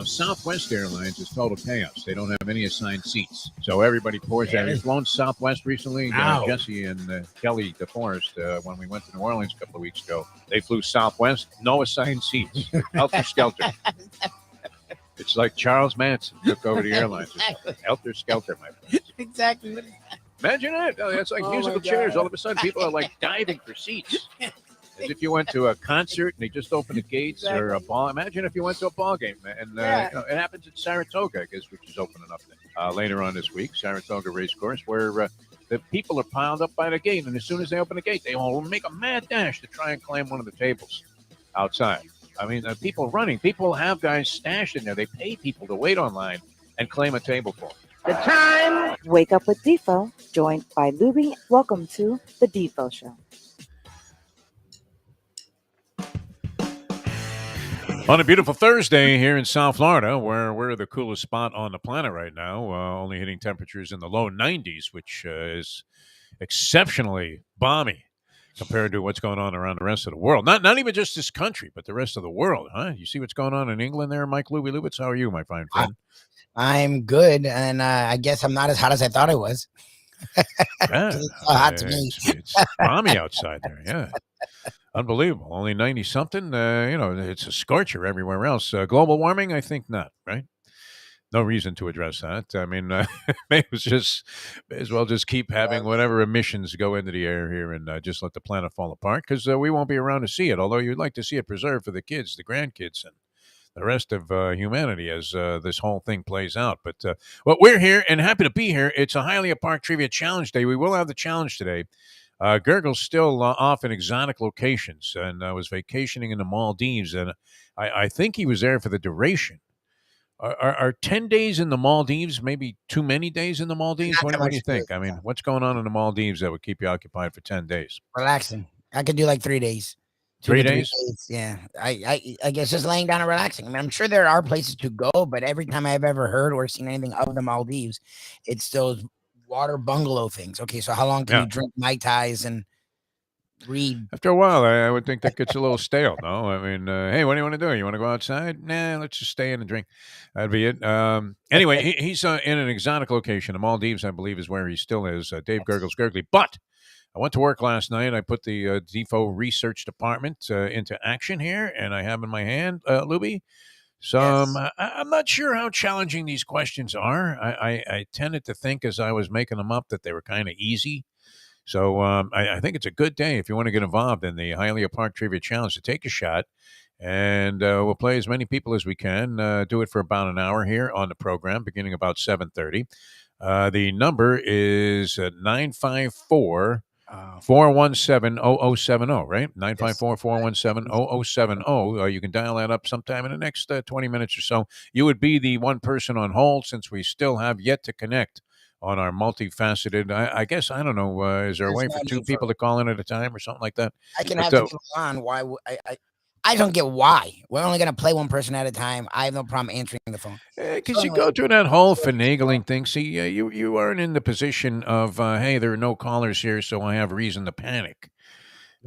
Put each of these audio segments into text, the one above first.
Southwest Airlines is total chaos. They don't have any assigned seats. So everybody pours out. Have you flown Southwest recently? Jesse and Kelly DeForest, when we went to New Orleans a couple of weeks ago, they flew Southwest, no assigned seats. Helter Skelter. It's like Charles Manson took over the airlines. Helter Skelter, my friend. Exactly. Imagine it. Oh, it's like musical chairs. All of a sudden, people are like diving for seats. As if you went to a concert and they just opened the gates or a ball. Imagine if you went to a ball game. And it happens at Saratoga, I guess, which is opening up later on this week. Saratoga Race Course, where the people are piled up by the gate. And as soon as they open the gate, they all make a mad dash to try and claim one of the tables outside. I mean, people running. People have guys stashed in there. They pay people to wait online and claim a table for them. The time. Wake up with Defo, joined by Lubie. Welcome to the Defo Show. On a beautiful Thursday here in South Florida, where we're the coolest spot on the planet right now, only hitting temperatures in the low 90s, which is exceptionally balmy compared to what's going on around the rest of the world. Not even just this country, but the rest of the world, huh? You see what's going on in England there, Mike Lubie Lubitz? How are you, my fine friend? I'm good, and I guess I'm not as hot as I thought I was. Yeah, it's so hot to me. It's balmy outside there, yeah. Unbelievable. Only 90-something. It's a scorcher everywhere else. Global warming, I think not, right? No reason to address that. I mean, may as well just keep having whatever emissions go into the air here and just let the planet fall apart because we won't be around to see it, although you'd like to see it preserved for the kids, the grandkids, and the rest of humanity as this whole thing plays out. But we're here and happy to be here. It's a Hialeah Park Trivia Challenge Day. We will have the challenge today. Gergel's still off in exotic locations and was vacationing in the Maldives, and I think he was there for the duration. Are 10 days in the Maldives maybe too many days in the Maldives? What do you think? I mean, what's going on in the Maldives that would keep you occupied for 10 days? Relaxing. I could do like 3 days. 3 days? Yeah. I guess just laying down and relaxing. I mean, I'm sure there are places to go, but every time I've ever heard or seen anything of the Maldives, it's those water bungalow things. Okay, so how long can you drink Mai Tais and read? After a while, I would think that gets a little stale, no? I mean, hey, what do you want to do? You want to go outside? Nah, let's just stay in and drink. That'd be it. Anyway, he's in an exotic location. The Maldives, I believe, is where he still is. Dave Gergel's Gergely. But I went to work last night. I put the Defo research department into action here, and I have in my hand, Lubie, I'm not sure how challenging these questions are. I tended to think as I was making them up that they were kind of easy. So I think it's a good day if you want to get involved in the Hialeah Park Trivia Challenge to take a shot. And we'll play as many people as we can. Do it for about an hour here on the program, beginning about 7:30. The number is 954 417-0070, right? 954-417-0070. You can dial that up sometime in the next 20 minutes or so. You would be the one person on hold since we still have yet to connect on our multifaceted. I guess, I don't know, is there a way for two people to call in at a time or something like that? I can have people on. Why? I don't get why. We're only going to play one person at a time. I have no problem answering the phone. Because you go through that whole finagling thing. See, you aren't in the position of, hey, there are no callers here, so I have reason to panic.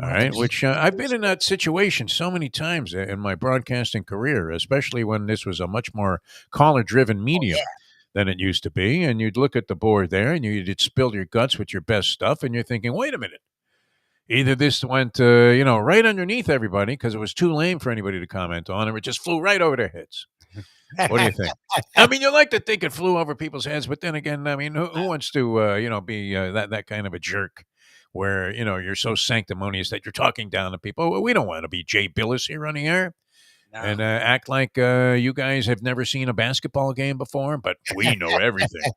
All right, which I've been in that situation so many times in my broadcasting career, especially when this was a much more caller-driven medium than it used to be. And you'd look at the board there, and you'd spill your guts with your best stuff, and you're thinking, wait a minute. Either this went, right underneath everybody because it was too lame for anybody to comment on, or it just flew right over their heads. What do you think? I mean, you like to think it flew over people's heads, but then again, I mean, who wants to, be that kind of a jerk where, you're so sanctimonious that you're talking down to people? We don't want to be Jay Billis here on the air and act like you guys have never seen a basketball game before, but we know everything.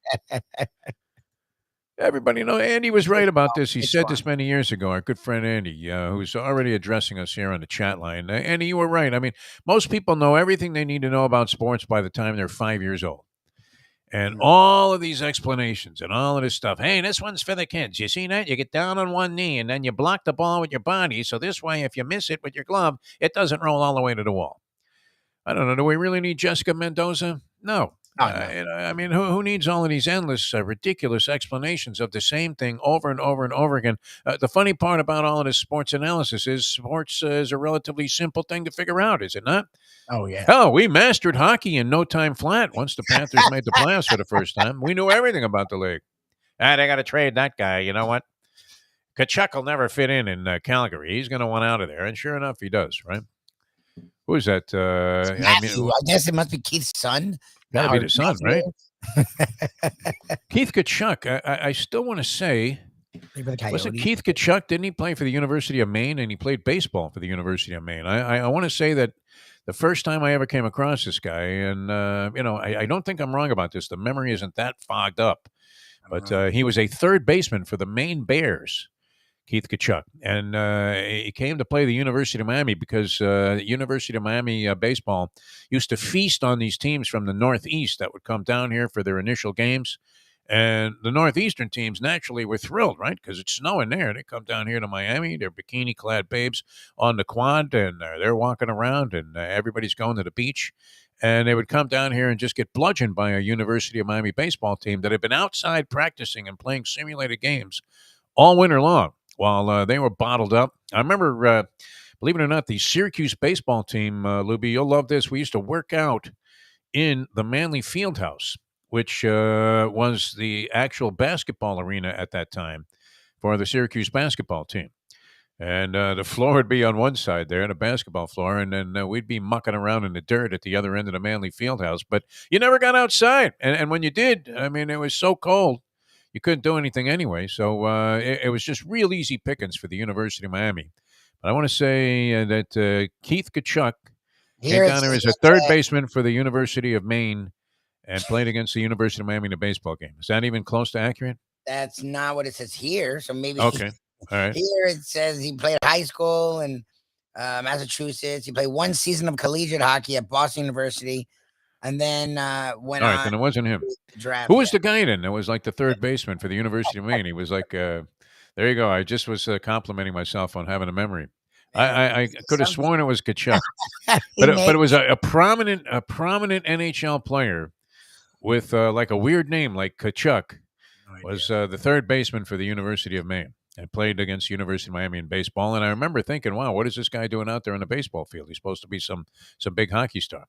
Everybody know Andy was right about this. He said this many years ago. Our good friend Andy, who's already addressing us here on the chat line. Andy, you were right. I mean, most people know everything they need to know about sports by the time they're 5 years old. And all of these explanations and all of this stuff. Hey, this one's for the kids. You see that? You get down on one knee and then you block the ball with your body. So this way, if you miss it with your glove, it doesn't roll all the way to the wall. I don't know. Do we really need Jessica Mendoza? No. Oh, no. I mean, who needs all of these endless, ridiculous explanations of the same thing over and over and over again? The funny part about all of this sports analysis is sports is a relatively simple thing to figure out, is it not? Oh, yeah. Oh, we mastered hockey in no time flat once the Panthers made the playoffs for the first time. We knew everything about the league. They got to trade that guy. You know what? Kachuk will never fit in Calgary. He's going to want out of there. And sure enough, he does, right? Who is that? Matthew. I guess it must be Keith's son. Got to be the son, right? Keith Kachuk. I still want to say, wasn't Keith Kachuk? Didn't he play for the University of Maine? And he played baseball for the University of Maine. I want to say that the first time I ever came across this guy, and I don't think I'm wrong about this. The memory isn't that fogged up, but he was a third baseman for the Maine Bears. Keith Kachuk, and he came to play the University of Miami because the University of Miami baseball used to feast on these teams from the Northeast that would come down here for their initial games. And the Northeastern teams naturally were thrilled, right? Because it's snowing there. They come down here to Miami. They're bikini-clad babes on the quad, and they're walking around, and everybody's going to the beach. And they would come down here and just get bludgeoned by a University of Miami baseball team that had been outside practicing and playing simulated games all winter long while they were bottled up. I remember, believe it or not, the Syracuse baseball team, Lubie, you'll love this. We used to work out in the Manley Fieldhouse, which was the actual basketball arena at that time for the Syracuse basketball team. And the floor would be on one side there, the basketball floor, and then we'd be mucking around in the dirt at the other end of the Manley Fieldhouse. But you never got outside. And when you did, I mean, it was so cold, you couldn't do anything anyway. So it was just real easy pickings for the University of Miami. But I want to say that Keith Kachuk came down there as a third baseman for the University of Maine and played against the University of Miami in a baseball game. Is that even close to accurate? That's not what it says here. So maybe okay. All right. Here it says he played high school in Massachusetts. He played one season of collegiate hockey at Boston University, and then went on. All right, then it wasn't him. Draft, Who was the guy then? That was like the third baseman for the University of Maine. He was like, there you go. I just was complimenting myself on having a memory. I could have sworn it was Kachuk, but it was a prominent NHL player with like a weird name like Kachuk. Was the third baseman for the University of Maine and played against University of Miami in baseball. And I remember thinking, wow, what is this guy doing out there on the baseball field? He's supposed to be some big hockey star.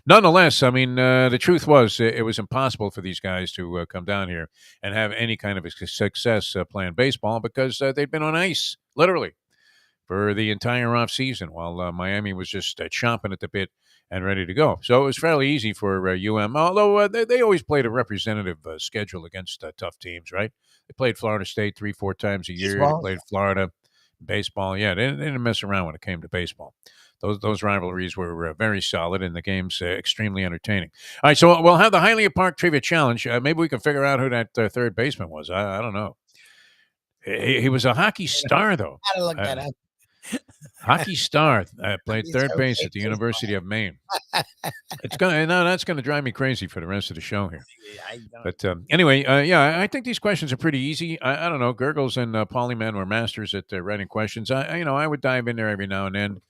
Nonetheless, I mean, the truth was it was impossible for these guys to come down here and have any kind of success playing baseball because they'd been on ice, literally, for the entire off season while Miami was just chomping at the bit and ready to go. So it was fairly easy for although they always played a representative schedule against tough teams, right? They played Florida State 3-4 times a year. Baseball? They played Florida baseball. Yeah, they didn't mess around when it came to baseball. Those rivalries were very solid, and the game's extremely entertaining. All right, so we'll have the Hialeah Park Trivia Challenge. Maybe we can figure out who that third baseman was. I don't know. He was a hockey star, though. I gotta look that up. Hockey star played third base at the University of Maine. That's going to drive me crazy for the rest of the show here. But anyway, I think these questions are pretty easy. I don't know. Gurgles and Polyman were masters at writing questions. I would dive in there every now and then.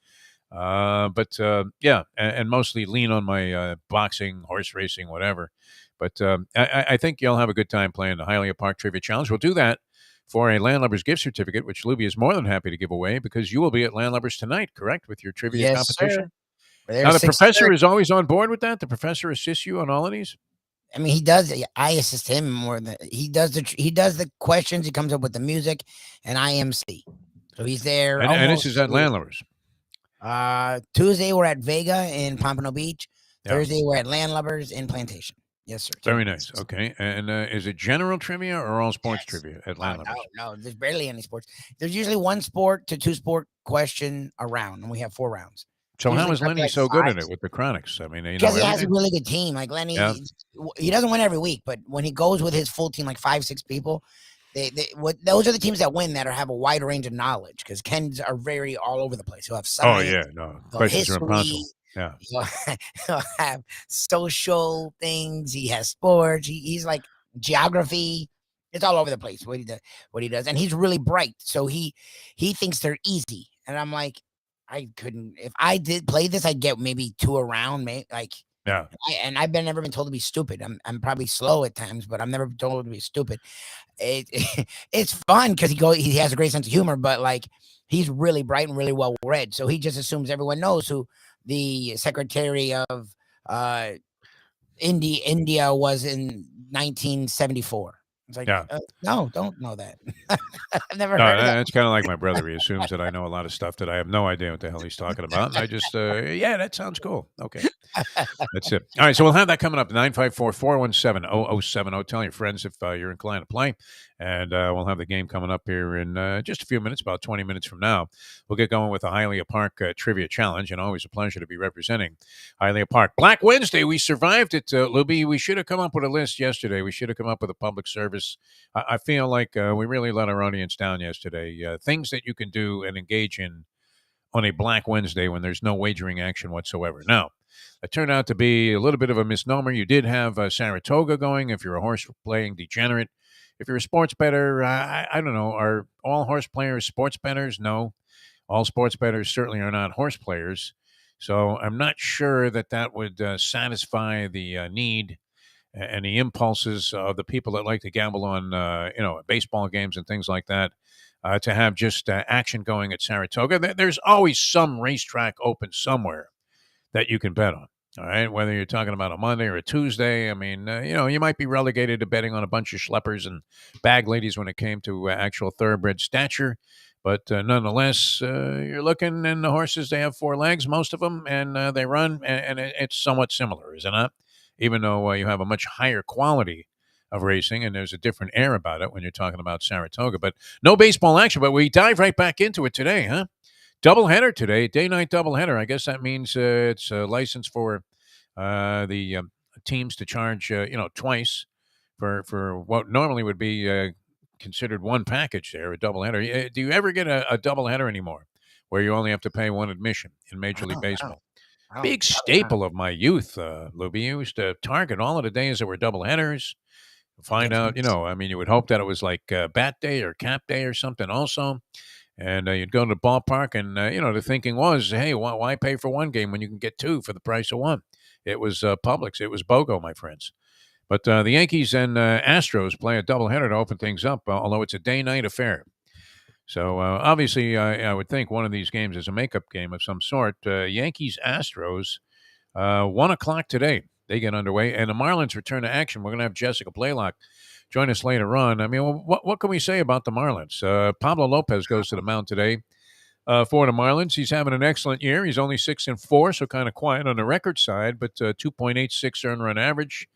And mostly lean on my boxing, horse racing, whatever. But I think you'll have a good time playing the Hialeah Park Trivia Challenge. We'll do that for a Landlubber's gift certificate, which Lubie is more than happy to give away because you will be at Landlubber's tonight, correct, with your trivia competition? Now, the professor is always on board with that? The professor assists you on all of these? I mean, he does. I assist him more than he does the questions. He comes up with the music, and I MC. So he's there. And this is at Landlubber's. Tuesday, we're at Vega in Pompano Beach. Yeah. Thursday, we're at Landlubber's in Plantation. Yes, sir. Very nice. Okay. And is it general trivia or all sports trivia at Landlubber's? No, there's barely any sports. There's usually 1 sport to 2 sport question a round, and we have 4 rounds. So how is Lenny so good at it with the Chronics? I mean, because he has a really good team. Like Lenny, he doesn't win every week, but when he goes with his full team, like 5-6 people, those are the teams that win that have a wide range of knowledge. Because Ken's are very all over the place. He'll have science. Questions are impossible. Yeah, he'll have social things. He has sports. He's like geography. It's all over the place what he does, and he's really bright. So he thinks they're easy, and I'm like, I couldn't. If I did play this, I'd get maybe 2 around. Maybe like Yeah. I've never been told to be stupid. I'm probably slow at times, but I'm never told to be stupid. It's fun because he has a great sense of humor, but like he's really bright and really well read. So he just assumes everyone knows who the Secretary of India was in 1974. It's like, Yeah. no, don't know that. I've never No, heard of that. it's kind of like my brother. He assumes that I know a lot of stuff that I have no idea what the hell he's talking about. And I just, yeah, that sounds cool. Okay. That's it. All right. So we'll have that coming up 954-417-0070. Tell your friends if you're inclined to play. And we'll have the game coming up here in just a few minutes, about 20 minutes from now. We'll get going with the Hialeah Park Trivia Challenge. And always a pleasure to be representing Hialeah Park. Black Wednesday, we survived it, Lubie. We should have come up with a list yesterday. We should have come up with a public service. I feel like we really let our audience down yesterday. Things that you can do and engage in on a Black Wednesday when there's no wagering action whatsoever. Now, it turned out to be a little bit of a misnomer. You did have Saratoga going if you're a horse playing degenerate. If you're a sports bettor, I don't know. Are all horse players sports bettors? No. All sports bettors certainly are not horse players. So I'm not sure that would satisfy the need and the impulses of the people that like to gamble on, baseball games and things like that, to have just action going at Saratoga. There's always some racetrack open somewhere that you can bet on. All right, whether you're talking about a Monday or a Tuesday, I mean, you might be relegated to betting on a bunch of schleppers and bag ladies when it came to actual thoroughbred stature. But nonetheless, you're looking, and the horses, they have 4 legs, most of them, and they run, and it's somewhat similar, is it not? Even though you have a much higher quality of racing, and there's a different air about it when you're talking about Saratoga. But no baseball action, but we dive right back into it today, huh? Doubleheader today, day-night doubleheader. I guess that means it's a license for the teams to charge, twice for what normally would be considered one package there, a doubleheader. Do you ever get a doubleheader anymore where you only have to pay one admission in Major League Baseball? Big staple of my youth, Lubie. You used to target all of the days that were doubleheaders. Find out, you would hope that it was like bat day or cap day or something also. And you'd go to the ballpark, and, the thinking was, hey, why pay for one game when you can get 2 for the price of 1? It was Publix. It was BOGO, my friends. But the Yankees and Astros play a doubleheader to open things up, although it's a day-night affair. So, obviously, I would think one of these games is a makeup game of some sort. Yankees-Astros, 1 o'clock today. They get underway. And the Marlins return to action. We're going to have Jessica Blaylock join us later on. I mean, what can we say about the Marlins? Pablo Lopez goes to the mound today for the Marlins. He's having an excellent year. He's only 6-4, so kind of quiet on the record side, but 2.86 earned run average.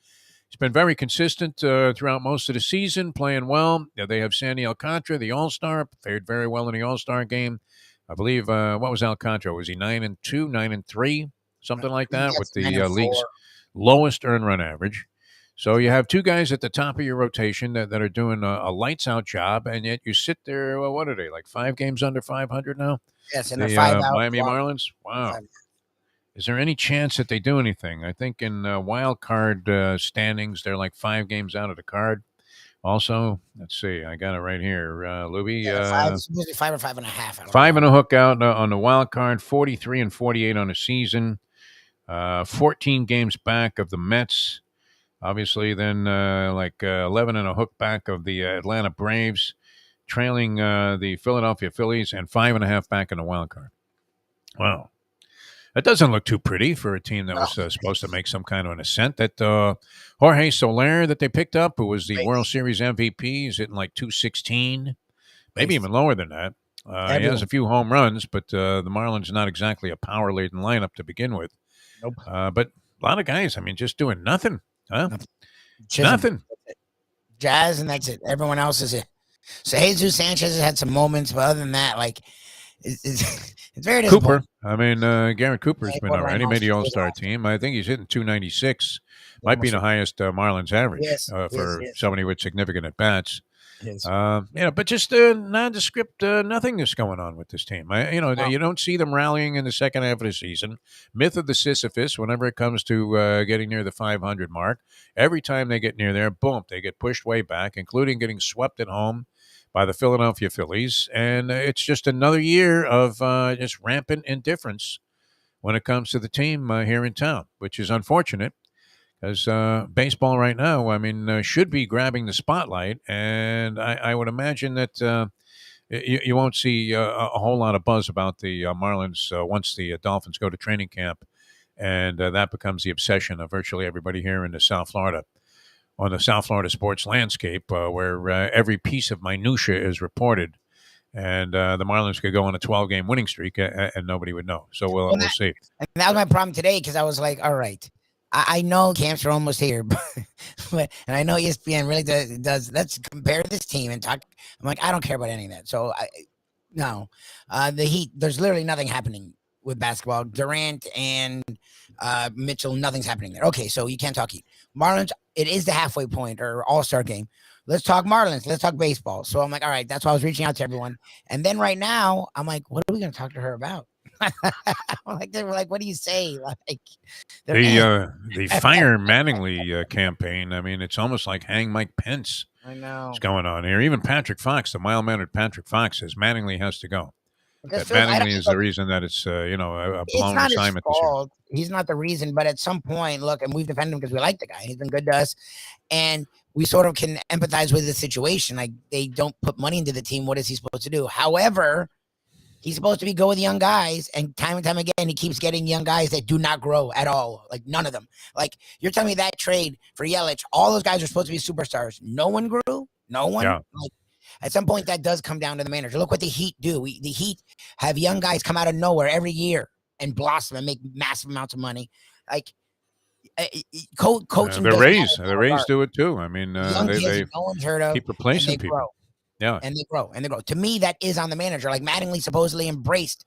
He's been very consistent throughout most of the season, playing well. They have Sandy Alcantara, the All-Star, fared very well in the All-Star game. I believe, what was Alcantara? Was he 9-2, 9-3, something like that, with the league's lowest earned run average? So you have 2 guys at the top of your rotation that are doing a lights-out job, and yet you sit there, well, what are they, like 5 games under 500 now? Yes, and the they're 5 out. Miami Marlins? Wow. Is there any chance that they do anything? I think in wild card standings, they're like 5 games out of the card. Also, let's see. I got it right here, Lubie. 5 or 5.5. 5 and a hook out on the wild card, 43-48 on the season, 14 games back of the Mets. Obviously, then 11 and a hook back of the Atlanta Braves, trailing the Philadelphia Phillies, and 5.5 back in the wild card. Wow. That doesn't look too pretty for a team that was supposed to make some kind of an ascent. That Jorge Soler that they picked up, who was the World Series MVP, is hitting like 216, maybe even lower than that. He has a few home runs, but the Marlins are not exactly a power-laden lineup to begin with. Nope. But a lot of guys, just doing nothing. Huh? Nothing. Jazz, and that's it. Everyone else is it. So Jesus Sanchez has had some moments, but other than that, like, it's very disappointing. Cooper. Garrett Cooper's been all right. He made the All-Star team. I think he's hitting 296. Might be the highest Marlins average for somebody with significant at-bats. But just nondescript nothingness going on with this team. You don't see them rallying in the second half of the season. Myth of the Sisyphus, whenever it comes to getting near the 500 mark, every time they get near there, boom, they get pushed way back, including getting swept at home by the Philadelphia Phillies. And it's just another year of just rampant indifference when it comes to the team here in town, which is unfortunate because baseball right now, I mean, should be grabbing the spotlight. And I would imagine that you won't see a whole lot of buzz about the Marlins once the Dolphins go to training camp. And that becomes the obsession of virtually everybody here in the South Florida, on the South Florida sports landscape, where every piece of minutia is reported. And the Marlins could go on a 12-game winning streak, and nobody would know. So we'll see. And that was my problem today because I was like, all right, I know camps are almost here, and I know ESPN really does. Let's compare this team and talk. I'm like, I don't care about any of that. So no, the Heat. There's literally nothing happening with basketball. Durant and Mitchell, nothing's happening there. Okay, so you can't talk Heat. Marlins, it is the halfway point or all-star game. Let's talk Marlins. Let's talk baseball. So I'm like, all right, that's why I was reaching out to everyone. And then right now, I'm like, what are we going to talk to her about? They were like, what do you say? Like the Fire Mattingly campaign. I mean, it's almost like hang Mike Pence. I know what's going on here. Even Patrick Fox, the mild-mannered Patrick Fox, says Mattingly has to go. That Mattingly is the reason that it's a blown assignment this year. He's not the reason, but at some point, look, and we've defended him because we like the guy. He's been good to us, and we sort of can empathize with the situation. Like, they don't put money into the team. What is he supposed to do? However, he's supposed to go with young guys, and time again, he keeps getting young guys that do not grow at all. Like, none of them. Like, you're telling me that trade for Yelich, all those guys are supposed to be superstars. No one grew. No one. Yeah. Like, at some point, that does come down to the manager. Look what the Heat do. The Heat have young guys come out of nowhere every year and blossom and make massive amounts of money. Like, coaching. The Rays do it too. I mean, they no one's heard of, keep replacing people. Grow. Yeah, and they grow. To me, that is on the manager. Like, Mattingly supposedly embraced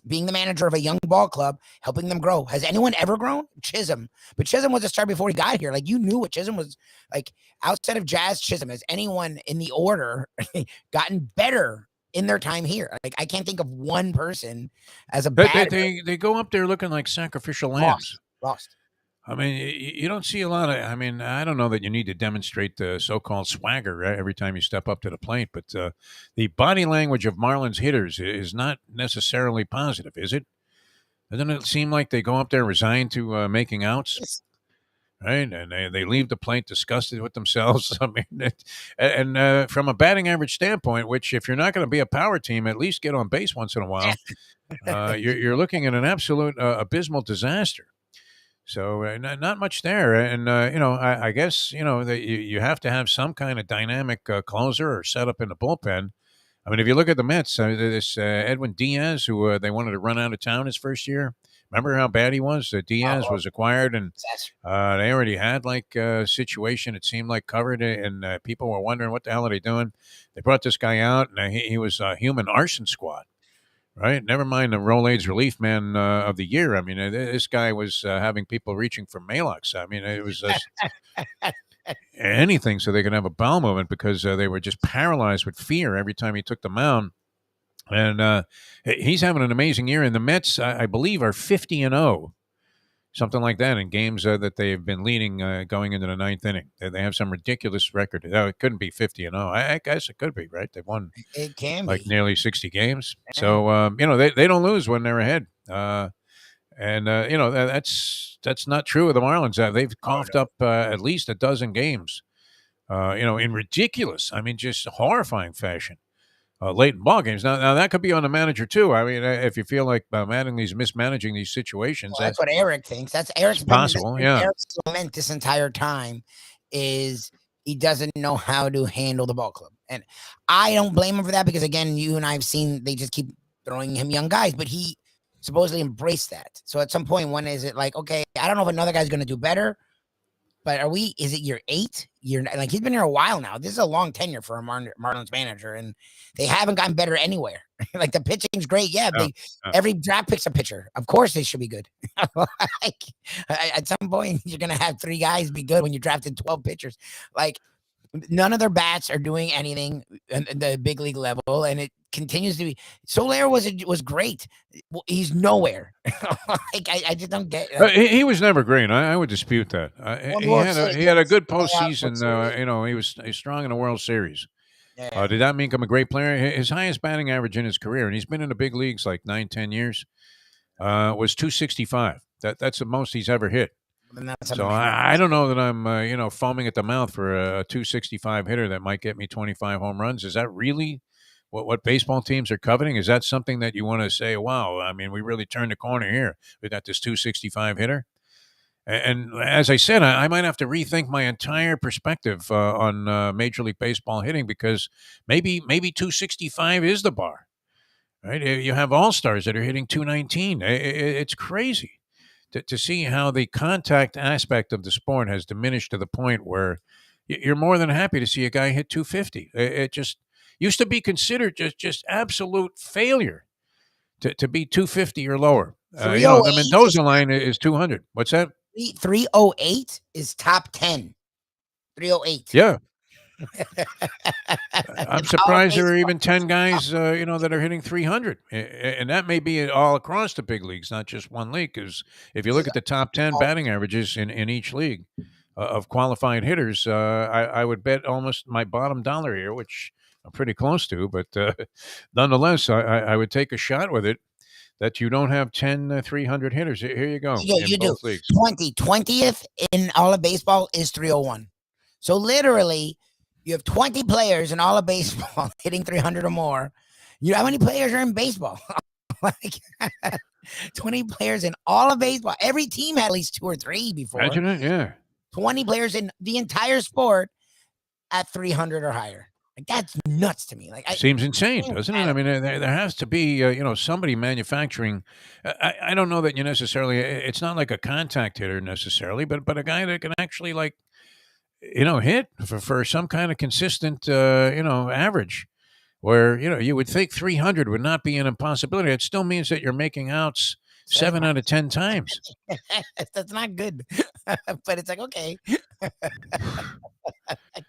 being the manager of a young ball club, helping them grow. Has anyone ever grown? Chisholm. But Chisholm was a star before he got here. Like, you knew what Chisholm was like. Outside of Jazz, Chisholm, has anyone in the order gotten better in their time here? Like, I can't think of one person as a bad. They go up there looking like sacrificial lambs. Lost. I mean, you don't see a lot of. I mean, I don't know that you need to demonstrate the so-called swagger every time you step up to the plate, but the body language of Marlins hitters is not necessarily positive, is it? Doesn't it seem like they go up there resigned to making outs, right? And they leave the plate disgusted with themselves. I mean, from a batting average standpoint, which if you're not going to be a power team, at least get on base once in a while. You're looking at an absolute abysmal disaster. So not much there, and I guess that you have to have some kind of dynamic closer or setup in the bullpen. I mean, if you look at the Mets, this Edwin Diaz, who they wanted to run out of town his first year. Remember how bad he was? Diaz was acquired, and they already had a situation. It seemed like covered, and people were wondering what the hell are they doing. They brought this guy out, and he was a human arson squad. Right. Never mind the Rolaids Relief Man of the Year. I mean, this guy was having people reaching for Maalox. I mean, it was just anything so they could have a bowel movement because they were just paralyzed with fear every time he took the mound. And he's having an amazing year. And the Mets, I believe, are 50-0, something like that, in games that they've been leading going into the ninth inning. They have some ridiculous record. It couldn't be 50-0. I guess it could be, right? They've won it can like be nearly 60 games. Yeah. So, they don't lose when they're ahead. That's not true of the Marlins. They've coughed up at least a dozen games, in ridiculous, I mean, just horrifying fashion. Late in ball games. Now that could be on the manager too. I mean, if you feel like Mattingly's mismanaging these situations, that's what Eric thinks. That's Eric's possible. Yeah, Eric's lament this entire time is he doesn't know how to handle the ball club, and I don't blame him for that because again, you and I have seen they just keep throwing him young guys, but he supposedly embraced that. So at some point, when is it like, okay, I don't know if another guy's going to do better. But is it year 8? He's been here a while now. This is a long tenure for a Marlins manager, and they haven't gotten better anywhere. Like, the pitching's great. Yeah, every draft pick's a pitcher. Of course they should be good. At some point, you're going to have 3 guys be good when you drafted 12 pitchers. Like, none of their bats are doing anything at the big league level, and it continues to be. Soler was great. He's nowhere. I just don't get. He was never great. I would dispute that. He had a good postseason. He was strong in the World Series. Yeah. Did that make him a great player? His highest batting average in his career, and he's been in the big leagues like 9-10 years. was 265. That's the most he's ever hit. And that's So I don't know that I'm, foaming at the mouth for a 265 hitter that might get me 25 home runs. Is that really what baseball teams are coveting? Is that something that you want to say, wow, I mean, we really turned the corner here. We got this 265 hitter. And as I said, I might have to rethink my entire perspective on Major League Baseball hitting, because maybe 265 is the bar, right? You have all-stars that are hitting 219. It's crazy to see how the contact aspect of the sport has diminished to the point where you're more than happy to see a guy hit 250. It just used to be considered just absolute failure to be 250 or lower. The Mendoza line is 200. What's that? 308 is top 10. 308. Yeah. I'm surprised there are even 10 guys, that are hitting 300. And that may be all across the big leagues, not just one league. Because if you look at the top 10 batting averages in each league of qualified hitters, I would bet almost my bottom dollar here, which I'm pretty close to. But nonetheless, I would take a shot with it that you don't have 10 300 hitters. Here you go. Yeah, you do. Leagues. 20th in all of baseball is 301. So literally, you have 20 players in all of baseball hitting 300 or more. You know how many players are in baseball? Like 20 players in all of baseball. Every team had at least 2 or 3 before. Imagine it, yeah. 20 players in the entire sport at 300 or higher. Like, that's nuts to me. Like, seems insane, doesn't it? I mean, there has to be, somebody manufacturing. I don't know that you necessarily. It's not like a contact hitter necessarily, but a guy that can actually hit for some kind of consistent, average. Where you would think 300 would not be an impossibility. It still means that you're making outs 7 out of 10 times. That's not good, but it's like, okay.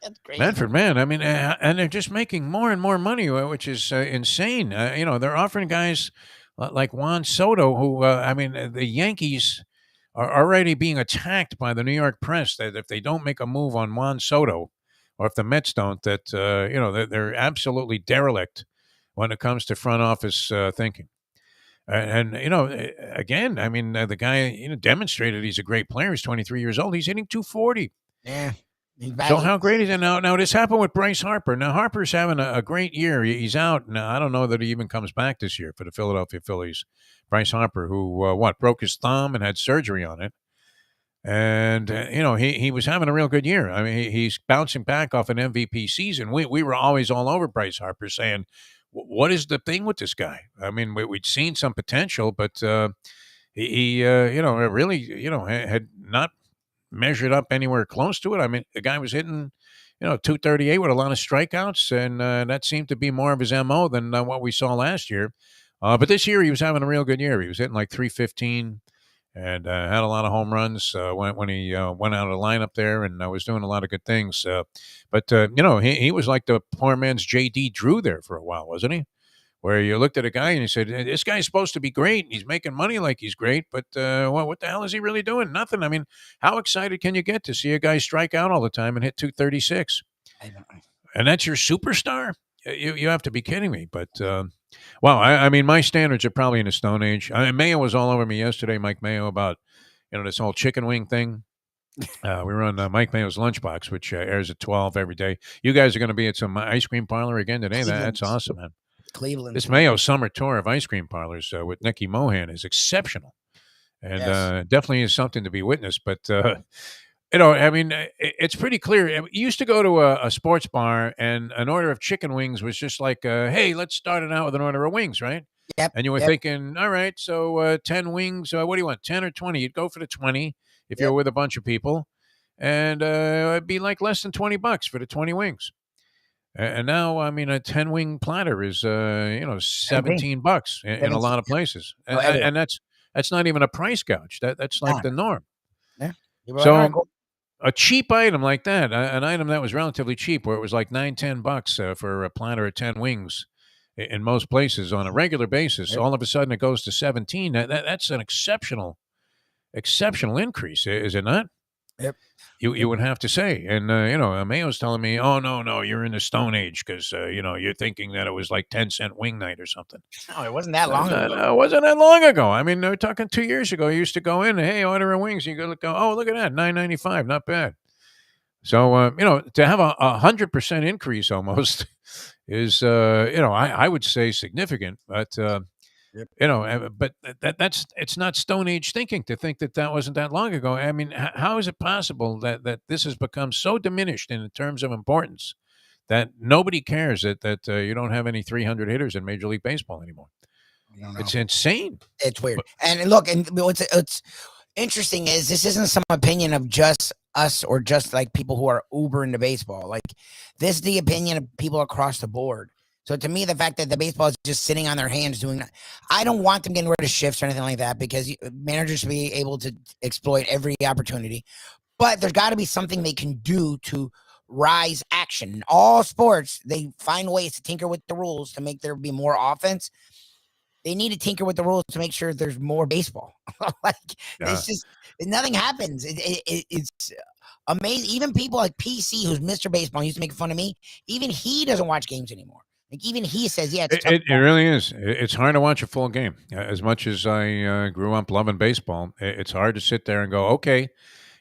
That's crazy. Manfred, man, I mean, and they're just making more and more money, which is insane. They're offering guys like Juan Soto, who, the Yankees are already being attacked by the New York press that if they don't make a move on Juan Soto, or if the Mets don't, that, they're absolutely derelict when it comes to front office thinking. And again, the guy, demonstrated he's a great player. He's 23 years old. He's hitting 240. Yeah. So how great is it? Now, this happened with Bryce Harper. Now, Harper's having a great year. He's out. Now, I don't know that he even comes back this year for the Philadelphia Phillies. Bryce Harper, who, broke his thumb and had surgery on it. And, he was having a real good year. I mean, he's bouncing back off an MVP season. We were always all over Bryce Harper saying, what is the thing with this guy? I mean, we'd seen some potential, but he really, had not measured up anywhere close to it. I mean, the guy was hitting, 238 with a lot of strikeouts, and that seemed to be more of his MO than what we saw last year. But this year he was having a real good year. He was hitting like 315 and had a lot of home runs when he went out of the lineup there, and was doing a lot of good things. But he was like the poor man's J.D. Drew there for a while, wasn't he? Where you looked at a guy and you said, this guy's supposed to be great. He's making money like he's great, but what the hell is he really doing? Nothing. I mean, how excited can you get to see a guy strike out all the time and hit 236? And that's your superstar? You have to be kidding me. But, wow, my standards are probably in a stone age. Mayo was all over me yesterday, Mike Mayo, about, this whole chicken wing thing. We were on Mike Mayo's Lunchbox, which airs at 12 every day. You guys are going to be at some ice cream parlor again today. That's awesome, man. Cleveland. This Mayo summer tour of ice cream parlors with Nicky Mohan is exceptional, and definitely is something to be witnessed. But it's pretty clear. You used to go to a sports bar, and an order of chicken wings was just like, "Hey, let's start it out with an order of wings," right? Yep. And you were thinking, "All right, so 10 wings. What do you want, 10 or 20?" You'd go for the 20 if you're with a bunch of people, and it'd be like less than $20 for the 20 wings. And now, a 10 wing platter is, $17 in a lot of places, and that's not even a price gouge. That's like the norm. Yeah. So a cheap item like that, an item that was relatively cheap, where it was like $9-10 for a platter of 10 wings in most places on a regular basis, all of a sudden it goes to 17. That's an exceptional increase, is it not? Yep. You would have to say. And, Mayo's telling me, oh, no, you're in the Stone Age because, you're thinking that it was like 10-cent wing night or something. No, it wasn't that long ago. No, it wasn't that long ago. I mean, we're talking 2 years ago. You used to go in, hey, order a wings. You go, oh, look at that, $9.95, not bad. So, to have a 100% increase almost is, I would say significant, but, Yep. but it's not Stone Age thinking to think that wasn't that long ago. I mean, how is it possible that this has become so diminished in terms of importance that nobody cares that you don't have any 300 hitters in Major League Baseball anymore? I don't know. It's insane. It's weird. But- And look, and what's interesting is this isn't some opinion of just us or just like people who are uber into baseball. Like this is the opinion of people across the board. So to me, the fact that the baseball is just sitting on their hands doing that, I don't want them getting rid of shifts or anything like that because managers should be able to exploit every opportunity. But there's got to be something they can do to rise action. In all sports, they find ways to tinker with the rules to make there be more offense. They need to tinker with the rules to make sure there's more baseball. It's just nothing happens. It's amazing. Even people like PC, who's Mr. Baseball, used to make fun of me. Even he doesn't watch games anymore. Like even he says, yeah, it's it really is. It's hard to watch a full game. As much as I grew up loving baseball, it's hard to sit there and go, okay,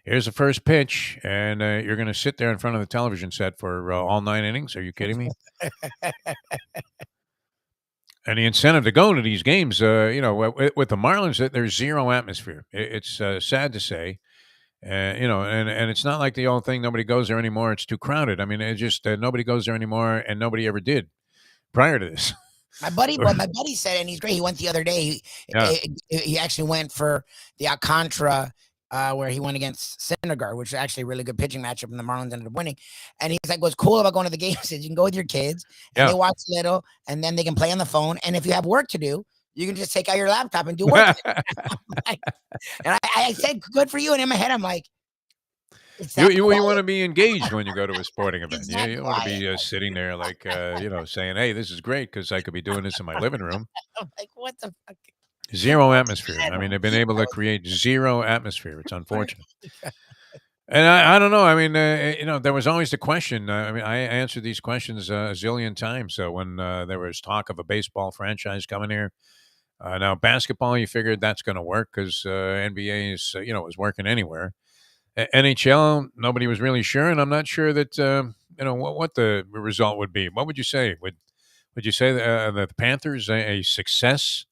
here's the first pitch, and you're going to sit there in front of the television set for all 9 innings. Are you kidding me? And the incentive to go to these games, with the Marlins, there's zero atmosphere. It's sad to say. And it's not like the old thing, nobody goes there anymore. It's too crowded. I mean, it just nobody goes there anymore, and nobody ever did prior to this. My buddy said, and he's great. He went the other day. He actually went for the Alcantara, where he went against Syndergaard, which is actually a really good pitching matchup, and the Marlins ended up winning. And he's like, what's cool about going to the games is you can go with your kids, and they watch little, and then they can play on the phone. And if you have work to do, you can just take out your laptop and do work. And I said, good for you. And in my head, I'm like, you want to be engaged when you go to a sporting event. Exactly. You don't want to be sitting there like, saying, hey, this is great because I could be doing this in my living room. I'm like, what the fuck? Zero atmosphere. I mean, they've been able to create zero atmosphere. It's unfortunate. And I don't know. I mean, there was always the question. I answered these questions a zillion times when there was talk of a baseball franchise coming here. Now, basketball, you figured that's going to work because NBA is, is working anywhere. NHL, nobody was really sure, and I'm not sure that what the result would be. What would you say? Would you say that the Panthers a success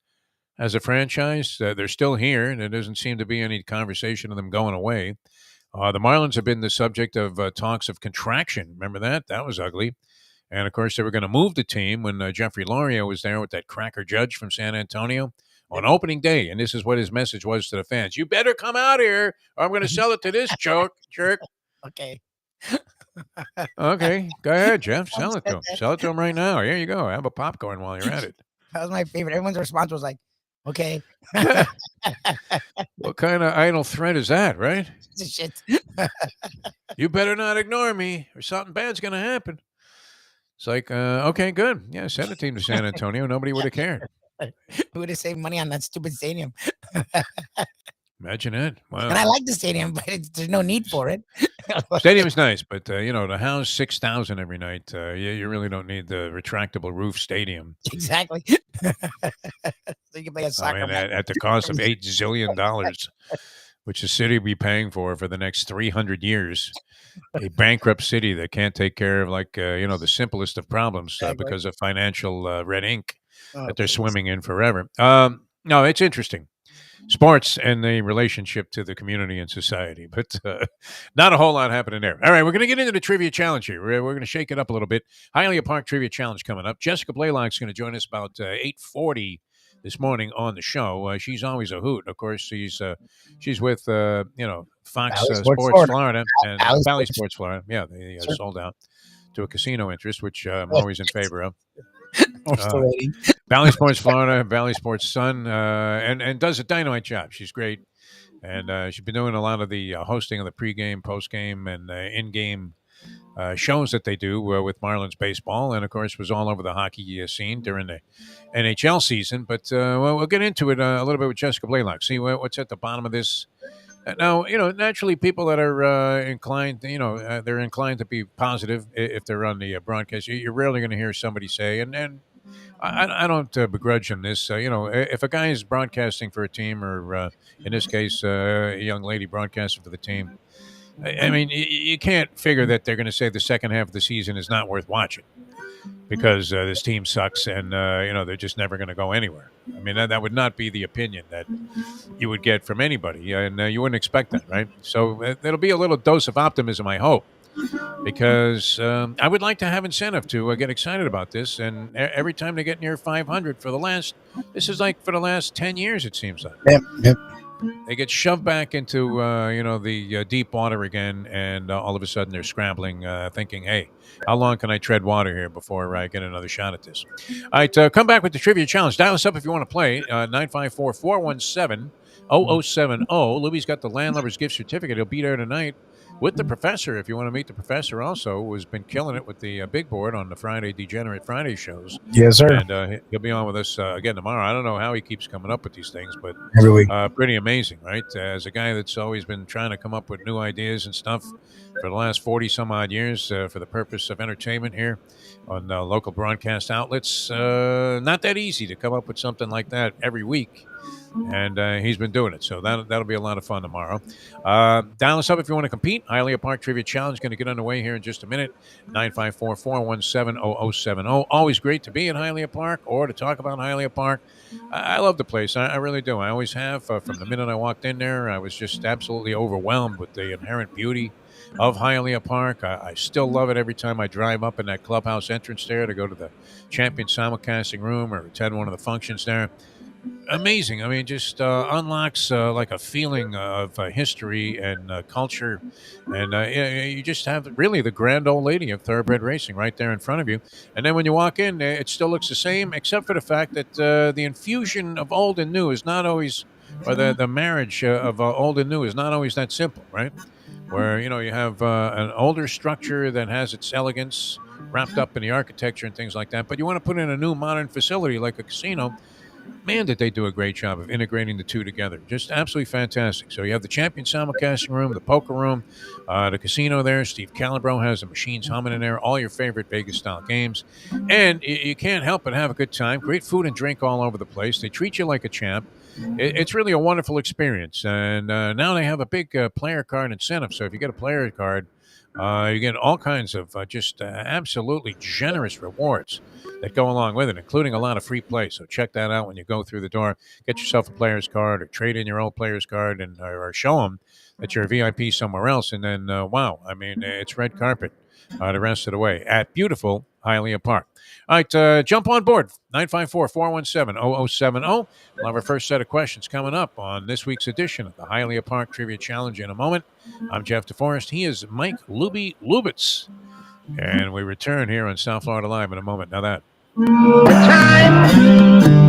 as a franchise? They're still here, and there doesn't seem to be any conversation of them going away. The Marlins have been the subject of talks of contraction. Remember that? That was ugly. And, of course, they were going to move the team when Jeffrey Loria was there with that cracker judge from San Antonio on opening day. And this is what his message was to the fans. You better come out here or I'm going to sell it to this jerk. Okay. Okay. Go ahead, Jeff. Sell it to him. Sell it to him right now. Here you go. Have a popcorn while you're at it. That was my favorite. Everyone's response was like, okay. What kind of idle threat is that, right? Shit. You better not ignore me or something bad's going to happen. It's like, okay, good. Yeah, send a team to San Antonio. Nobody would have cared. Who would have saved money on that stupid stadium? Imagine it. Wow. And I like the stadium, but there's no need for it. Stadium's nice, but to house 6,000 every night, you really don't need the retractable roof stadium. Exactly. So you can play a soccer match. At the cost of $8 zillion, which the city will be paying for the next 300 years. A bankrupt city that can't take care of the simplest of problems because of financial red ink that they're swimming in forever. No, it's interesting. Sports and the relationship to the community and society, but not a whole lot happening there. All right, we're going to get into the trivia challenge here. We're going to shake it up a little bit. Hialeah Park Trivia Challenge coming up. Jessica Blaylock is going to join us about 8:40 this morning on the show. She's always a hoot. Of course, she's with Fox Sports Florida and Bally Sports Florida. Yeah, they sold out to a casino interest, which I'm always in favor of. Bally Sports Florida, Bally Sports Sun, and does a dynamite job. She's great, and she's been doing a lot of the hosting of the pregame, postgame, and in-game shows that they do with Marlins baseball, and of course was all over the hockey scene during the NHL season. But we'll get into it a little bit with Jessica Blaylock. See what's at the bottom of this Now, naturally, people that are inclined, they're inclined to be positive if they're on the broadcast. You're rarely going to hear somebody say, and I don't begrudge him this. If a guy is broadcasting for a team, or in this case, a young lady broadcasting for the team, I mean, you can't figure that they're going to say the second half of the season is not worth watching because this team sucks and they're just never going to go anywhere. I mean, that would not be the opinion that you would get from anybody, and you wouldn't expect that, right? So it'll be a little dose of optimism, I hope, because I would like to have incentive to get excited about this. And every time they get near 500 this is like for the last 10 years, it seems like. Yep. They get shoved back into the deep water again, and all of a sudden they're scrambling, thinking, "Hey, how long can I tread water here before I get another shot at this?" All right, come back with the trivia challenge. Dial us up if you want to play. 954-417-0070. Lubie's got the Landlubber's gift certificate. He'll be there tonight with the professor. If you want to meet the professor, also, who has been killing it with the big board on the Friday Degenerate Friday shows. Yes, sir. And he'll be on with us again tomorrow. I don't know how he keeps coming up with these things, but Every week. pretty amazing, right? As a guy that's always been trying to come up with new ideas and stuff for the last 40 some odd years for the purpose of entertainment here on local broadcast outlets, not that easy to come up with something like that every week. And he's been doing it, so that'll be a lot of fun tomorrow. Dial us up if you want to compete. Hialeah Park Trivia Challenge going to get underway here in just a minute. 954-417-0070. Always great to be at Hialeah Park or to talk about Hialeah Park. I love the place. I really do. I always have. From the minute I walked in there, I was just absolutely overwhelmed with the inherent beauty of Hialeah Park. I still love it every time I drive up in that clubhouse entrance there to go to the champion simulcasting room or attend one of the functions there. Amazing. I mean, just unlocks like a feeling of history and culture. And you just have really the grand old lady of thoroughbred racing right there in front of you. And then when you walk in, it still looks the same, except for the fact that the infusion of old and new is not always, or the marriage of old and new is not always that simple, right? Where, you have an older structure that has its elegance wrapped up in the architecture and things like that. But you want to put in a new modern facility like a casino. Man, did they do a great job of integrating the two together. Just absolutely fantastic. So you have the champion simulcasting room, the poker room, the casino there. Steve Calabro has the machines humming in there, all your favorite Vegas-style games. And you can't help but have a good time. Great food and drink all over the place. They treat you like a champ. It's really a wonderful experience. And now they have a big player card incentive. So if you get a player card, you get all kinds of just absolutely generous rewards that go along with it, including a lot of free play. So check that out when you go through the door. Get yourself a player's card or trade in your old player's card and or show them that you're a VIP somewhere else. And then, wow, I mean, it's red carpet the rest of the way at beautiful Hialeah Park. All right, jump on board. 954-417-0070. We'll have our first set of questions coming up on this week's edition of the Hialeah Park Trivia Challenge in a moment. I'm Jeff DeForest. He is Mike Lubie Lubitz. And we return here on South Florida Live in a moment. Now that.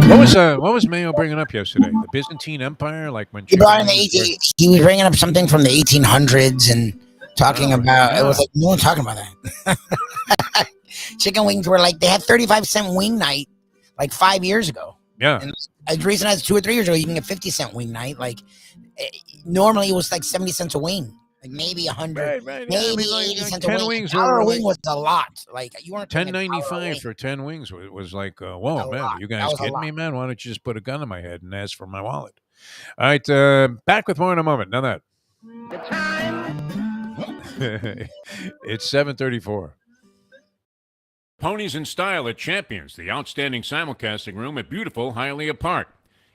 What was Mayo bringing up yesterday? The Byzantine Empire, like when he was bringing up something from the 1800s and talking about it was like no one talking about that. Chicken wings were like they had 35-cent wing night like 5 years ago. Yeah, and the reason that's 2 or 3 years ago you can get 50-cent wing night. Like normally it was like 70 cents a wing. Like maybe 100, right. Maybe Yeah, 80 cents 10 a wing. wings $1 wing was a lot. Like you weren't $10.95 for 10 wings was like, whoa, man, are you guys kidding me, man? Why don't you just put a gun in my head and ask for my wallet? All right, back with more in a moment. Now that it's 7:34. Ponies in Style at Champions, the outstanding simulcasting room at beautiful Hialeah Park.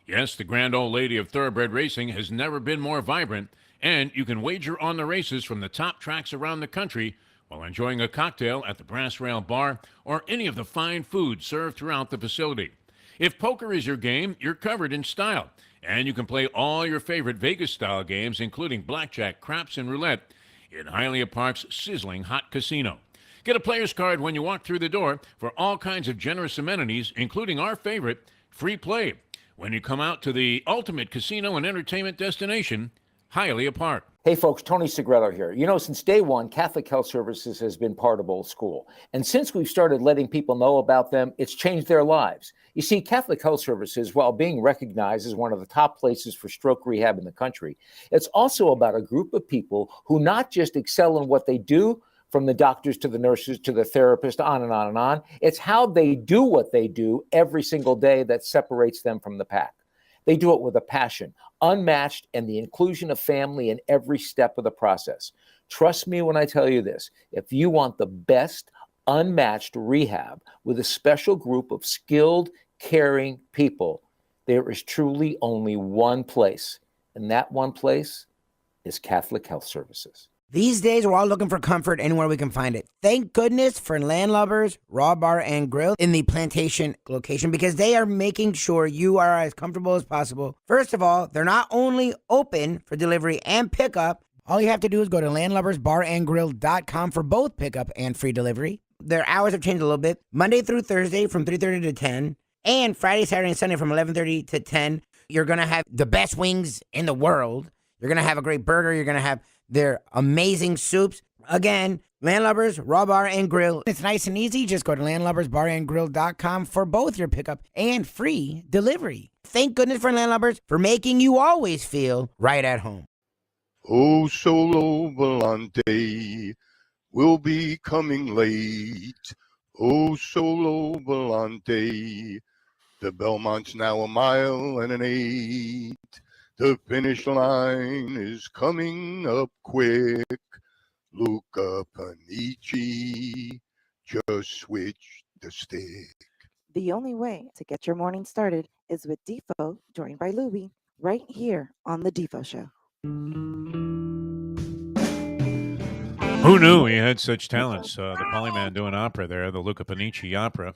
Yes, the grand old lady of thoroughbred racing has never been more vibrant. And you can wager on the races from the top tracks around the country while enjoying a cocktail at the Brass Rail Bar or any of the fine food served throughout the facility. If poker is your game, you're covered in Style. And you can play all your favorite Vegas-style games, including blackjack, craps, and roulette, in Hialeah Park's sizzling hot casino. Get a player's card when you walk through the door for all kinds of generous amenities, including our favorite, free play, when you come out to the ultimate casino and entertainment destination, Hialeah Park. Hey folks, Tony Segreto here. Since day one, Catholic Health Services has been part of Old School. And since we've started letting people know about them, it's changed their lives. You see, Catholic Health Services, while being recognized as one of the top places for stroke rehab in the country, it's also about a group of people who not just excel in what they do, from the doctors to the nurses to the therapist, on and on and on. It's how they do what they do every single day that separates them from the pack. They do it with a passion, unmatched, and the inclusion of family in every step of the process. Trust me when I tell you this. If you want the best, unmatched rehab with a special group of skilled, caring people, there is truly only one place, and that one place is Catholic Health Services. These days, we're all looking for comfort anywhere we can find it. Thank goodness for Landlubbers Raw Bar and Grill in the Plantation location, because they are making sure you are as comfortable as possible. First of all, they're not only open for delivery and pickup. All you have to do is go to landlubbersbarandgrill.com for both pickup and free delivery. Their hours have changed a little bit. Monday through Thursday from 3:30 to 10, and Friday, Saturday, and Sunday from 11:30 to 10. You're going to have the best wings in the world. You're going to have a great burger. You're going to have their amazing soups. Again, Landlubbers, Raw Bar and Grill. It's nice and easy. Just go to landlubbersbarandgrill.com for both your pickup and free delivery. Thank goodness for Landlubbers for making you always feel right at home. Oh, Solo Volante will be coming late. Oh, Solo Volante, the Belmont's now 1 mile and an 8. The finish line is coming up quick. Luca Panici just switched the stick. The only way to get your morning started is with Defo, joined by Lubie, right here on the Defo Show. Who knew he had such talents? The Polyman doing opera there, the Luca Panici opera.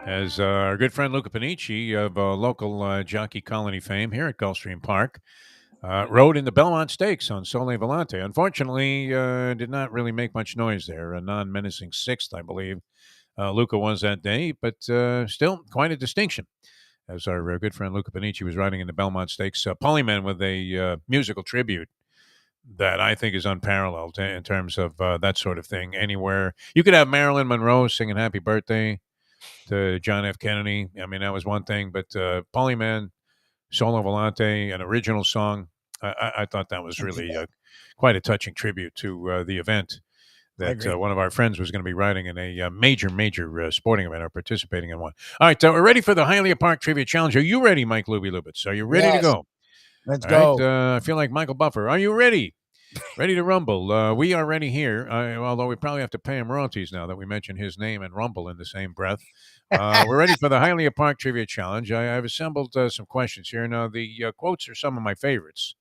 As our good friend Luca Panici of local jockey colony fame here at Gulfstream Park rode in the Belmont Stakes on Sole Volante. Unfortunately, did not really make much noise there. A non-menacing sixth, I believe. Luca was that day, but still quite a distinction. As our good friend Luca Panici was riding in the Belmont Stakes, Polyman with a musical tribute that I think is unparalleled in terms of that sort of thing. Anywhere you could have Marilyn Monroe singing "Happy Birthday" to John F. Kennedy. I mean, that was one thing, but Polyman, Sole Volante, an original song. I thought that was really quite a touching tribute to the event that one of our friends was going to be riding in a major sporting event or participating in one. All right, we're ready for the Hialeah Park Trivia Challenge. Are you ready, Mike Lubie Lubitz? Are you ready to go? Let's All go. right, I feel like Michael Buffer. Are you ready? Ready to rumble. We are ready here, although we probably have to pay him royalties now that we mention his name and rumble in the same breath. We're ready for the Hialeah Park Trivia Challenge. I've assembled some questions here. Now, the quotes are some of my favorites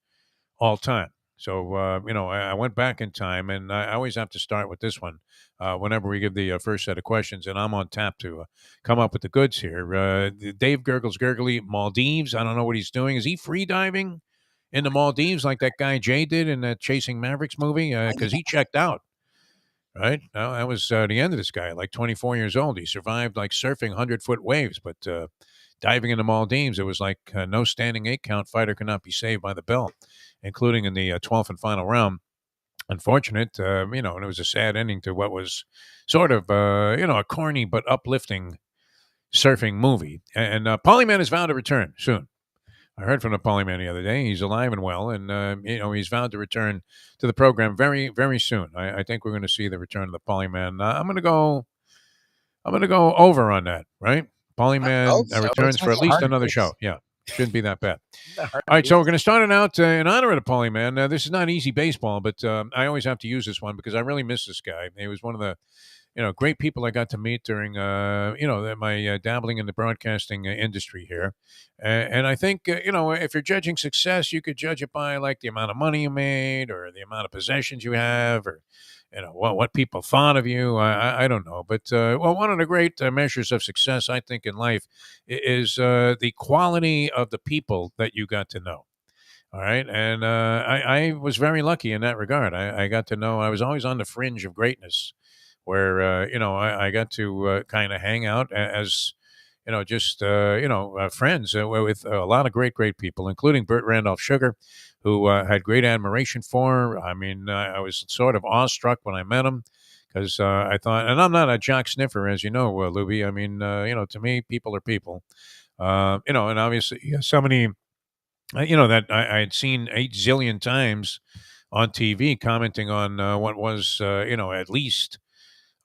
all time. So, I went back in time, and I always have to start with this one whenever we give the first set of questions, and I'm on tap to come up with the goods here. Dave Gurgles Gurgly, Maldives. I don't know what he's doing. Is he free diving in the Maldives like that guy Jay did in that Chasing Mavericks movie? Because he checked out. Right? Now, that was the end of this guy, like 24 years old. He survived like surfing 100-foot waves, but diving in the Maldives, it was like no standing 8-count fighter could not be saved by the bell, including in the 12th and final round. Unfortunate, and it was a sad ending to what was sort of, a corny but uplifting surfing movie. And Polyman is vowed to return soon. I heard from the Polyman the other day. He's alive and well, and he's vowed to return to the program very, very soon. I think we're going to see the return of the Polyman. I'm going to go over on that. Right, Polyman returns for at least another show. Yeah, shouldn't be that bad. All right, so we're going to start it out in honor of the Polyman. This is not easy baseball, but I always have to use this one because I really miss this guy. He was one of the great people I got to meet during, my dabbling in the broadcasting industry here. And I think, if you're judging success, you could judge it by like the amount of money you made or the amount of possessions you have or, what people thought of you. I don't know. But, one of the great measures of success, I think, in life is the quality of the people that you got to know. All right. And I was very lucky in that regard. I got to know I was always on the fringe of greatness where, I got to kind of hang out as, just friends with a lot of great people, including Burt Randolph Sugar, who had great admiration for. I mean, I was sort of awestruck when I met him because I thought, and I'm not a jock sniffer, as you know, Lubie. I mean, to me, people are people. And obviously so many, that I had seen 8 zillion times on TV commenting on what was, at least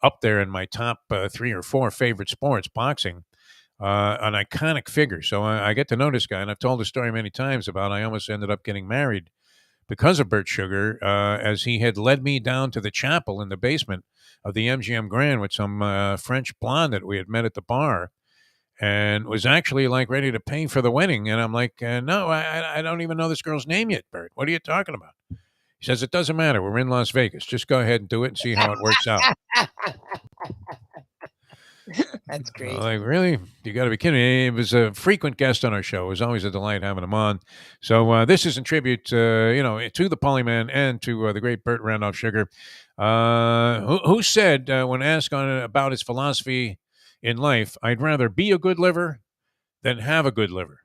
up there in my top 3 or 4 favorite sports, boxing, an iconic figure. So I get to know this guy, and I've told the story many times about I almost ended up getting married because of Burt Sugar, as he had led me down to the chapel in the basement of the MGM Grand with some French blonde that we had met at the bar, and was actually like ready to pay for the wedding. And I'm like, no, I don't even know this girl's name yet, Burt. What are you talking about? He says, it doesn't matter. We're in Las Vegas. Just go ahead and do it and see how it works out. That's great. Like, really? You got to be kidding me. He was a frequent guest on our show. It was always a delight having him on. So this is in tribute, to the Polyman and to the great Burt Randolph Sugar, who said, when asked about his philosophy in life, I'd rather be a good liver than have a good liver.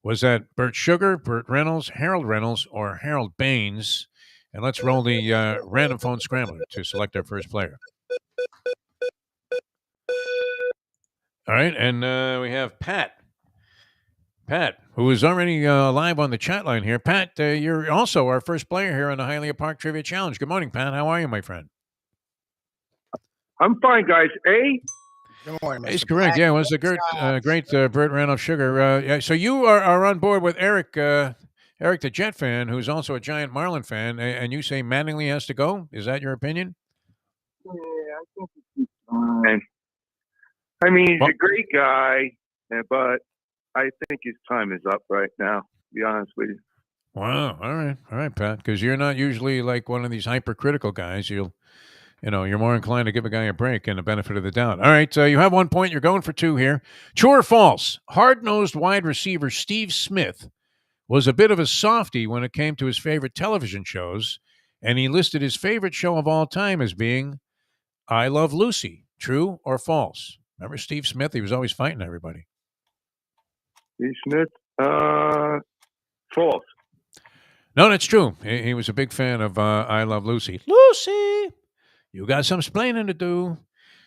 Was that Burt Sugar, Burt Reynolds, Harold Reynolds, or Harold Baines? And let's roll the random phone scrambler to select our first player. All right, and we have Pat. Pat, who is already live on the chat line here. Pat, you're also our first player here on the Hialeah Park Trivia Challenge. Good morning, Pat. How are you, my friend? I'm fine, guys. Good morning, It's Mr. correct. Black. Yeah, it was a great Burt Randolph Sugar. So you are on board with Eric, Eric the Jet fan, who's also a giant Marlin fan, and you say Mattingly has to go? Is that your opinion? Yeah, I think he's fine. I mean, he's a great guy, but I think his time is up right now, to be honest with you. Wow. All right, Pat, because you're not usually like one of these hypercritical guys. You're more inclined to give a guy a break and the benefit of the doubt. All right, you have 1 point. You're going for 2 here. True or false? Hard-nosed wide receiver Steve Smith was a bit of a softie when it came to his favorite television shows, and he listed his favorite show of all time as being I Love Lucy. True or false? Remember Steve Smith? He was always fighting everybody. Steve Smith, false. No, that's true. He was a big fan of I Love Lucy. Lucy! You got some explaining to do.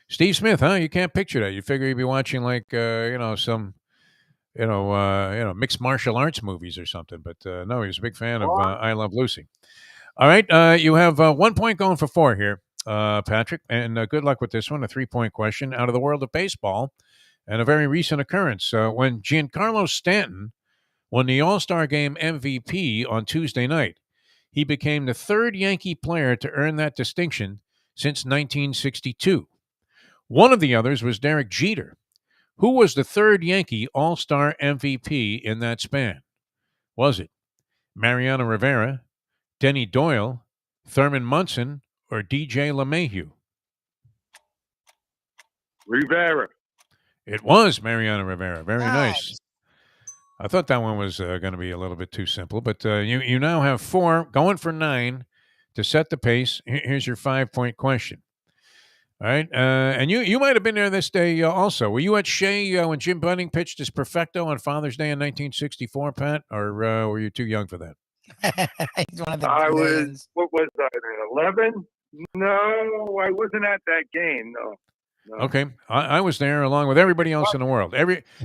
Steve Smith, huh? You can't picture that. You figure he'd be watching like some mixed martial arts movies or something. But no, he was a big fan of I Love Lucy. All right, you have 1 point going for 4 here, Patrick, and good luck with this one. A 3-point question out of the world of baseball, and a very recent occurrence. When Giancarlo Stanton won the All-Star Game MVP on Tuesday night, he became the 3rd Yankee player to earn that distinction since 1962. One of the others was Derek Jeter. Who was the 3rd Yankee All-Star MVP in that span? Was it Mariano Rivera, Denny Doyle, Thurman Munson, or DJ LeMahieu? Rivera. It was Mariano Rivera. Very nice. I thought that one was going to be a little bit too simple, but you now have 4, going for 9 to set the pace. Here's your 5-point question. All right, and you might have been there this day also. Were you at Shea when Jim Bunning pitched his perfecto on Father's Day in 1964, Pat, or were you too young for that? He's one of the I millions. was, what was I, 11? No, I wasn't at that game, no. Okay, I was there along with everybody else in the world.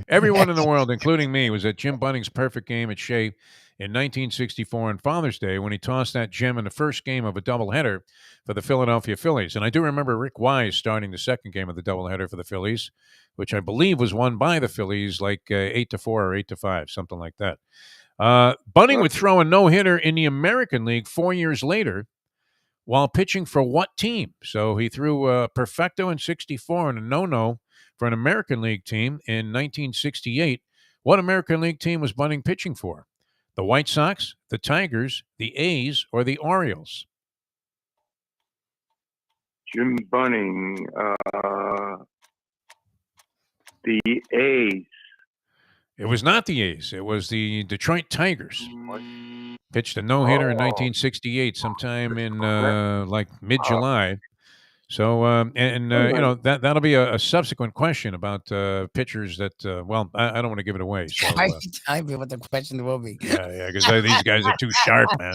Everyone in the world, including me, was at Jim Bunning's perfect game at Shea in 1964 on Father's Day when he tossed that gem in the first game of a doubleheader for the Philadelphia Phillies. And I do remember Rick Wise starting the second game of the doubleheader for the Phillies, which I believe was won by the Phillies like 8-4 or 8-5, something like that. Bunning would throw a no-hitter in the American League 4 years later while pitching for what team? So he threw a perfecto in 64 and a no-no for an American League team in 1968. What American League team was Bunning pitching for? The White Sox, the Tigers, the A's, or the Orioles? Jim Bunning, the A's. It was not the A's. It was the Detroit Tigers. Pitched a no-hitter in 1968, sometime in like mid-July. So, that'll be a subsequent question about pitchers that, I don't want to give it away. So, I tell me what the question will be. yeah, because these guys are too sharp, man.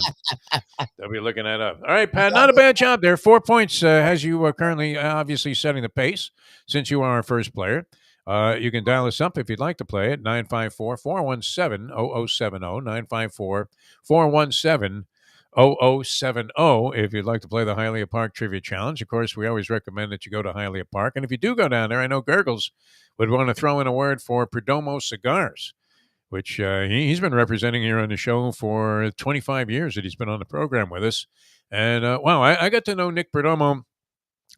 They'll be looking that up. All right, Pat, not a bad job there. 4 points has you currently obviously setting the pace since you are our first player. You can dial us up if you'd like to play it, 954-417-0070, 954-417-0070 if you'd like to play the Hialeah Park Trivia Challenge. Of course, we always recommend that you go to Hialeah Park. And if you do go down there, I know Gurgles would want to throw in a word for Perdomo Cigars, which he's been representing here on the show for 25 years that he's been on the program with us. And, I got to know Nick Perdomo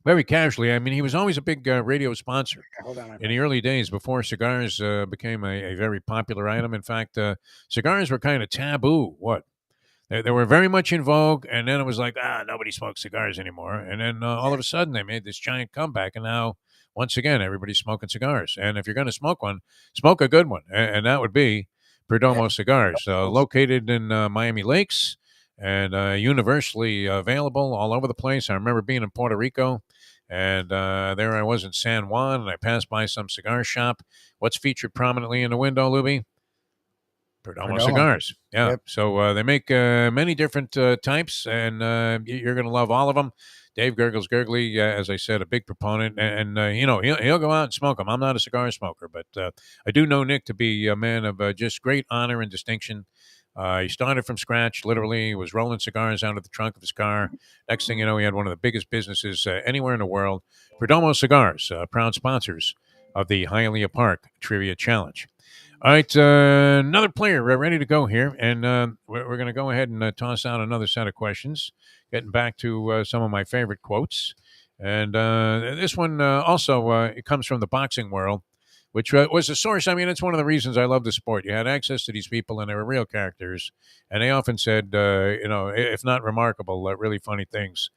very casually. I mean, he was always a big radio sponsor in the early days before cigars became a very popular item. In fact, cigars were kind of taboo. They were very much in vogue, and then it was like, nobody smokes cigars anymore. And then all of a sudden, they made this giant comeback, and now, once again, everybody's smoking cigars. And if you're going to smoke one, smoke a good one, and that would be Perdomo Cigars, located in Miami Lakes and universally available all over the place. I remember being in Puerto Rico, and there I was in San Juan, and I passed by some cigar shop. What's featured prominently in the window, Lubie? Perdomo cigars. Yeah. Yep. So they make many different types, and you're going to love all of them. Dave Gurgles Gurgley, as I said, a big proponent, and he'll go out and smoke them. I'm not a cigar smoker, but I do know Nick to be a man of just great honor and distinction. He started from scratch, literally. He was rolling cigars out of the trunk of his car. Next thing you know, he had one of the biggest businesses anywhere in the world. Perdomo Cigars, proud sponsors of the Hialeah Park Trivia Challenge. All right, another player ready to go here, and we're going to go ahead and toss out another set of questions, getting back to some of my favorite quotes. And this one also it comes from the boxing world, which was a source. I mean, it's one of the reasons I love the sport. You had access to these people, and they were real characters, and they often said, if not remarkable, really funny things.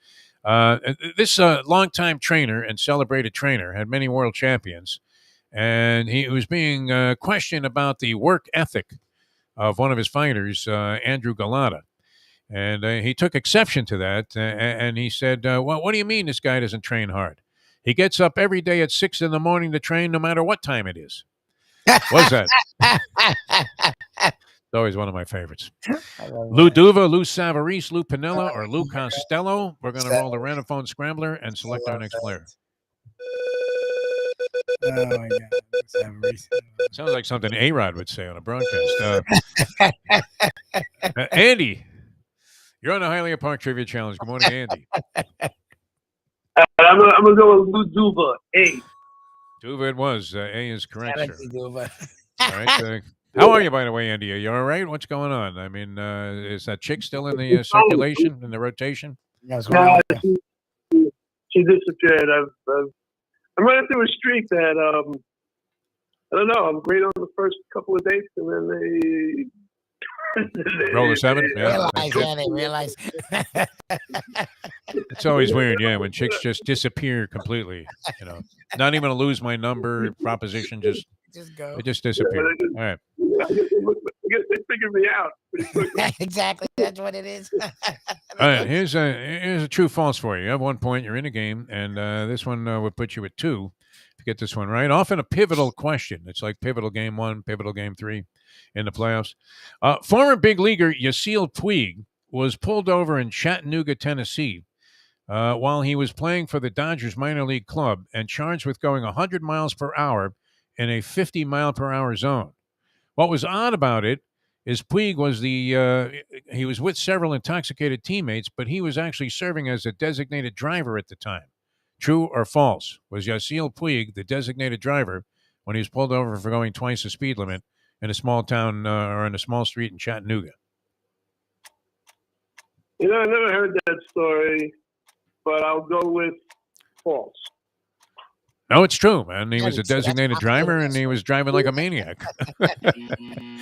This longtime trainer and celebrated trainer had many world champions, and he was being questioned about the work ethic of one of his fighters, Andrew Galata. And he took exception to that, and he said, what do you mean this guy doesn't train hard? He gets up every day at 6 in the morning to train no matter what time it is. What's that? It's always one of my favorites. Lou Duva, Lou Savarese, Lou Pinella, or Lou Costello. We're going to roll the Renophone Scrambler and select our next player. Oh, my God. Sounds like something A-Rod would say on a broadcast. Andy, you're on the Hialeah Park Trivia Challenge. Good morning, Andy. I'm gonna go with Lou Duva. A. Duva it was. A is correct, sir. Duva. All right. How are you, by the way, Andy? Are you all right? What's going on? I mean, is that chick still in the circulation, in the rotation? No, she disappeared. I'm running through a streak that I don't know. I'm great on the first couple of dates, and then they roll a 7. Yeah, they realize. It's always weird, when chicks just disappear completely. Not even a lose my number proposition. Just go. It just disappeared. All right. They figured me out. Exactly. That's what it is. All right. Here's a true false for you. You have 1 point. You're in a game, and this one would put you at 2 to get this one right. Often a pivotal question. It's like pivotal game 1, pivotal game 3 in the playoffs. Former big leaguer Yasiel Puig was pulled over in Chattanooga, Tennessee, while he was playing for the Dodgers minor league club and charged with going 100 miles per hour in a 50-mile-per-hour zone. What was odd about it is Puig was he was with several intoxicated teammates, but he was actually serving as a designated driver at the time. True or false? Was Yasiel Puig the designated driver when he was pulled over for going twice the speed limit in a small town or in a small street in Chattanooga? I never heard that story, but I'll go with false. No, it's true, man. He was a designated driver, and he was driving like a maniac.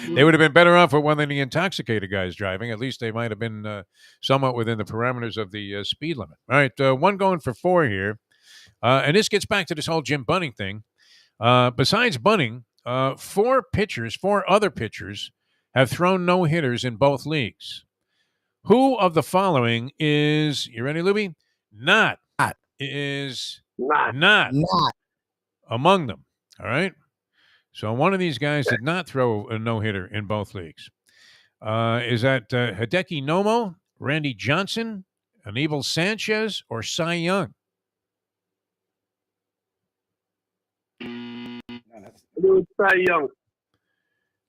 They would have been better off with one of the intoxicated guys driving. At least they might have been somewhat within the parameters of the speed limit. All right, one going for 4 here. And this gets back to this whole Jim Bunning thing. Besides Bunning, 4 other pitchers have thrown no-hitters in both leagues. Who of the following is, you ready, Lubie? Not is Not. not Not. among them. All right. So one of these guys did not throw a no-hitter in both leagues. Is that Hideki Nomo, Randy Johnson, Aníbal Sanchez, or Cy Young? It was Cy Young.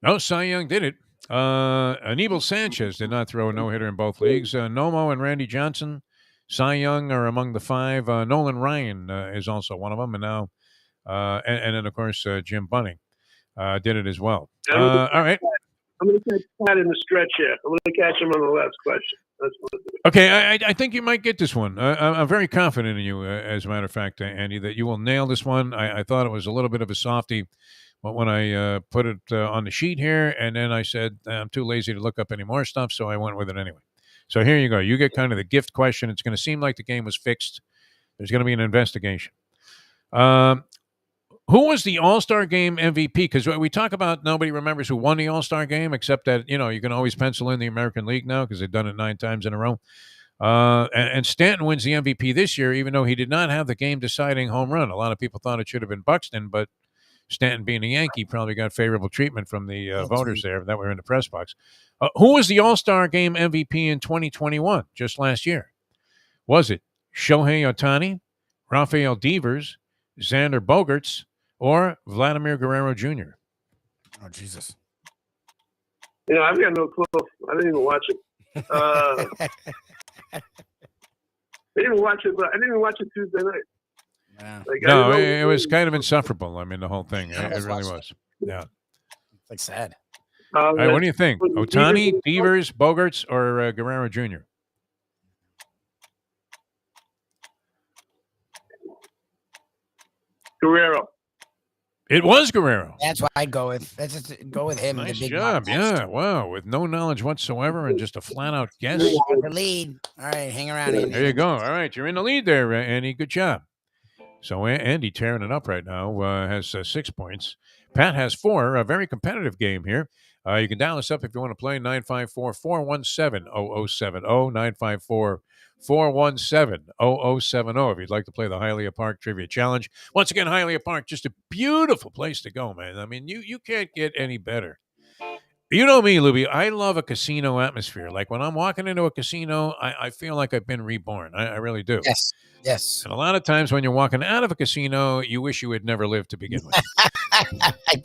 No, Cy Young did it. Aníbal Sanchez did not throw a no-hitter in both leagues. Nomo and Randy Johnson, Cy Young are among the five. Nolan Ryan is also one of them, and now, and then of course Jim Bunning did it as well. All right. I'm going to catch Pat in the stretch here. I'm going to catch him on the last question. That's what Okay, I think you might get this one. I'm very confident in you, as a matter of fact, Andy, that you will nail this one. I thought it was a little bit of a softie when I put it on the sheet here, and then I said, I'm too lazy to look up any more stuff, so I went with it anyway. So here you go. You get kind of the gift question. It's going to seem like the game was fixed. There's going to be an investigation. Who was the All-Star Game MVP? Because we talk about nobody remembers who won the All-Star Game, except that, you can always pencil in the American League now because they've done it 9 times in a row. And Stanton wins the MVP this year, even though he did not have the game-deciding home run. A lot of people thought it should have been Buxton, but Stanton being a Yankee probably got favorable treatment from the voters there that were in the press box. Who was the All-Star Game MVP in 2021, just last year? Was it Shohei Ohtani, Rafael Devers, Xander Bogaerts, or Vladimir Guerrero Jr.? Oh, Jesus. I've got no clue. I didn't even watch it. I didn't even watch it, but I didn't even watch it Tuesday night. Yeah. No, it was kind of insufferable. I mean, the whole thing. It really was. Yeah. It's like sad. All right, what do you think? Ohtani, Devers, Bogaerts, or Guerrero Jr.? Guerrero. It was Guerrero. That's what I'd go with. Let's just go with him. Nice the big job. contest. Yeah. Wow. With no knowledge whatsoever and just a flat-out guess. The lead. All right, hang around, Andy. There you go. All right, you're in the lead there, Andy. Good job. So Andy tearing it up right now has 6 points. Pat has 4. A very competitive game here. You can dial us up if you want to play 954-417-0070, 954-417-0070 if you'd like to play the Hialeah Park Trivia Challenge. Once again, Hialeah Park, just a beautiful place to go, man. I mean, you can't get any better. You know me, Lubie. I love a casino atmosphere. Like when I'm walking into a casino, I feel like I've been reborn. I really do. Yes. Yes. And a lot of times when you're walking out of a casino, you wish you had never lived to begin with.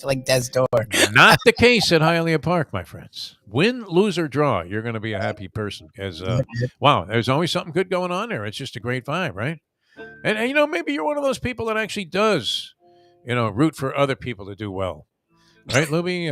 Like Des Door. Not the case at Hialeah Park, my friends. Win, lose, or draw, you're going to be a happy person. Because, wow, there's always something good going on there. It's just a great vibe, right? And maybe you're one of those people that actually does, root for other people to do well. Right, Lubie?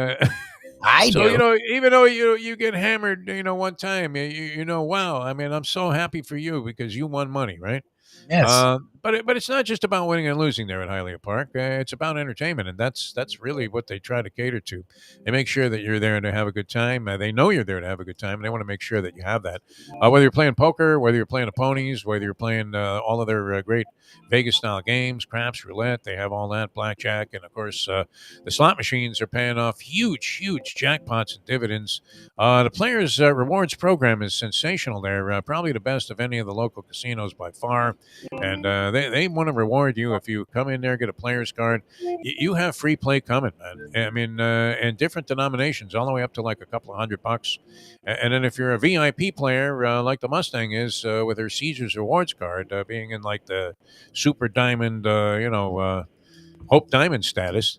I do. Even though you get hammered, one time, wow, I mean, I'm so happy for you because you won money, right? Yes. But it's not just about winning and losing there at Hialeah Park. It's about entertainment, and that's really what they try to cater to. They make sure that you're there to have a good time. They know you're there to have a good time, and they want to make sure that you have that. Whether you're playing poker, whether you're playing the ponies, whether you're playing all of their great Vegas-style games, craps, roulette, they have all that, blackjack, and, of course, the slot machines are paying off huge jackpots and dividends. The Players Rewards program is sensational there, probably the best of any of the local casinos by far. And they want to reward you if you come in there, get a player's card. You have free play coming, man. I mean, and different denominations, all the way up to like a couple of $100. And then if you're a VIP player, like the Mustang is with her Caesars Rewards card, being in like the Super Diamond, Hope Diamond status,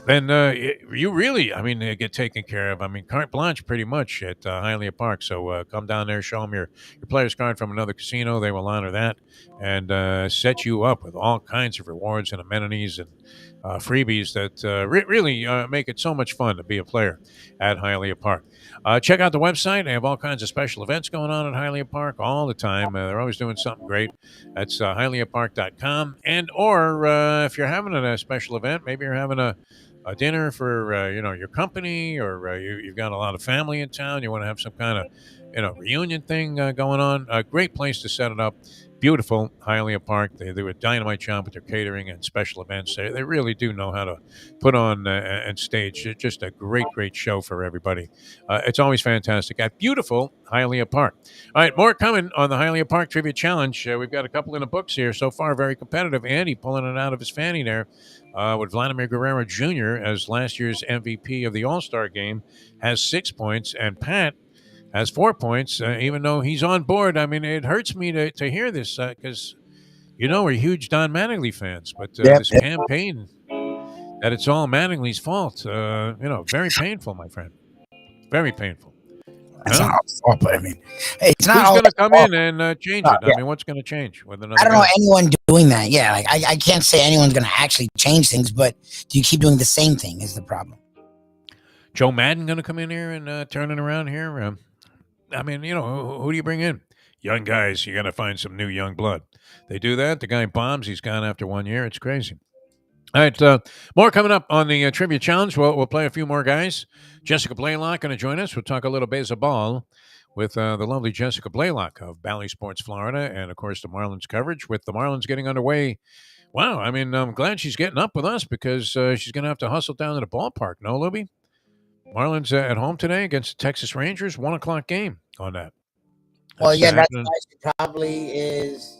then you really, get taken care of. I mean, carte blanche pretty much at Hialeah Park. So come down there, show them your player's card from another casino. They will honor that and set you up with all kinds of rewards and amenities and freebies that really make it so much fun to be a player at Hialeah Park. Check out the website. They have all kinds of special events going on at Hialeah Park all the time. They're always doing something great. That's hialeahpark.com. And or if you're having a special event, maybe you're having a dinner for your company, or you've got a lot of family in town, you want to have some kind of reunion thing going on, a great place to set it up Beautiful, Hialeah Park. They do a dynamite job with their catering and special events. They really do know how to put on and stage just a great, great show for everybody. It's always fantastic at beautiful Hialeah Park. All right, more coming on the Hialeah Park Trivia Challenge. We've got a couple in the books here so far, very competitive. Andy pulling it out of his fanny there with Vladimir Guerrero Jr. as last year's MVP of the All-Star Game, has 6 points, and Pat has 4 points, even though he's on board. I mean, it hurts me to hear this because, we're huge Don Mattingly fans, but this campaign that it's all Mattingly's fault, very painful, my friend. Very painful. It's not our fault, but I mean, it's not. Who's going to come in and change it? I mean, what's going to change with another I don't guy? know anyone doing that. Yeah, like I can't say anyone's going to actually change things, but do you keep doing the same thing is the problem. Joe Madden going to come in here and turn it around here? I mean, who do you bring in? Young guys, you got to find some new young blood. They do that. The guy bombs. He's gone after 1 year. It's crazy. All right, more coming up on the Trivia Challenge. We'll play a few more guys. Jessica Blaylock going to join us. We'll talk a little baseball with the lovely Jessica Blaylock of Bally Sports Florida and, of course, the Marlins coverage with the Marlins getting underway. Wow, I mean, I'm glad she's getting up with us because she's going to have to hustle down to the ballpark. No, Lubie? Marlins at home today against the Texas Rangers, 1 o'clock game on that. Well, yeah, that's why she probably is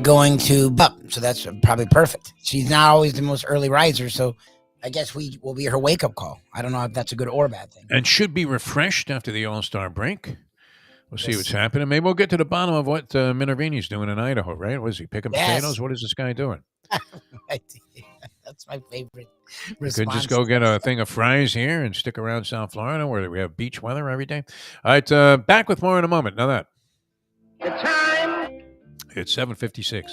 going to Buck, so that's probably perfect. She's not always the most early riser, so I guess we will be her wake-up call. I don't know if that's a good or bad thing. And should be refreshed after the All-Star break. We'll see what's happening. Maybe we'll get to the bottom of what Minervini's doing in Idaho, right? What is he, picking potatoes? What is this guy doing? That's my favorite You response. could just go get a thing of fries here and stick around South Florida where we have beach weather every day. All right, back with more in a moment. Now that. The time. It's 7:56.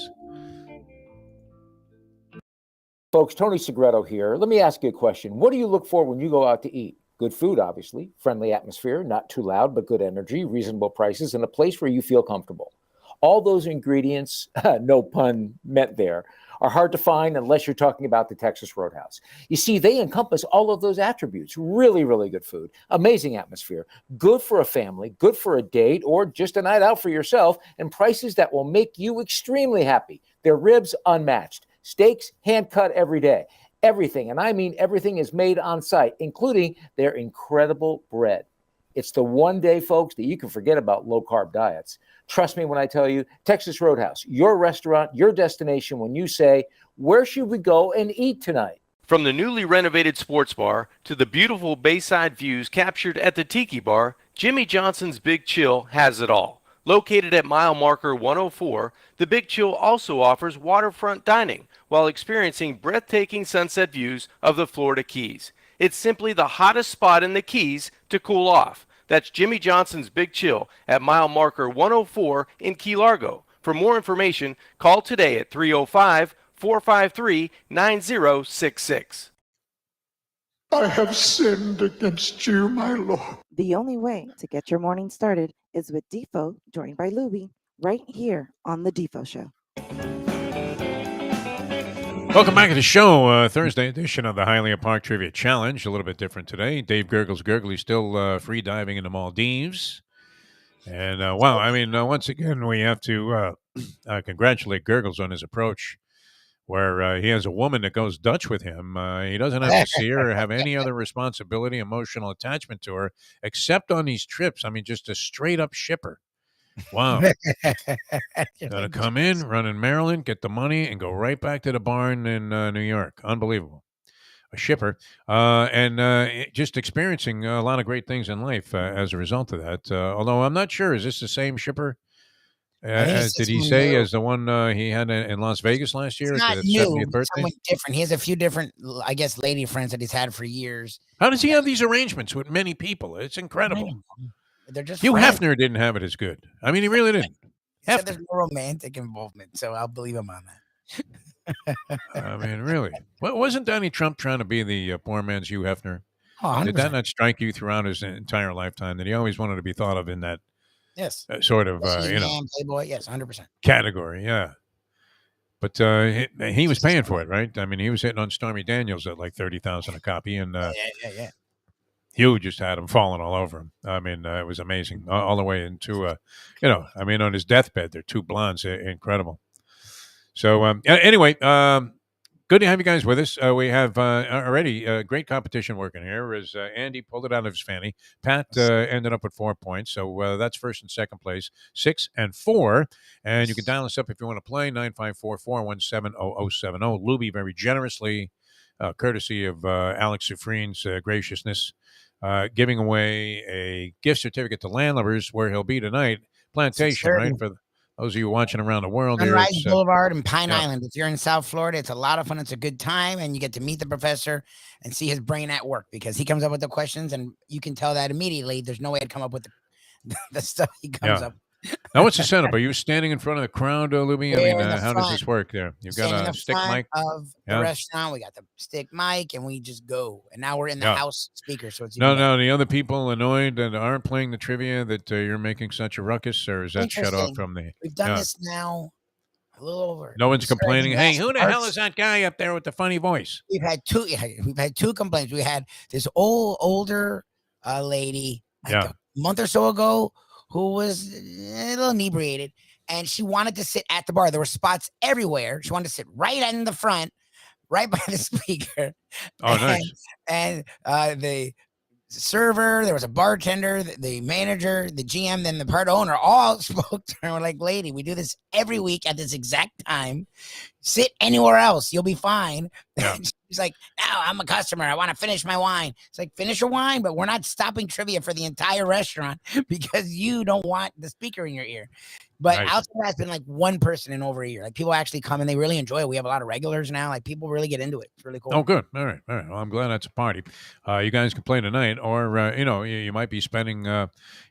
Folks, Tony Segreto here. Let me ask you a question. What do you look for when you go out to eat? Good food, obviously, friendly atmosphere, not too loud, but good energy, reasonable prices, and a place where you feel comfortable. All those ingredients, no pun meant there, are hard to find unless you're talking about the Texas Roadhouse. You see, they encompass all of those attributes. Really, really good food, amazing atmosphere, good for a family, good for a date, or just a night out for yourself, and prices that will make you extremely happy. Their ribs, unmatched. Steaks, hand-cut every day. Everything, and I mean everything, is made on site, including their incredible bread. It's the one day, folks, that you can forget about low-carb diets. Trust me when I tell you, Texas Roadhouse, your restaurant, your destination when you say, where should we go and eat tonight? From the newly renovated sports bar to the beautiful bayside views captured at the Tiki Bar, Jimmy Johnson's Big Chill has it all. Located at mile marker 104, the Big Chill also offers waterfront dining while experiencing breathtaking sunset views of the Florida Keys. It's simply the hottest spot in the Keys to cool off. That's Jimmy Johnson's Big Chill at mile marker 104 in Key Largo. For more information, call today at 305-453-9066. I have sinned against you, my Lord. The only way to get your morning started is with Defo, joined by Lubie, right here on the Defo Show. Welcome back to the show, Thursday edition of the Hialeah Park Trivia Challenge. A little bit different today. Dave Gurgles Gurgley still free diving in the Maldives. And, wow, I mean, once again, we have to congratulate Gurgles on his approach, where he has a woman that goes Dutch with him. He doesn't have to see her or have any other responsibility, emotional attachment to her, except on these trips. I mean, just a straight-up shipper. Wow. Gotta come in, run in Maryland, get the money, and go right back to the barn in New York. Unbelievable. A shipper. And just experiencing a lot of great things in life as a result of that. Although I'm not sure, is this the same shipper? Did he say as the one he had in Las Vegas last year? It's at not the new, 70th birthday? someone different. He has a few different, I guess, lady friends that he's had for years. How does he have these arrangements with many people? It's incredible. They're just Hugh friends. Hefner didn't have it as good. I mean, he really didn't. He said there's no romantic involvement, so I'll believe him on that. I mean, really. Wasn't Donnie Trump trying to be the poor man's Hugh Hefner? Oh, Did that not strike you throughout his entire lifetime that he always wanted to be thought of in that yes, sort of, Playboy, yes, 100%. category? Yeah. But he was paying for it, right? I mean, he was hitting on Stormy Daniels at like $30,000 a copy, and yeah. Hugh just had him falling all over him. I mean, it was amazing, all the way into, I mean, on his deathbed, they're two blondes, incredible. So anyway, good to have you guys with us. We have already great competition working here. As Andy pulled it out of his fanny, Pat ended up with 4 points. So that's first and second place, 6 and 4. And you can dial us up if you want to play, 954-417-0070. Lubie very generously, courtesy of Alex Sufrin's graciousness, giving away a gift certificate to Landlubbers, where he'll be tonight. Plantation, right? For those of you watching around the world, Sunrise Boulevard and Pine Island. If you're in South Florida, it's a lot of fun. It's a good time, and you get to meet the professor and see his brain at work, because he comes up with the questions, and you can tell that immediately. There's no way to come up with the stuff he comes up. Now, what's the setup? Are you standing in front of the crowd, Lubie? I mean, how does this work there? You've got a stick mic of the restaurant. We got the stick mic, and we just go. And now we're in the house speaker, so it's no. The other people annoyed that aren't playing the trivia that you're making such a ruckus, or is that shut off from the? We've done this now a little over. No one's complaining. Hey, who the hell is that guy up there with the funny voice? We've had two complaints. We had this older lady a month or so ago who was a little inebriated, and she wanted to sit at the bar. There were spots everywhere. She wanted to sit right in the front, right by the speaker. Oh, nice. And the server, there was a bartender, the manager, the GM, then the part owner all spoke to her. We're like, lady, we do this every week at this exact time. Sit anywhere else. You'll be fine. Yeah. She's like, no, I'm a customer. I want to finish my wine. It's like, finish your wine, but we're not stopping trivia for the entire restaurant because you don't want the speaker in your ear. But outside that's been like one person in over a year. Like, people actually come and they really enjoy it. We have a lot of regulars now. Like, people really get into it. It's really cool. Oh, good. All right. Well, I'm glad that's a party. You guys can play tonight, or you might be spending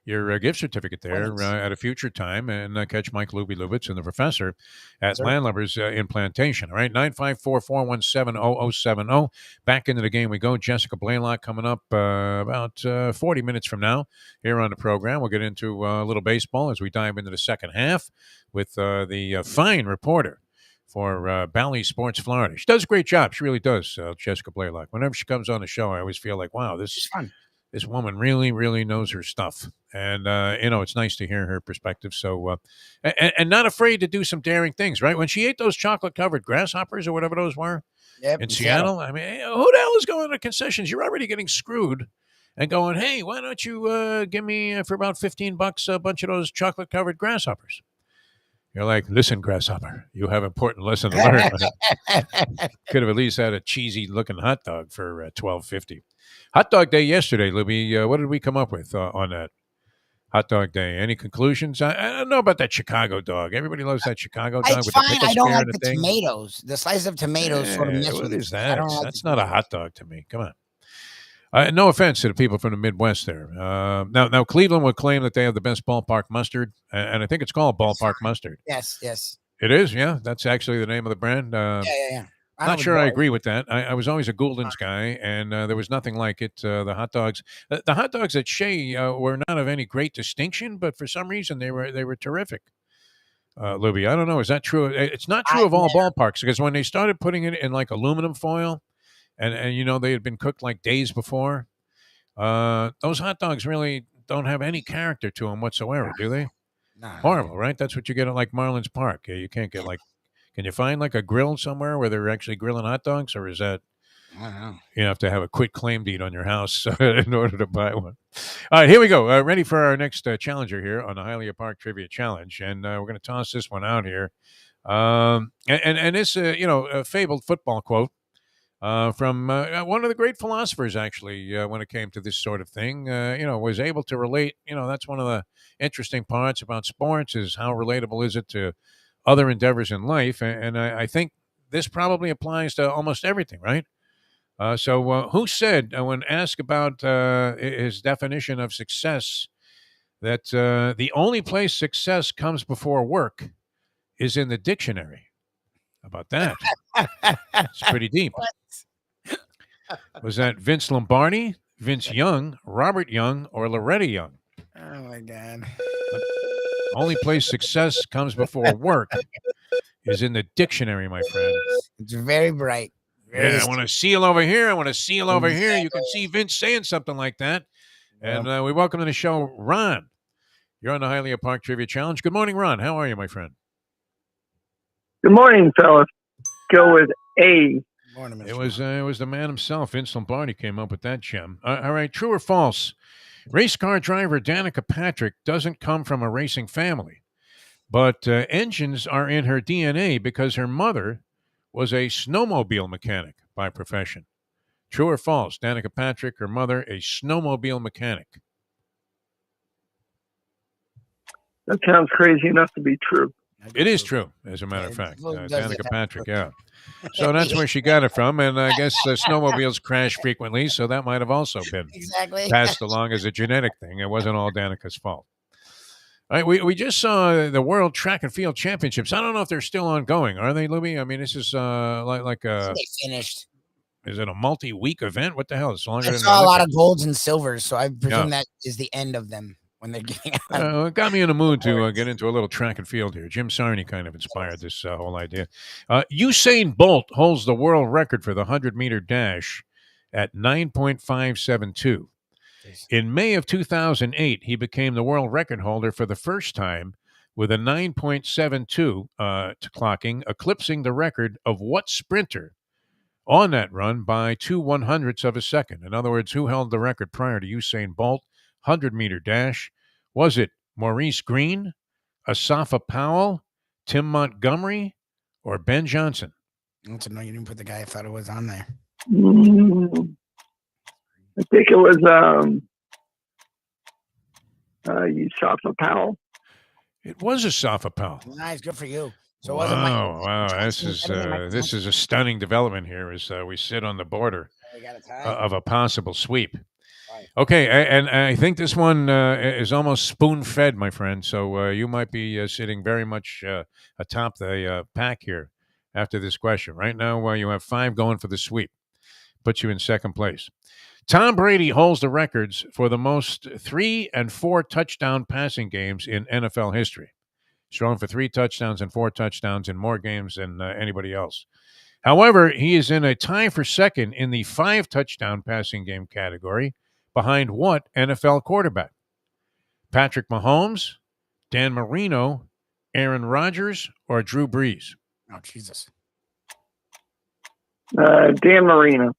your gift certificate there at a future time, and catch Mike Lubitz and the professor at Landlubbers in Plantation. All right, 954-417-0070. Back into the game we go. Jessica Blaylock coming up about 40 minutes from now here on the program. We'll get into a little baseball as we dive into the second half with the fine reporter for Bally Sports Florida. She does a great job. She really does, Jessica Blaylock. Whenever she comes on the show, I always feel like, wow, this woman really, really knows her stuff. And, it's nice to hear her perspective. So, and not afraid to do some daring things, right? When she ate those chocolate-covered grasshoppers or whatever those were in Seattle, I mean, who the hell is going to concessions? You're already getting screwed. And going, hey, why don't you give me for about $15 a bunch of those chocolate-covered grasshoppers? You're like, listen, grasshopper, you have an important lesson to learn. Could have at least had a cheesy-looking hot dog for $12.50. Hot dog day yesterday, Lubie. What did we come up with on that hot dog day? Any conclusions? I don't know about that Chicago dog. Everybody loves that Chicago dog with the pickle I don't spear like and the thing. tomatoes. The slice of tomatoes sort of mess what with is it. that? That's not a hot dog to me. Come on. No offense to the people from the Midwest there. Now Cleveland would claim that they have the best ballpark mustard, and I think it's called ballpark mustard. Yes. It is, yeah. That's actually the name of the brand. Yeah. Not sure I agree with that. I was always a Gouldens guy, and there was nothing like it. The hot dogs at Shea were not of any great distinction, but for some reason they were terrific. Lubie, I don't know. Is that true? It's not true of all ballparks, because when they started putting it in like aluminum foil, and they had been cooked like days before, those hot dogs really don't have any character to them whatsoever, do they? No. Horrible, right? That's what you get at like Marlins Park. You can't get like. Can you find like a grill somewhere where they're actually grilling hot dogs, or is that I don't know. You have to have a quit claim deed on your house in order to buy one? All right, here we go. Ready for our next challenger here on the Hialeah Park Trivia Challenge, and we're going to toss this one out here. And this, a fabled football quote from one of the great philosophers, actually, when it came to this sort of thing, was able to relate. That's one of the interesting parts about sports, is how relatable is it to other endeavors in life. And I think this probably applies to almost everything, right? So who said, when asked about his definition of success, that the only place success comes before work is in the dictionary? How about that? It's pretty deep. Was that Vince Lombardi, Vince Young, Robert Young, or Loretta Young? Oh, my God. Only place success comes before work is in the dictionary, my friend. It's very bright. Yeah, I want to seal over here. I want to seal over here. You can see Vince saying something like that. And we welcome to the show, Ron. You're on the Hialeah Park Trivia Challenge. Good morning, Ron. How are you, my friend? Good morning, fellas. Go with A. Morning, Mr. It was the man himself, Vince Lombardi, came up with that gem. All right, true or false? Race car driver Danica Patrick doesn't come from a racing family, but engines are in her DNA because her mother was a snowmobile mechanic by profession. True or false? Danica Patrick, her mother, a snowmobile mechanic. That sounds crazy enough to be true. It is true, as a matter of fact. Danica Patrick, yeah. So that's where she got it from, and I guess snowmobiles crash frequently, so that might have also been passed along as a genetic thing. It wasn't all Danica's fault. All right, we just saw the World Track and Field Championships. I don't know if they're still ongoing. Are they, Lubie? I mean, this is like a... They finished. Is it a multi-week event? What the hell? It's longer I than saw a lot of golds and silvers, so I presume that is the end of them when they're getting out. It got me in the mood to get into a little track and field here. Jim Sarney kind of inspired this whole idea. Usain Bolt holds the world record for the 100-meter dash at 9.572. In May of 2008, he became the world record holder for the first time with a 9.72 clocking, eclipsing the record of what sprinter on that run by 2/100ths of a second. In other words, who held the record prior to Usain Bolt? 100-meter dash. Was it Maurice Green, Asafa Powell, Tim Montgomery, or Ben Johnson? I don't know. You didn't put the guy I thought it was on there. I think it was Asafa Powell. It was Asafa Powell. Nice, good for you. So wow! This is a stunning development here as we sit on the border of a possible sweep. Okay, and I think this one is almost spoon-fed, my friend. So you might be sitting very much atop the pack here after this question. Right now, you have 5 going for the sweep. Puts you in second place. Tom Brady holds the records for the most 3 and 4 touchdown passing games in NFL history. He's thrown for 3 touchdowns and 4 touchdowns in more games than anybody else. However, he is in a tie for second in the 5 touchdown passing game category. Behind what NFL quarterback? Patrick Mahomes, Dan Marino, Aaron Rodgers, or Drew Brees? Oh, Jesus. Dan Marino.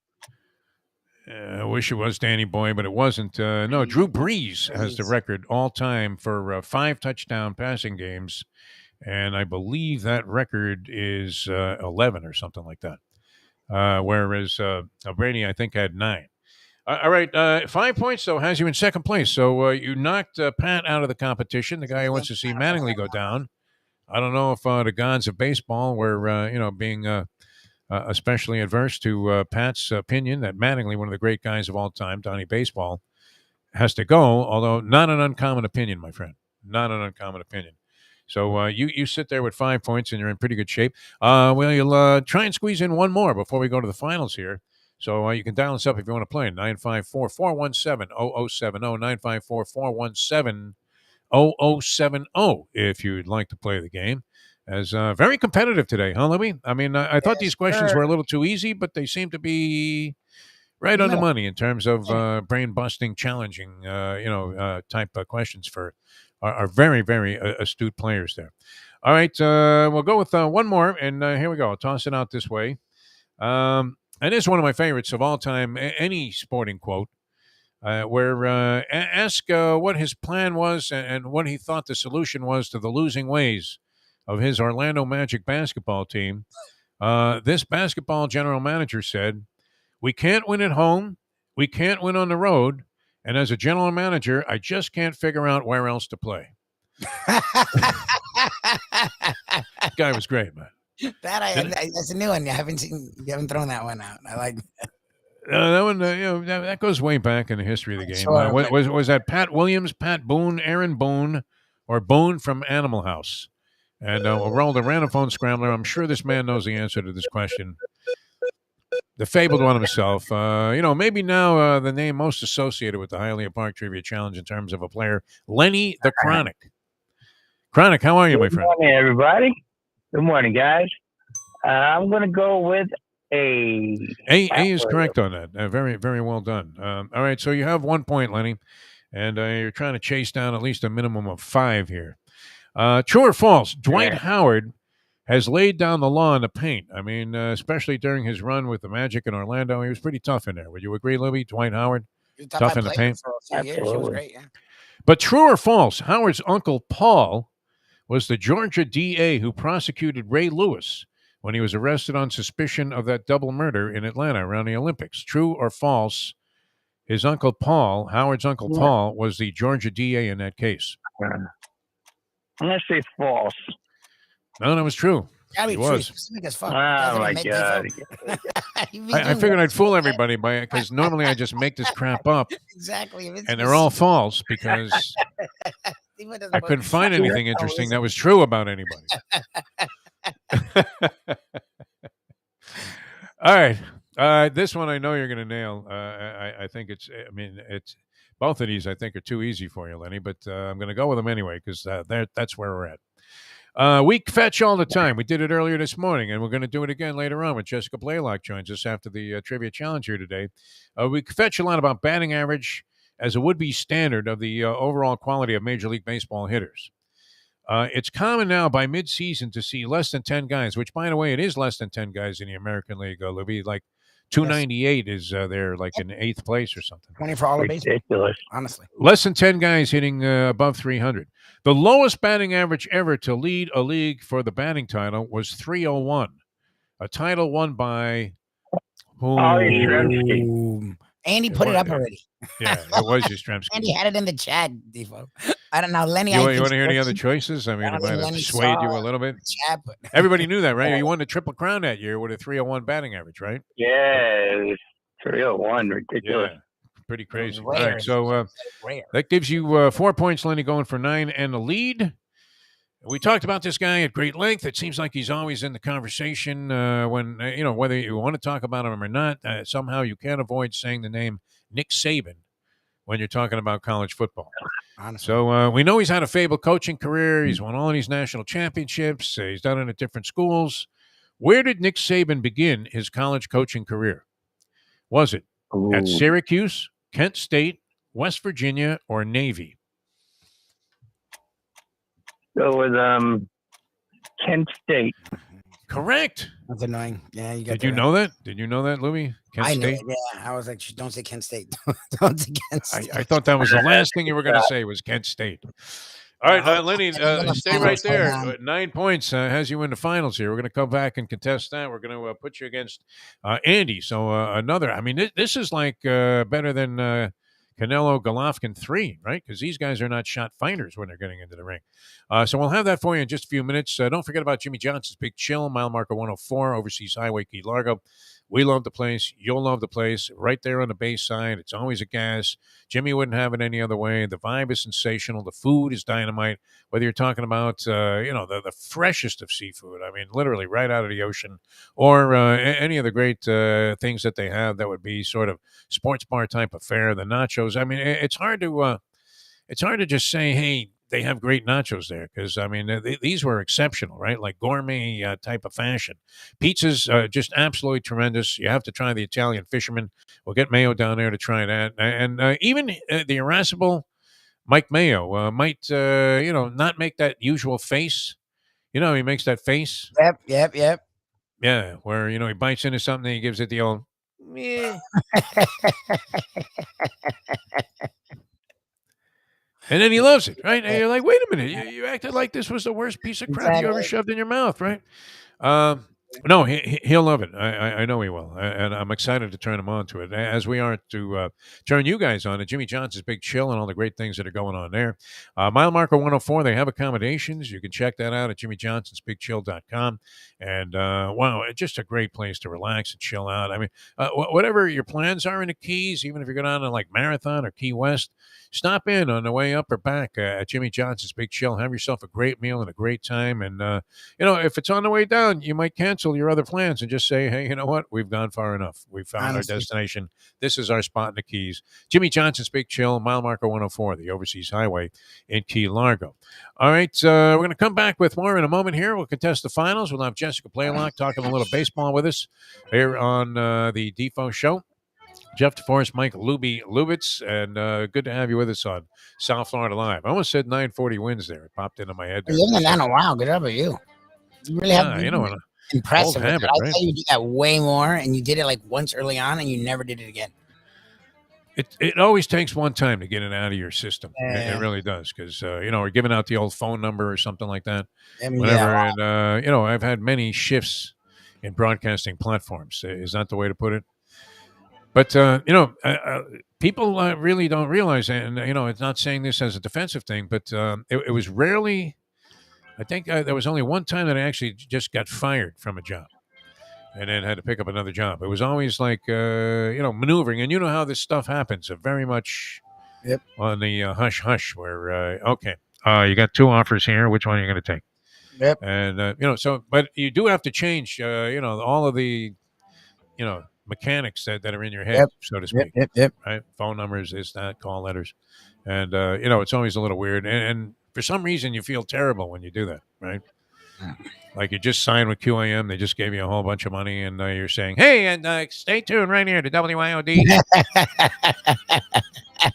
I wish it was Danny Boy, but it wasn't. No, Drew Brees has the record all time for 5 touchdown passing games, and I believe that record is 11 or something like that. Whereas Brady, I think, had 9. All right, 5 points, though, has you in second place. So you knocked Pat out of the competition, the guy who wants to see Mattingly go down. I don't know if the gods of baseball were, being especially adverse to Pat's opinion that Mattingly, one of the great guys of all time, Donnie Baseball, has to go, although not an uncommon opinion, my friend. Not an uncommon opinion. So you sit there with 5 points, and you're in pretty good shape. You'll try and squeeze in one more before we go to the finals here. So you can dial us up if you want to play. 954-417-0070, 954-417-0070 if you'd like to play the game. As very competitive today, huh, Lubie? I mean, I thought these questions were a little too easy, but they seem to be right on the money in terms of brain-busting, challenging, type of questions for our very, very astute players there. All right, we'll go with one more, and here we go. I'll toss it out this way. And it's one of my favorites of all time, any sporting quote, where ask what his plan was and what he thought the solution was to the losing ways of his Orlando Magic basketball team. This basketball general manager said, "We can't win at home, we can't win on the road, and as a general manager, I just can't figure out where else to play." That guy was great, man. That's a new one. You haven't thrown that one out. I like that one. That goes way back in the history of the game. Sure, was that Pat Williams, Pat Boone, Aaron Boone, or Boone from Animal House? And we'll roll the random phone scrambler. I'm sure this man knows the answer to this question. The fabled one himself. Maybe now the name most associated with the Hialeah Park Trivia Challenge in terms of a player, Lenny the Chronic. Chronic, how are you, my friend? Good morning, everybody. Good morning, guys. I'm going to go with A is correct on that. Very, very well done. All right, so you have 1 point, Lenny, and you're trying to chase down at least a minimum of 5 here. True or false? Dwight Howard has laid down the law in the paint. I mean, especially during his run with the Magic in Orlando, he was pretty tough in there. Would you agree, Lubie? Dwight Howard, tough in the paint. For a few years. He was great. Yeah. But true or false? Howard's uncle Paul was the Georgia DA who prosecuted Ray Lewis when he was arrested on suspicion of that double murder in Atlanta around the Olympics. True or false? His uncle Paul, Howard's uncle Paul, was the Georgia DA in that case. I'm going to say false. No, that was true. He was. Oh, my God. I figured I'd fool everybody by it because normally I just make this crap up. Exactly. And they're all false because I couldn't find anything interesting that was true about anybody. All right. This one I know you're going to nail. I think it's both of these I think are too easy for you, Lenny, but I'm going to go with them anyway because that's where we're at. We fetch all the time. We did it earlier this morning, and we're going to do it again later on when Jessica Blaylock joins us after the trivia challenge here today. We fetch a lot about batting average as a would-be standard of the overall quality of Major League Baseball hitters. It's common now by mid-season to see less than 10 guys, which, by the way, it is less than 10 guys in the American League, Lubie. Like 298 is there like in 8th place or something. 20 for all of baseball. Ridiculous. Honestly. Less than 10 guys hitting above 300. The lowest batting average ever to lead a league for the batting title was 301. A title won by Andy put it up already. Yeah, it was Yastrzemski. Andy had it in the chat, Defo. I don't know, Lenny. You want to hear any other choices? I mean, it might have swayed you a little bit. Chat, but everybody knew that, right? You won the Triple Crown that year with a 301 batting average, right? Yeah, 301. Ridiculous. Yeah, pretty crazy. All right, so that gives you 4 points, Lenny, going for 9 and the lead. We talked about this guy at great length. It seems like he's always in the conversation when, whether you want to talk about him or not, somehow you can't avoid saying the name Nick Saban when you're talking about college football. Honestly. So we know he's had a fabled coaching career. He's won all these national championships. He's done it at different schools. Where did Nick Saban begin his college coaching career? Was it at Syracuse, Kent State, West Virginia, or Navy? Go with Kent State. Correct. That's annoying. Yeah, you got. Did you know that? Did you know that, Lubie? Kent State? Knew it, yeah, I was like, don't say Kent State. Don't say Kent State. I thought that was the last thing you were going to say was Kent State. All right, Lenny, stay right there. 9 points has you in the finals here. We're going to come back and contest that. We're going to put you against Andy. So another. I mean, this is like better than Canelo Golovkin 3, right? Because these guys are not shot finders when they're getting into the ring. So we'll have that for you in just a few minutes. Don't forget about Jimmy Johnson's Big Chill, mile marker 104, Overseas Highway, Key Largo. We love the place. You'll love the place. Right there on the Bay Side. It's always a gas. Jimmy wouldn't have it any other way. The vibe is sensational. The food is dynamite. Whether you're talking about, the freshest of seafood, I mean, literally right out of the ocean, or any of the great things that they have that would be sort of sports bar type affair. The nachos. I mean, it's hard to just say, hey, they have great nachos there because, I mean, these were exceptional, right? Like gourmet type of fashion. Pizza's just absolutely tremendous. You have to try the Italian Fisherman. We'll get Mayo down there to try that. And even the irascible Mike Mayo might, not make that usual face. He makes that face. Yep. Yeah, where, he bites into something and he gives it the old, meh. And then he loves it, right? And you're like, wait a minute, you acted like this was the worst piece of crap you ever shoved in your mouth, right? No, he'll love it. I know he will. And I'm excited to turn him on to it, as we are to turn you guys on to Jimmy Johnson's Big Chill and all the great things that are going on there. Mile marker 104, they have accommodations. You can check that out at jimmyjohnsonsbigchill.com. And, wow, it's just a great place to relax and chill out. I mean, whatever your plans are in the Keys, even if you're going on to like Marathon or Key West, stop in on the way up or back at Jimmy Johnson's Big Chill. Have yourself a great meal and a great time. And, if it's on the way down, you might cancel cancel your other plans and just say, hey, you know what? We've gone far enough. We've found Honestly. our destination. This is our spot in the Keys. Jimmy Johnson's Big Chill, mile marker 104, the Overseas Highway in Key Largo. All right, we're going to come back with more in a moment here. We'll contest the finals. We'll have Jessica Blaylock talking a little baseball with us here on the Defo Show. Jeff DeForest, Mike Lubitz, and good to have you with us on South Florida Live. I almost said 940 wins there. It popped into my head. You haven't done that in a while. Good job, you. You really have. You know, impressive. old habit, I right? tell you, do that way more, and you did it like once early on, and you never did it again. It always takes one time to get it out of your system. Yeah. It really does, because we're giving out the old phone number or something like that. Whatever. Yeah. And I've had many shifts in broadcasting platforms. Is that the way to put it? But, people really don't realize that. And, it's not saying this as a defensive thing, but it was rarely, I think there was only one time that I actually just got fired from a job and then had to pick up another job. It was always like, maneuvering. And you know how this stuff happens, very much on the hush-hush where, you got two offers here. Which one are you going to take? Yep. And, but you do have to change, all of the, mechanics that are in your head, so to speak. Yep. Right? Phone numbers, this, that, call letters. And, it's always a little weird. And for some reason, you feel terrible when you do that, right? Like you just signed with QAM. They just gave you a whole bunch of money. And you're saying, hey, and stay tuned right here to WIOD.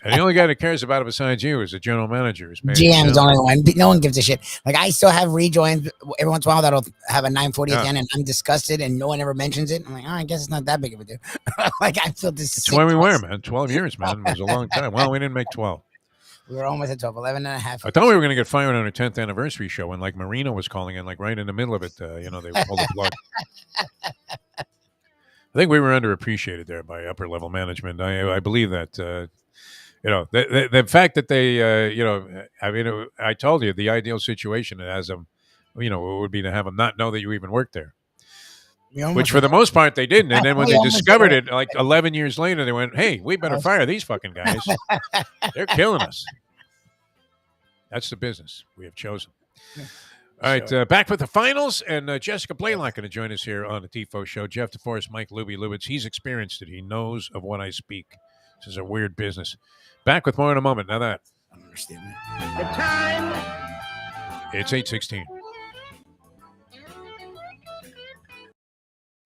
And the only guy that cares about it besides you is the general manager. GM's the only one. No one gives a shit. Like, I still have rejoins every once in a while that'll have a 940 at the end, and I'm disgusted, and no one ever mentions it. I'm like, I guess it's not that big of a deal. Like, I feel this. It's where we were, man. 12 years, man. It was a long time. Well, we didn't make 12. We were almost at 12, 11 and a half. I thought we were going to get fired on our 10th anniversary show, and like Marino was calling in, like right in the middle of it. They pulled the plug. I think we were underappreciated there by upper level management. I believe that. The fact that they, I told you the ideal situation as them, would be to have them not know that you even worked there. Which for the most part they didn't. And then when they discovered it, like 11 years later, they went, hey, we better fire these fucking guys. They're killing us. That's the business we have chosen. All right, back with the finals, and Jessica Blaylock going to join us here on the Defo Show. Jeff DeForest, Mike Lubitz. He's experienced it. He knows of what I speak. This is a weird business. Back with more in a moment. Now that. I don't understand The time. It's 8:16.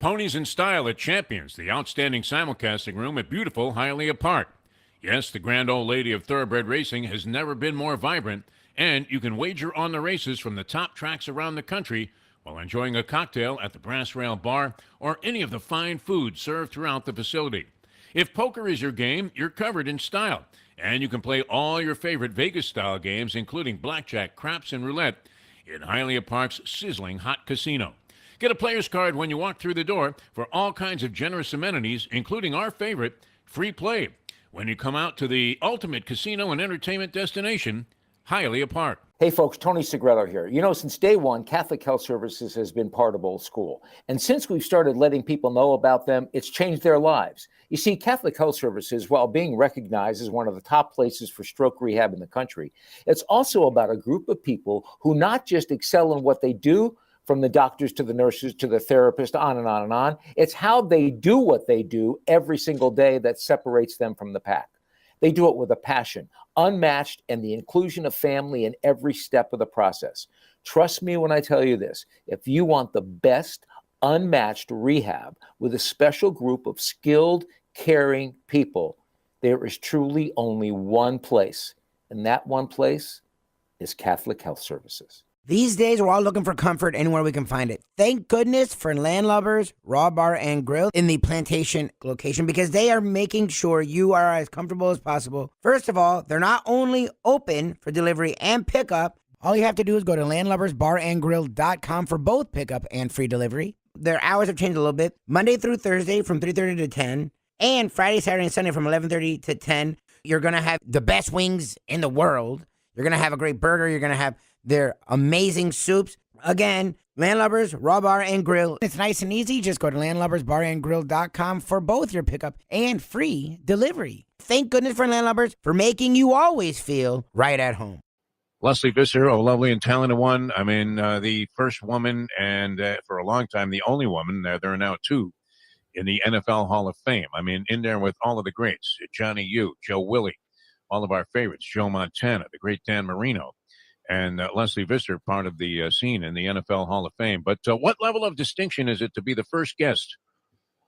Ponies in Style at Champions, the outstanding simulcasting room at beautiful Hialeah Park. Yes, the grand old lady of thoroughbred racing has never been more vibrant, and you can wager on the races from the top tracks around the country while enjoying a cocktail at the Brass Rail Bar or any of the fine food served throughout the facility. If poker is your game, you're covered in style, and you can play all your favorite Vegas-style games, including blackjack, craps, and roulette, in Hialeah Park's sizzling hot casino. Get a player's card when you walk through the door for all kinds of generous amenities, including our favorite, free play, when you come out to the ultimate casino and entertainment destination, Hialeah Park. Hey folks, Tony Segreto here. Since day one, Catholic Health Services has been part of Old School. And since we've started letting people know about them, it's changed their lives. You see, Catholic Health Services, while being recognized as one of the top places for stroke rehab in the country, it's also about a group of people who not just excel in what they do, from the doctors to the nurses to the therapist, on and on and on. It's how they do what they do every single day that separates them from the pack. They do it with a passion, unmatched, and the inclusion of family in every step of the process. Trust me when I tell you this. If you want the best, unmatched rehab with a special group of skilled, caring people, there is truly only one place, and that one place is Catholic Health Services. These days, we're all looking for comfort anywhere we can find it. Thank goodness for Landlubbers Raw Bar and Grill in the Plantation location, because they are making sure you are as comfortable as possible. First of all, they're not only open for delivery and pickup. All you have to do is go to landlubbersbarandgrill.com for both pickup and free delivery. Their hours have changed a little bit. Monday through Thursday from 3:30 to 10, and Friday, Saturday, and Sunday from 11:30 to 10. You're going to have the best wings in the world. You're going to have a great burger. You're going to have their amazing soups. Again, Landlubbers, Raw Bar, and Grill. It's nice and easy. Just go to landlubbersbarandgrill.com for both your pickup and free delivery. Thank goodness for Landlubbers for making you always feel right at home. Leslie Visser, a lovely and talented one. I mean, the first woman and for a long time, the only woman. There are now two in the NFL Hall of Fame. I mean, in there with all of the greats, Johnny U, Joe Willie, all of our favorites, Joe Montana, the great Dan Marino, and Leslie Visser, part of the scene in the NFL Hall of Fame. But what level of distinction is it to be the first guest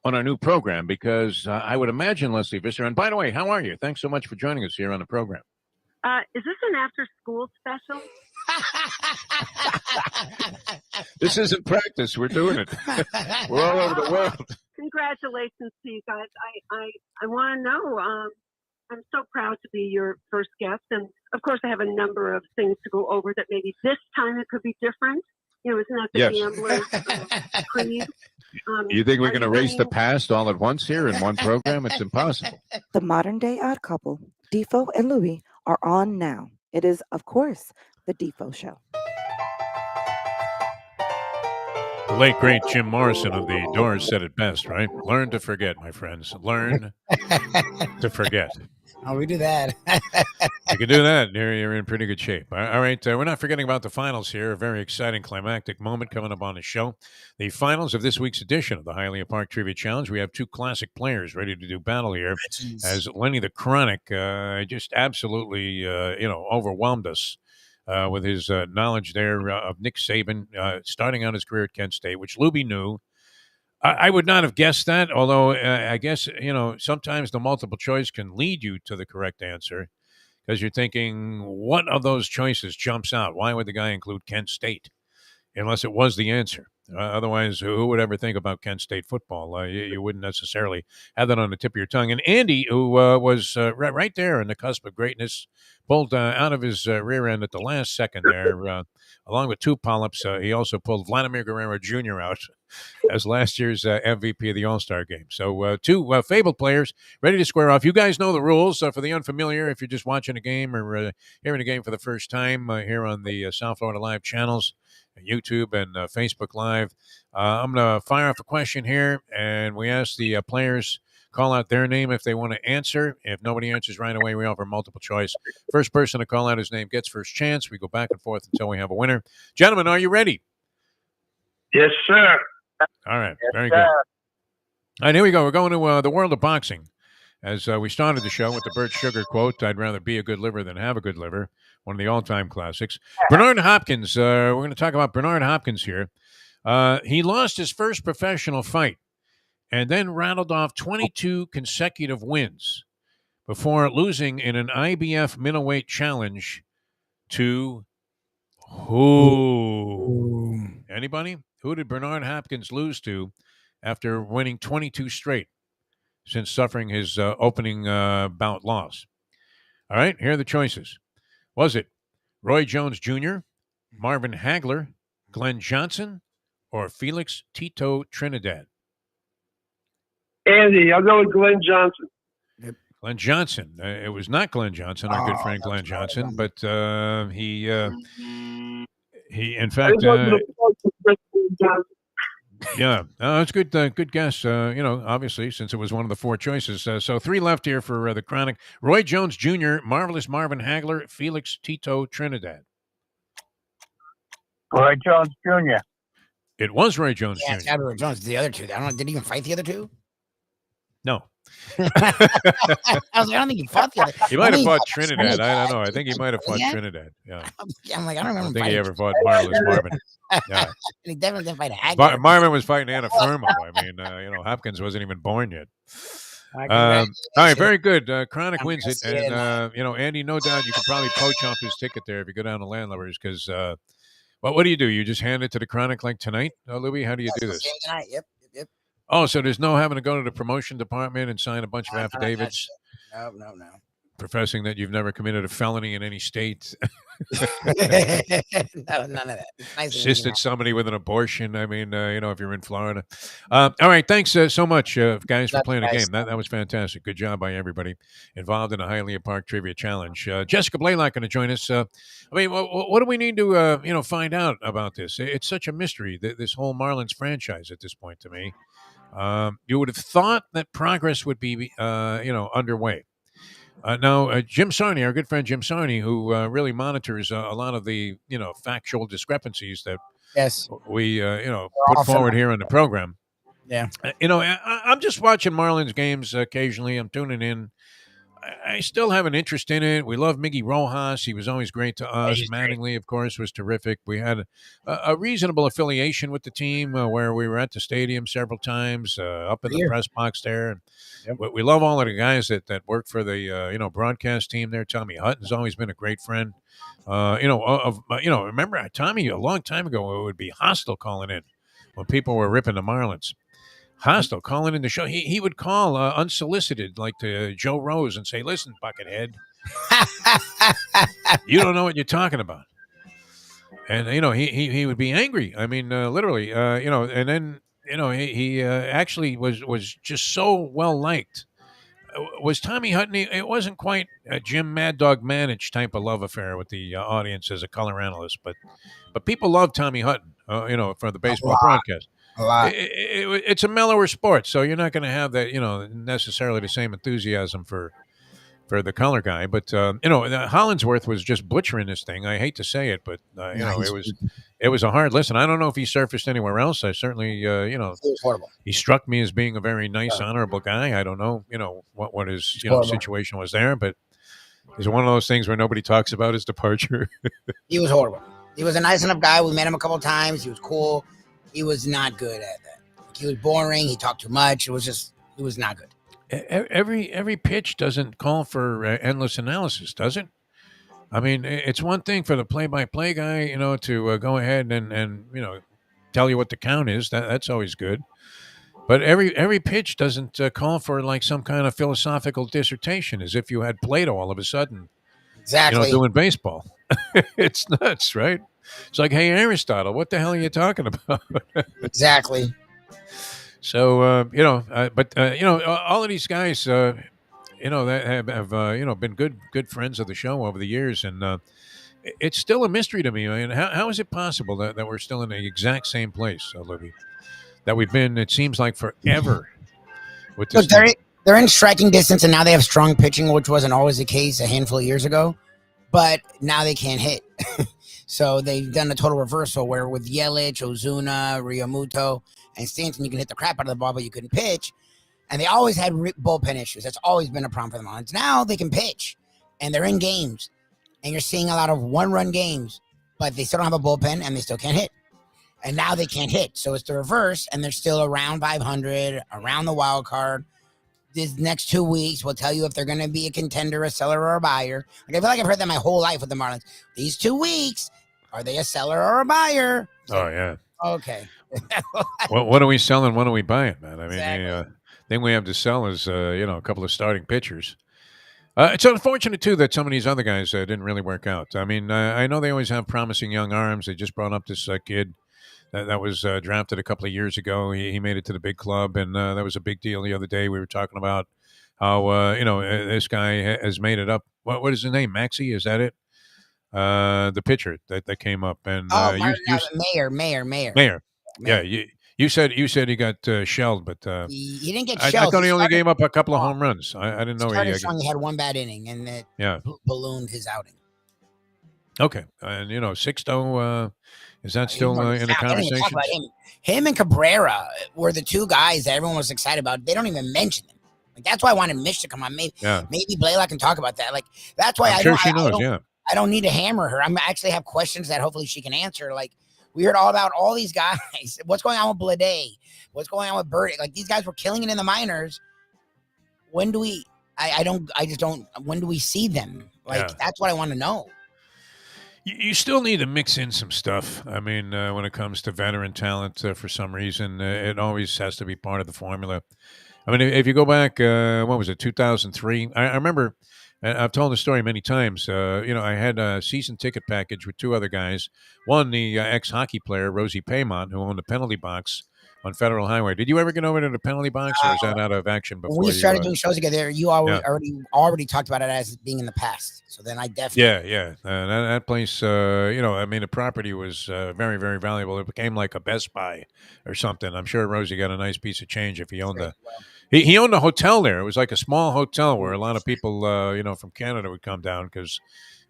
on our new program? Because I would imagine Leslie Visser, and by the way, how are you? Thanks so much for joining us here on the program. Is this an after-school special? This isn't practice. We're doing it. We're all over the world. Congratulations to you guys. I want to know. I'm so proud to be your first guest. And, of course, I have a number of things to go over that maybe this time it could be different. You know, isn't that the gambler's creed? You think we're going to race the past all at once here in one program? It's impossible. The modern day odd couple, Defo and Lubie, are on now. It is, of course, the Defo Show. The late, great Jim Morrison of the Doors said it best, right? Learn to forget, my friends. Learn to forget. Oh, we do that. You can do that. You're in pretty good shape. All right. We're not forgetting about the finals here. A very exciting climactic moment coming up on the show. The finals of this week's edition of the Hialeah Park Trivia Challenge. We have two classic players ready to do battle here. As Lenny the Chronic just absolutely, overwhelmed us with his knowledge there of Nick Saban starting out his career at Kent State, which Lubie knew. I would not have guessed that, although I guess, sometimes the multiple choice can lead you to the correct answer because you're thinking, what of those choices jumps out? Why would the guy include Kent State? Unless it was the answer. Otherwise, who would ever think about Kent State football? You wouldn't necessarily have that on the tip of your tongue. And Andy, who was right there on the cusp of greatness, pulled out of his rear end at the last second there, along with two polyps. He also pulled Vladimir Guerrero Jr. out as last year's MVP of the All-Star game. So two fabled players ready to square off. You guys know the rules. For the unfamiliar, if you're just watching a game or hearing a game for the first time here on the South Florida Live channels, YouTube and Facebook Live, I'm going to fire off a question here, and we ask the players call out their name if they want to answer. If nobody answers right away, we offer multiple choice. First person to call out his name gets first chance. We go back and forth until we have a winner. Gentlemen, are you ready? Yes, sir. All right. Very good. All right, here we go. We're going to the world of boxing. As we started the show with the Burt Sugar quote, I'd rather be a good liver than have a good liver, one of the all-time classics. Bernard Hopkins, we're going to talk about Bernard Hopkins here. He lost his first professional fight and then rattled off 22 consecutive wins before losing in an IBF middleweight challenge to who? Anybody? Who did Bernard Hopkins lose to after winning 22 straight since suffering his opening bout loss? All right, here are the choices. Was it Roy Jones Jr., Marvin Hagler, Glenn Johnson, or Felix Tito Trinidad? Andy, I'll go with Glenn Johnson. Glenn Johnson. It was not Glenn Johnson, our good friend Glenn Johnson, but he in fact, yeah, it's good. Good guess. Obviously, since it was one of the four choices. So three left here for the Chronic: Roy Jones Jr., Marvelous Marvin Hagler, Felix Tito Trinidad. Roy Jones Jr. It was Roy Jones Yeah, Jr. it's gotta be Roy Jones. The other two. Did he even fight the other two? No. I was like, I don't think he fought the other. He might have fought Trinidad. I don't know. I think he might have fought Trinidad. Yeah. I'm like, I don't remember. I don't think he ever fought Marvelous Marvin. Yeah. He definitely didn't fight Hagler. Marvin was fighting Anna Firmo. I mean, Hopkins wasn't even born yet. All right, very good. Chronic wins it, and Andy, no doubt you could probably poach off his ticket there if you go down to Landlubbers because. What do? You just hand it to the Chronic like tonight, Lubie? How do you do this? Yep. Oh, so there's no having to go to the promotion department and sign a bunch of affidavits? No. Professing that you've never committed a felony in any state. No, none of that. Nice Assisted somebody with an abortion. I mean, if you're in Florida. All right. Thanks so much, guys, for playing the game. That was fantastic. Good job by everybody involved in the Hialeah Park Trivia Challenge. Jessica Blaylock going to join us. What do we need to, find out about this? It's such a mystery, this whole Marlins franchise at this point to me. You would have thought that progress would be, underway. Now, Jim Sarney, our good friend Jim Sarney, who really monitors a lot of the factual discrepancies that Yes. we They're put often forward like here on the program. Yeah. I'm just watching Marlins games occasionally. I'm tuning in. I still have an interest in it. We love Miggy Rojas. He was always great to us. he's great. Mattingly, of course, was terrific. We had a reasonable affiliation with the team where we were at the stadium several times, up in the press box there. Yep. We love all of the guys that work for the broadcast team there. Tommy Hutton's always been a great friend. Remember Tommy a long time ago it would be hostile calling in when people were ripping the Marlins. Hostile calling in the show. He would call unsolicited, like to Joe Rose, and say, "Listen, Buckethead, you don't know what you're talking about." And he would be angry. I mean, literally. And then he actually was just so well liked. Was Tommy Hutton? It wasn't quite a Jim Mad Dog Manage type of love affair with the audience as a color analyst, but people love Tommy Hutton. For the baseball broadcast. A lot. It's a mellower sport, so you're not going to have that, necessarily the same enthusiasm for the color guy. But Hollingsworth was just butchering this thing. I hate to say it, but it was a hard listen. I don't know if he surfaced anywhere else. I certainly, It was horrible. he struck me as being a very nice, honorable guy. I don't know, what his situation was there, but it's one of those things where nobody talks about his departure. He was horrible. He was a nice enough guy. We met him a couple of times. He was cool. He was not good at that. He was boring. He talked too much. He was not good. Every pitch doesn't call for endless analysis, does it? I mean, it's one thing for the play-by-play guy, to go ahead and tell you what the count is. That's always good. But every pitch doesn't call for like some kind of philosophical dissertation, as if you had Plato all of a sudden, Exactly. doing baseball. It's nuts, right? It's like, hey, Aristotle, what the hell are you talking about? Exactly. So, all of these guys, that have been good friends of the show over the years. And it's still a mystery to me. I mean, how is it possible that we're still in the exact same place, Libby, that we've been, it seems like, forever with this Look, thing? they're in striking distance, and now they have strong pitching, which wasn't always the case a handful of years ago. But now they can't hit. So they've done a total reversal where with Yelich, Ozuna, Realmuto, and Stanton, you can hit the crap out of the ball, but you couldn't pitch. And they always had bullpen issues. That's always been a problem for the Marlins. Now they can pitch, and they're in games. And you're seeing a lot of one-run games, but they still don't have a bullpen, and they still can't hit. And now they can't hit. So it's the reverse, and they're still around 500, around the wild card. These next 2 weeks will tell you if they're going to be a contender, a seller, or a buyer. Like, I feel like I've heard that my whole life with the Marlins. These 2 weeks, are they a seller or a buyer? Oh, yeah. Okay. What are we selling? What are we buying, man? I mean, Exactly. the thing we have to sell is, a couple of starting pitchers. It's unfortunate, too, that some of these other guys didn't really work out. I mean, I know they always have promising young arms. They just brought up this kid that was drafted a couple of years ago. He made it to the big club, and that was a big deal the other day. We were talking about how, this guy has made it up. What is his name? Maxey? Is that it? The pitcher that came up. And Mayor. Yeah, you said he got shelled, but he didn't get I shelled. thought he only gave up a couple of home runs. I didn't know he had one bad inning, and it ballooned his outing. Okay, and Sixto, is that still in the conversation? Him and Cabrera were the two guys that everyone was excited about. They don't even mention them. Like, that's why I wanted Mitch to come on. Maybe Blaylock can talk about that. Like, that's why she knows. I don't need to hammer her. I actually have questions that hopefully she can answer. Like, we heard all about all these guys. What's going on with Blade? What's going on with Birdie? Like, these guys were killing it in the minors. When do we? When do we see them? Like, that's what I want to know. You still need to mix in some stuff. I mean, when it comes to veteran talent, for some reason, it always has to be part of the formula. I mean, if you go back, what was it, 2003? I remember, I've told the story many times. I had a season ticket package with two other guys. One, the ex-hockey player, Rosie Paymont, who owned the penalty box on Federal Highway. Did you ever get over to the penalty box, or is that out of action before when we started doing shows together? You already talked about it as being in the past. So then I definitely that place. The property was very, very valuable. It became like a Best Buy or something. I'm sure Rosie got a nice piece of change if he owned He owned a hotel there. It was like a small hotel where a lot of people, from Canada would come down because,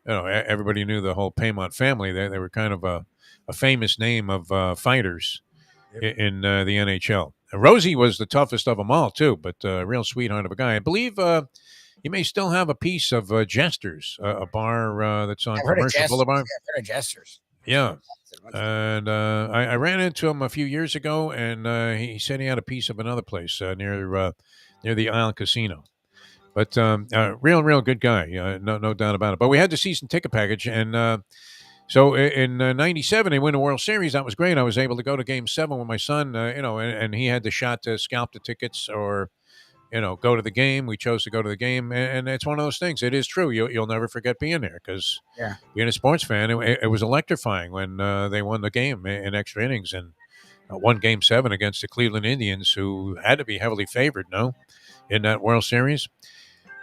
everybody knew the whole Paymont family. They were kind of a famous name of fighters in the NHL. And Rosie was the toughest of them all, too, but a real sweetheart of a guy. I believe you may still have a piece of Jester's, a bar that's on Commercial Boulevard. Yeah, I've heard of Jester's. Yeah. And I ran into him a few years ago, and he said he had a piece of another place near the Isle Casino. But real good guy, no doubt about it. But we had the season ticket package, and so in '97 they win the World Series. That was great. I was able to go to Game 7 with my son, and he had the shot to scalp the tickets or go to the game. We chose to go to the game, and it's one of those things. It is true. You'll never forget being there because being a sports fan, it was electrifying when they won the game in extra innings and won Game 7 against the Cleveland Indians, who had to be heavily favored, in that World Series.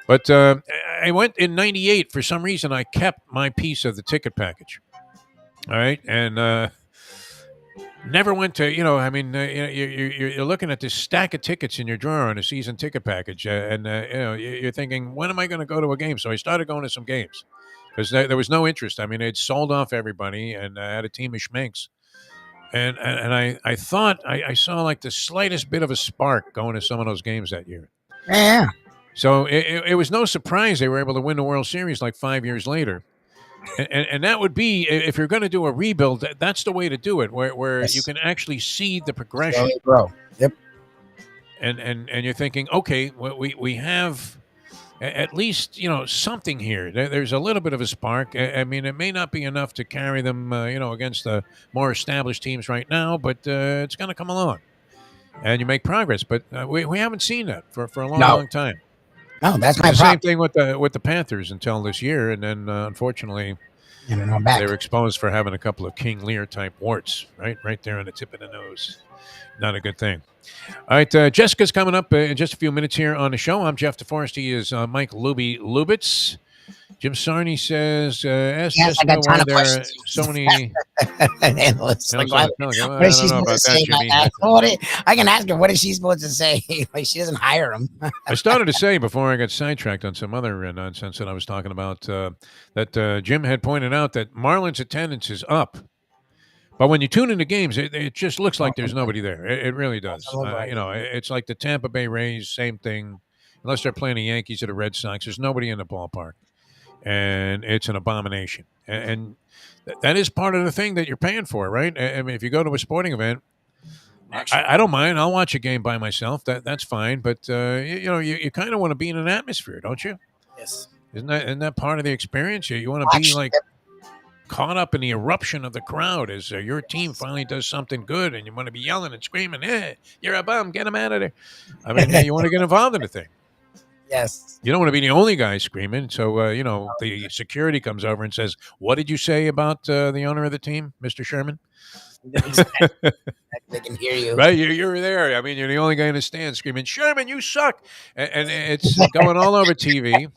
But I went in '98. For some reason, I kept my piece of the ticket package. All right, and never went to, you're looking at this stack of tickets in your drawer on a season ticket package, and you're thinking, when am I going to go to a game? So I started going to some games because there was no interest. I mean, they'd sold off everybody, and I had a team of schminks. And I thought I saw like the slightest bit of a spark going to some of those games that year. Yeah. So it was no surprise they were able to win the World Series like 5 years later. And that would be, if you're going to do a rebuild, that's the way to do it, where you can actually see the progression. Grow. Yep. And you're thinking, okay, we have at least something here. There's a little bit of a spark. I mean, it may not be enough to carry them, against the more established teams right now, but it's going to come along, and you make progress. But we haven't seen that for a long time. No, that's my same thing with the Panthers until this year, and then unfortunately, they were exposed for having a couple of King Lear type warts right there on the tip of the nose. Not a good thing. All right, Jessica's coming up in just a few minutes here on the show. I'm Jeff DeForest. He is Mike Lubie Lubitz. Jim Sarney says, ask Jessica why there are so many analysts. What is she supposed to say about that? I can ask her, what is she supposed to say? Like, she doesn't hire him. I started to say before I got sidetracked on some other nonsense that I was talking about, that Jim had pointed out that Marlins attendance is up. But when you tune into games, it just looks like there's nobody there. It really does. It's like the Tampa Bay Rays, same thing. Unless they're playing the Yankees or the Red Sox, there's nobody in the ballpark. And it's an abomination. And that is part of the thing that you're paying for, right? I mean, if you go to a sporting event, I don't mind. I'll watch a game by myself. That's fine. But, you kind of want to be in an atmosphere, don't you? Yes. Isn't that part of the experience? You want to be like caught up in the eruption of the crowd as your team finally does something good, and you want to be yelling and screaming, hey, you're a bum, get him out of there. I mean, you want to get involved in the thing. Yes. You don't want to be the only guy screaming. So, the security comes over and says, what did you say about the owner of the team, Mr. Sherman? They can hear you. Right? You're there. I mean, you're the only guy in the stand screaming, Sherman, you suck. And it's going all over TV.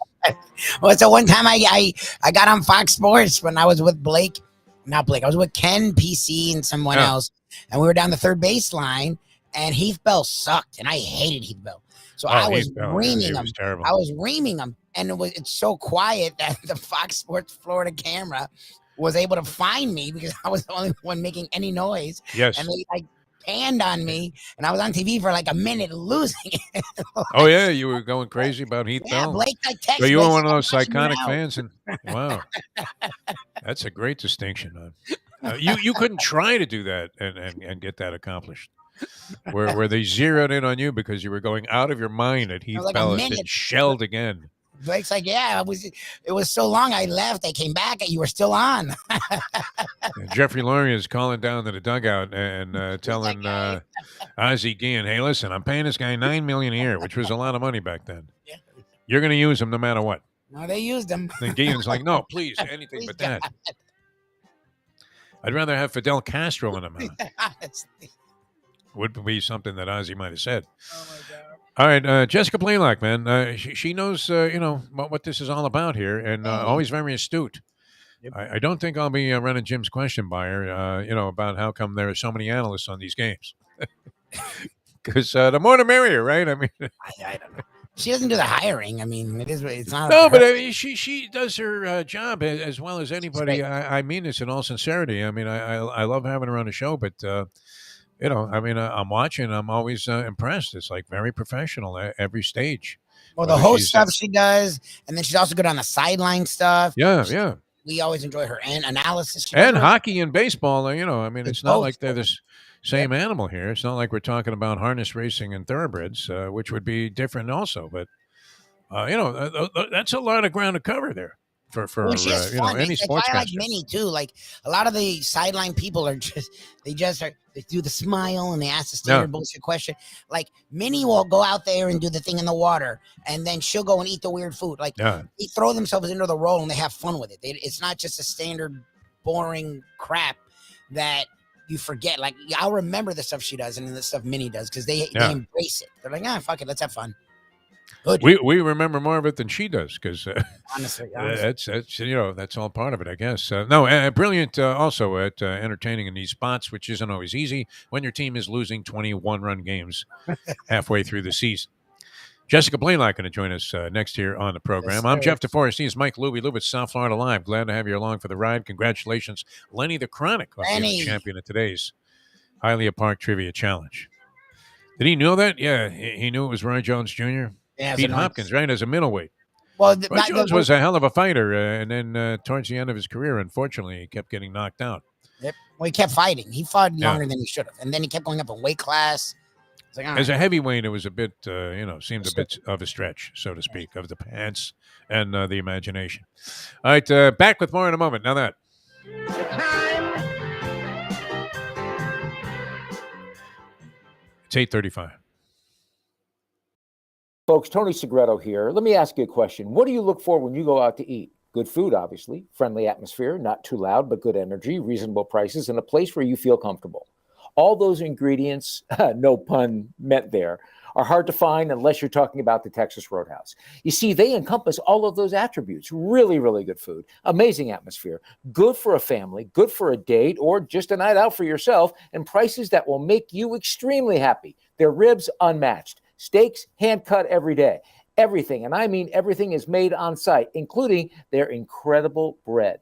Well, so one time I got on Fox Sports when I was with I was with Ken, PC, and someone else. And we were down the third baseline, and Heath Bell sucked, and I hated Heath Bell. So I was reaming him. I was reaming him, and it's so quiet that the Fox Sports Florida camera was able to find me because I was the only one making any noise. Yes. And they panned on me, and I was on TV for like a minute losing it. Oh yeah, you were going crazy about Heath Bell. Blake, so you were one of those psychotic fans, and wow, that's a great distinction, man. You couldn't try to do that and get that accomplished. Where they zeroed in on you because you were going out of your mind at Heath Bell and shelled again. Blake's like, yeah, it was so long. I left. I came back, and you were still on. Jeffrey Lurie is calling down to the dugout and telling Ozzie Guillen, hey, listen, I'm paying this guy $9 million a year, which was a lot of money back then. Yeah. You're going to use him no matter what. No, they used him. And Guillen's like, no, please, anything but that. I'd rather have Fidel Castro in a minute. Would be something that Ozzie might have said. Oh, my God. All right, Jessica Blaylock, man. She knows, what this is all about here, and always very astute. Yep. I don't think I'll be running Jim's question by her, about how come there are so many analysts on these games. Because the more the merrier, right? I mean, I don't know. She doesn't do the hiring. I mean, it's not. no, but I mean, she does her job as well as anybody. I mean this in all sincerity. I mean, I love having her on the show, but I mean, I'm watching. I'm always impressed. It's like very professional at every stage. Well, the host stuff she does, and then she's also good on the sideline stuff. Yeah. We always enjoy her analysis. And hockey and baseball. I mean, it's not like they're the same animal here. It's not like we're talking about harness racing and thoroughbreds, which would be different also. But that's a lot of ground to cover there for any sports. I like Minnie too. Like a lot of the sideline people are they do the smile and they ask the standard bullshit question. Like Minnie will go out there and do the thing in the water, and then she'll go and eat the weird food. Like they throw themselves into the role and they have fun with it. It's not just a standard boring crap that you forget. Like I'll remember the stuff she does and the stuff Minnie does because they embrace it. They're like, fuck it, let's have fun. Good. We remember more of it than she does because honestly, that's all part of it, I guess. Brilliant also at entertaining in these spots, which isn't always easy when your team is losing 21-run games halfway through the season. Jessica Blaylock going to join us next here on the program. Yes, I'm Jeff DeForest. He's Mike Lubie. Lubit's South Florida Live. Glad to have you along for the ride. Congratulations, Lenny the Chronic, champion of today's Hialeah Park Trivia Challenge. Did he know that? Yeah, he knew it was Roy Jones Jr. Yeah, beat Hopkins, right, as a middleweight. Well, Roy Jones was a hell of a fighter, and then towards the end of his career, unfortunately, he kept getting knocked out. Yep. Well, he kept fighting. He fought longer than he should have, and then he kept going up in weight class. Like, as a heavyweight, it was a bit, seemed a bit of a stretch, so to speak, of the pants and the imagination. All right, back with more in a moment. Now that. It's 8:35. Folks, Tony Segreto here. Let me ask you a question. What do you look for when you go out to eat? Good food, obviously, friendly atmosphere, not too loud, but good energy, reasonable prices, and a place where you feel comfortable. All those ingredients, no pun meant there, are hard to find unless you're talking about the Texas Roadhouse. You see, they encompass all of those attributes. Really, really good food, amazing atmosphere, good for a family, good for a date, or just a night out for yourself, and prices that will make you extremely happy. Their ribs unmatched. Steaks hand-cut every day. Everything, and I mean everything, is made on site, including their incredible bread.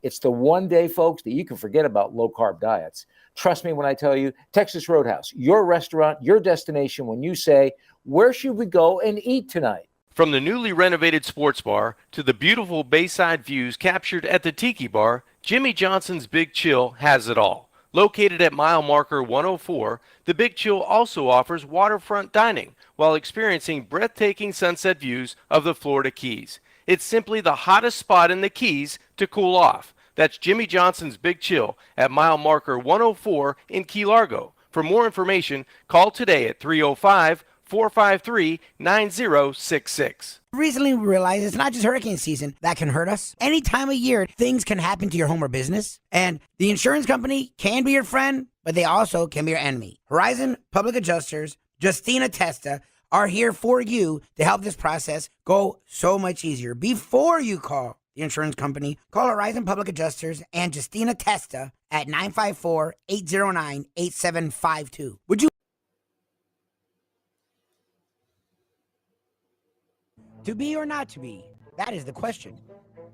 It's the one day, folks, that you can forget about low-carb diets. Trust me when I tell you, Texas Roadhouse, your restaurant, your destination when you say, where should we go and eat tonight? From the newly renovated sports bar to the beautiful bayside views captured at the Tiki Bar, Jimmy Johnson's Big Chill has it all. Located at mile marker 104, the Big Chill also offers waterfront dining while experiencing breathtaking sunset views of the Florida Keys. It's simply the hottest spot in the Keys to cool off. That's Jimmy Johnson's Big Chill at mile marker 104 in Key Largo. For more information, call today at 305-453-9066. Recently, we realized it's not just hurricane season that can hurt us. Any time of year, things can happen to your home or business. And the insurance company can be your friend, but they also can be your enemy. Horizon Public Adjusters, Justina Testa, are here for you to help this process go so much easier. Before you call the insurance company, call Horizon Public Adjusters and Justina Testa at 954-809-8752. Would you? To be or not to be, that is the question.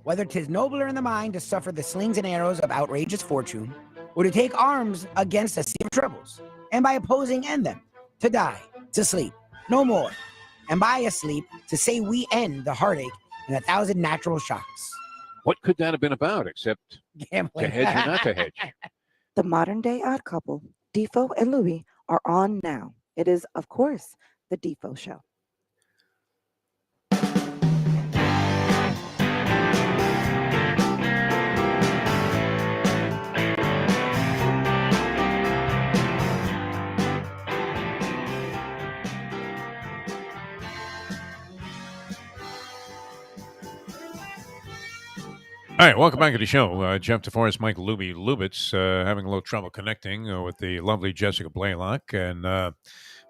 Whether 'tis nobler in the mind to suffer the slings and arrows of outrageous fortune, or to take arms against a sea of troubles, and by opposing end them, to die, to sleep, no more, and by a sleep, to say we end the heartache and 1,000 natural shocks. What could that have been about except gambling? To hedge or not to hedge? The modern day odd couple, Defo and Lubie, are on now. It is, of course, the Defo Show. All right, welcome back to the show. Jeff DeForest, Mike Lubie. Lubitz having a little trouble connecting with the lovely Jessica Blaylock, and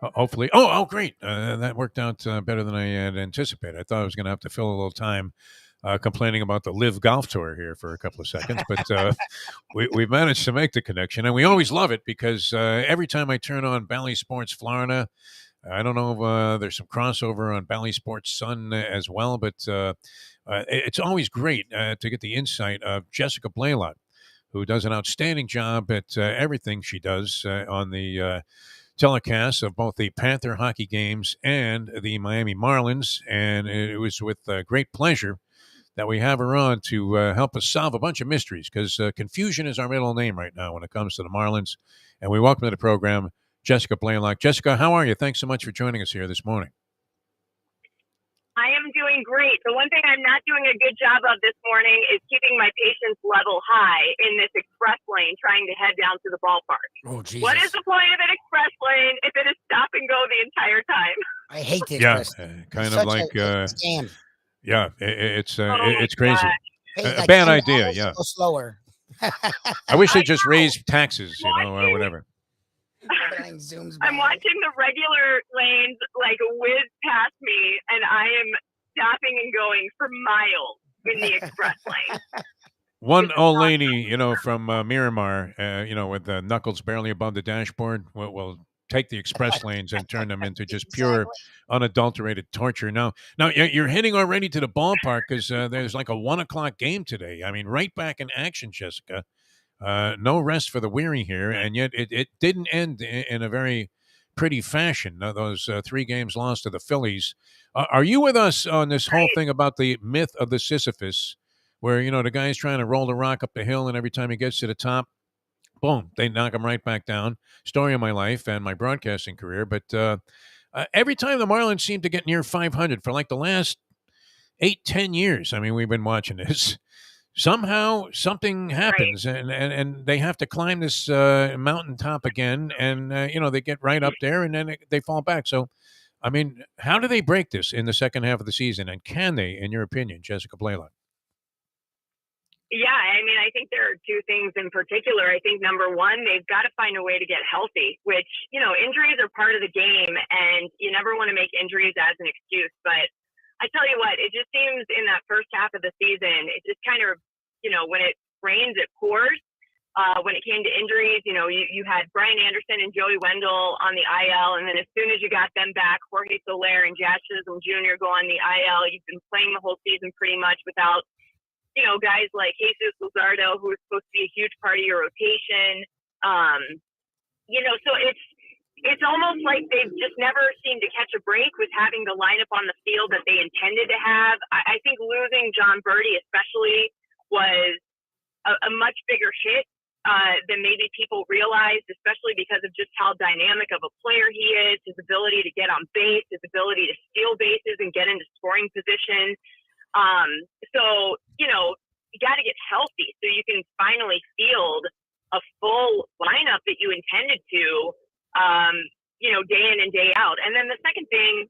hopefully, great, that worked out better than I had anticipated. I thought I was going to have to fill a little time complaining about the Live Golf Tour here for a couple of seconds, but we managed to make the connection, and we always love it because every time I turn on Bally Sports Florida, I don't know if there's some crossover on Bally Sports Sun as well, but it's always great to get the insight of Jessica Blaylock, who does an outstanding job at everything she does on the telecast of both the Panther hockey games and the Miami Marlins. And it was with great pleasure that we have her on to help us solve a bunch of mysteries, because confusion is our middle name right now when it comes to the Marlins. And we welcome to the program Jessica Blaylock. Jessica, how are you? Thanks so much for joining us here this morning. I am doing great. The one thing I'm not doing a good job of this morning is keeping my patience level high in this express lane trying to head down to the ballpark. Oh, Jesus. What is the point of an express lane if it is stop and go the entire time? I hate the express. It's Of such like a scam. Yeah, it's crazy. Hey, A like, bad 10 idea. dollars, Yeah, go slower. I wish they just raised taxes, or whatever. I'm watching the regular lanes like whiz past me, and I am stopping and going for miles in the express lane. One old lady, from Miramar, with the knuckles barely above the dashboard, will take the express lanes and turn them into just pure, unadulterated torture. Now you're heading already to the ballpark because there's like a 1:00 game today. I mean, right back in action, Jessica. No rest for the weary here, and yet it didn't end in a very pretty fashion. Those 3 games lost to the Phillies. Are you with us on this whole thing about the myth of the Sisyphus, where the guy's trying to roll the rock up the hill, and every time he gets to the top, boom, they knock him right back down? Story of my life and my broadcasting career. But every time the Marlins seem to get near 500 for like the last 8-10 years, I mean, we've been watching this. Somehow something happens, and they have to climb this mountaintop again, and they get right up there, and then they fall back. So, I mean, how do they break this in the second half of the season, and can they, in your opinion, Jessica Blaylock? Yeah, I mean, I think there are 2 things in particular. I think number one, they've got to find a way to get healthy, which, injuries are part of the game, and you never want to make injuries as an excuse. But I tell you what, it just seems in that first half of the season, it just kind of, when it rains, it pours. When it came to injuries, you had Brian Anderson and Joey Wendell on the IL, and then as soon as you got them back, Jorge Soler and Jazz Chisholm Jr. go on the IL. You've been playing the whole season pretty much without, guys like Jesus Luzardo, who is supposed to be a huge part of your rotation. So it's almost like they've just never seemed to catch a break with having the lineup on the field that they intended to have. I think losing John Birdie especially was a much bigger hit than maybe people realized, especially because of just how dynamic of a player he is, his ability to get on base, his ability to steal bases and get into scoring position. So, you got to get healthy so you can finally field a full lineup that you intended to, day in and day out. And then the second thing,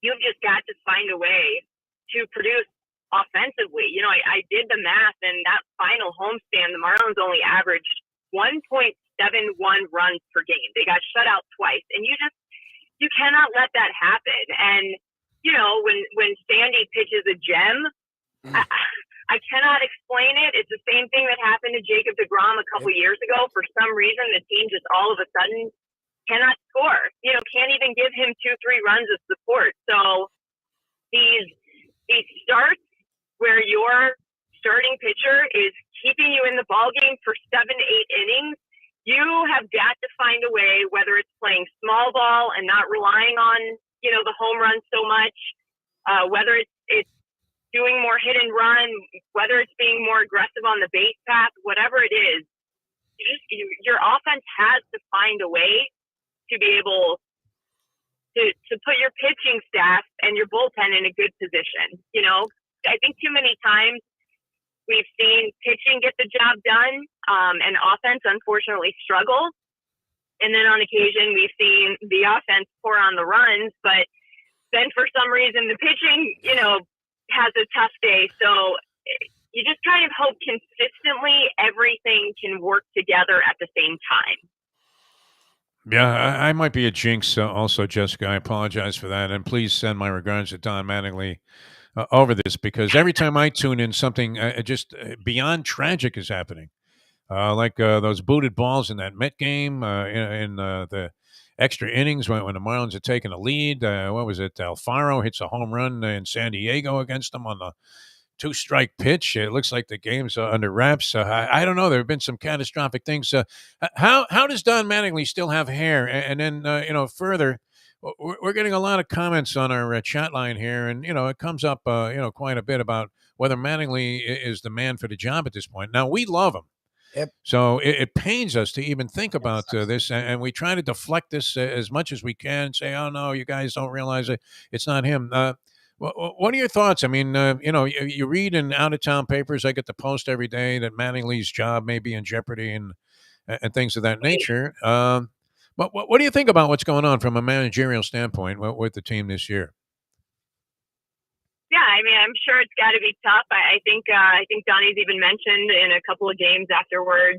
you've just got to find a way to produce offensively. I did the math, and that final homestand, the Marlins only averaged 1.71 runs per game. They got shut out twice, and you cannot let that happen. And when Sandy pitches a gem, I cannot explain it. It's the same thing that happened to Jacob deGrom a couple years ago. For some reason, the team just all of a sudden cannot score. Can't even give him 2-3 runs of support. So these starts where your starting pitcher is keeping you in the ballgame for 7 to 8 innings, you have got to find a way, whether it's playing small ball and not relying on, the home run so much, whether it's doing more hit and run, whether it's being more aggressive on the base path, whatever it is, your offense has to find a way to be able to put your pitching staff and your bullpen in a good position. I think too many times we've seen pitching get the job done, and offense unfortunately struggle. And then on occasion we've seen the offense pour on the runs, but then for some reason the pitching, has a tough day. So you just kind of hope consistently everything can work together at the same time. Yeah, I might be a jinx also, Jessica. I apologize for that. And please send my regards to Don Mattingly over this, because every time I tune in, something just beyond tragic is happening. Like those booted balls in that Met game in the extra innings when the Marlins are taking a lead. What was it? Alfaro hits a home run in San Diego against them on the two-strike pitch. It looks like the game's under wraps. I don't know. There have been some catastrophic things. How does Don Mattingly still have hair? And then further, we're getting a lot of comments on our chat line here, and it comes up quite a bit about whether Mattingly is the man for the job at this point. Now, we love him. Yep. So it pains us to even think about this, and we try to deflect this as much as we can. Say, "Oh no, you guys don't realize it. It's not him." What are your thoughts? I mean, you read in out-of-town papers. I get the post every day that Mattingly's job may be in jeopardy and things of that nature. But what do you think about what's going on from a managerial standpoint with the team this year? Yeah, I mean, I'm sure it's got to be tough. I think Donnie's even mentioned in a couple of games afterwards,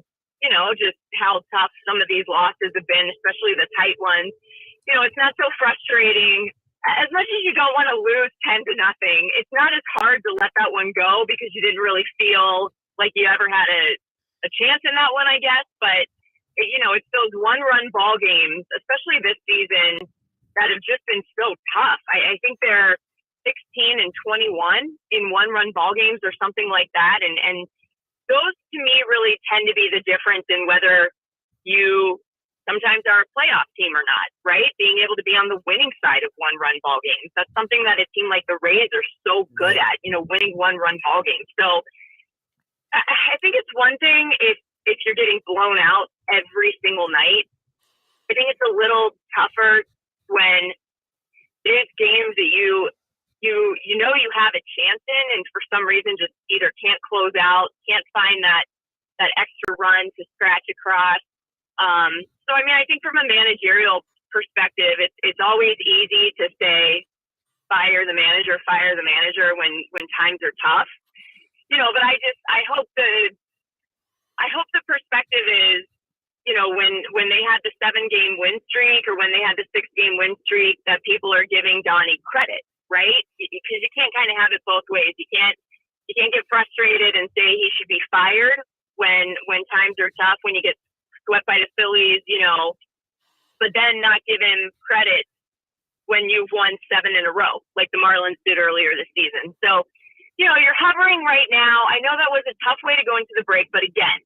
just how tough some of these losses have been, especially the tight ones. It's not so frustrating. As much as you don't want to lose 10-0, it's not as hard to let that one go because you didn't really feel like you ever had a chance in that one, I guess. But, it's those one-run ball games, especially this season, that have just been so tough. I think they're 16 and 21 in one-run ball games or something like that. And those, to me, really tend to be the difference in whether you sometimes are a playoff team or not, right? Being able to be on the winning side of one-run ball games. That's something that a team like the Rays are so good at, winning one-run ball games. So I think it's one thing if you're getting blown out every single night. I think it's a little tougher when there's games that you have a chance in, and for some reason just either can't close out, can't find that extra run to scratch across. So, I mean, I think from a managerial perspective, it's always easy to say, fire the manager when times are tough, but I hope the perspective is, when they had the 7-game win streak or when they had the 6-game win streak, that people are giving Donnie credit, right? Because you can't kind of have it both ways. You can't get frustrated and say he should be fired when times are tough, when you get swept by the Phillies, but then not give him credit when you've won 7 in a row, like the Marlins did earlier this season. So, you're hovering right now. I know that was a tough way to go into the break, but again,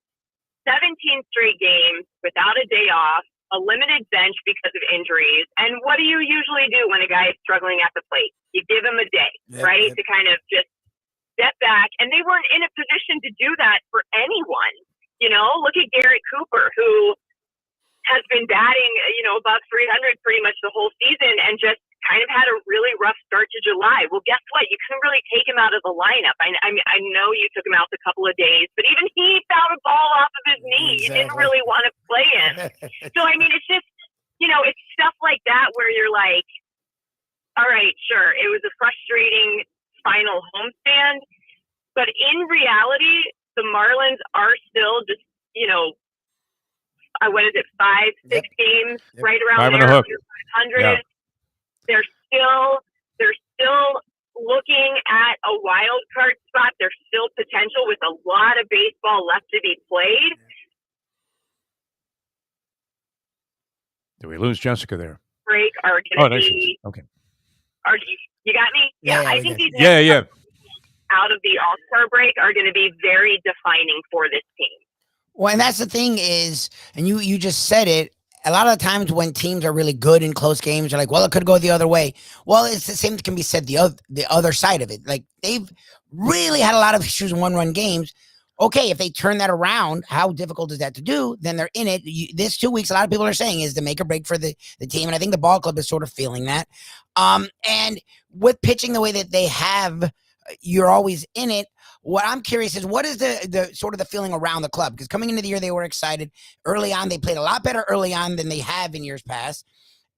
17 straight games without a day off, a limited bench because of injuries. And what do you usually do when a guy is struggling at the plate? You give him a day, right? To kind of just step back. And they weren't in a position to do that for anyone. Look at Garrett Cooper, who has been batting, above 300 pretty much the whole season and just kind of had a really rough start to July. Well, guess what? You couldn't really take him out of the lineup. I know you took him out a couple of days, but even he fouled a ball off of his knee. Exactly. You didn't really want to play him. So, I mean, it's just, it's stuff like that where you're like, all right, sure, it was a frustrating final homestand, but in reality, the Marlins are still just, what is it, 5-6 games, right around 5 on there, the hook. 500. Yeah. They're still looking at a wild card spot. There's still potential with a lot of baseball left to be played. Did we lose Jessica there? Break are going to be okay. You got me? Yeah, I think these out of the All-Star break are going to be very defining for this team. Well, and that's the thing is, and you just said it, a lot of the times when teams are really good in close games, they're like, well, it could go the other way. Well, it's the same can be said the other side of it. Like, they've really had a lot of issues in one-run games. Okay, if they turn that around, how difficult is that to do? Then they're in it. This 2 weeks, a lot of people are saying, is the make or break for the team, and I think the ball club is sort of feeling that. And with pitching the way that they have, you're always in it. What I'm curious is, what is the sort of the feeling around the club? Because coming into the year, they were excited. Early on, they played a lot better early on than they have in years past.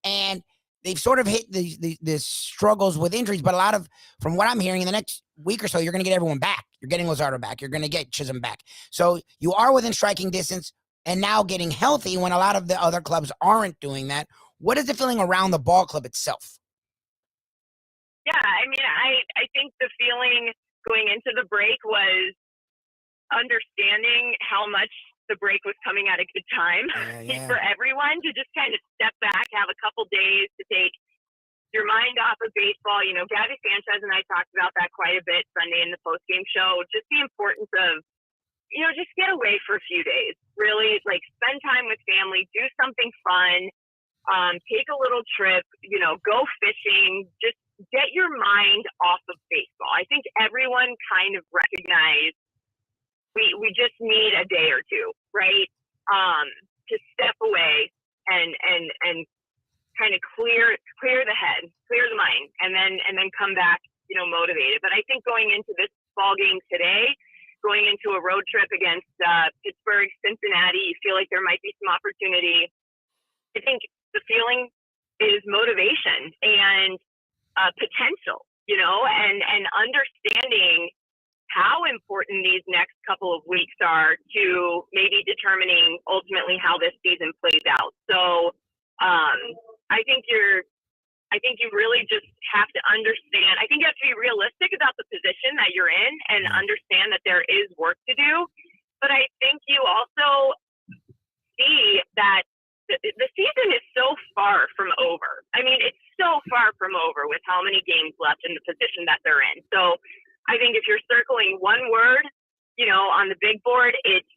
And they've sort of hit the struggles with injuries. But a lot of, from what I'm hearing, in the next week or so, you're going to get everyone back. You're getting Luzardo back. You're going to get Chisholm back. So you are within striking distance. and now getting healthy when a lot of the other clubs aren't doing that. What is the feeling around the ball club itself? Yeah, I mean, I think the feeling going into the break was understanding how much the break was coming at a good time for everyone to just kind of step back, have a couple days to take your mind off of baseball. You know, Gabby Sanchez and I talked about that quite a bit Sunday in the postgame show, just the importance of, you know, just get away for a few days, really, like spend time with family, do something fun, take a little trip, you know, go fishing, just get your mind off of baseball. I think everyone kind of recognized we just need a day or two, right? To step away and kind of clear the head, clear the mind, and then come back, you know, motivated. But I think going into this ball game today, going into a road trip against Pittsburgh, Cincinnati, you feel like there might be some opportunity. I think the feeling is motivation and potential, you know, and understanding how important these next couple of weeks are to maybe determining ultimately how this season plays out. So I think you really just have to understand. I think you have to be realistic about the position that you're in and understand that there is work to do. But I think you also see that the season is so far from over. I mean, it's so far from over with how many games left in the position that they're in. So I think if you're circling one word, you know, on the big board, it's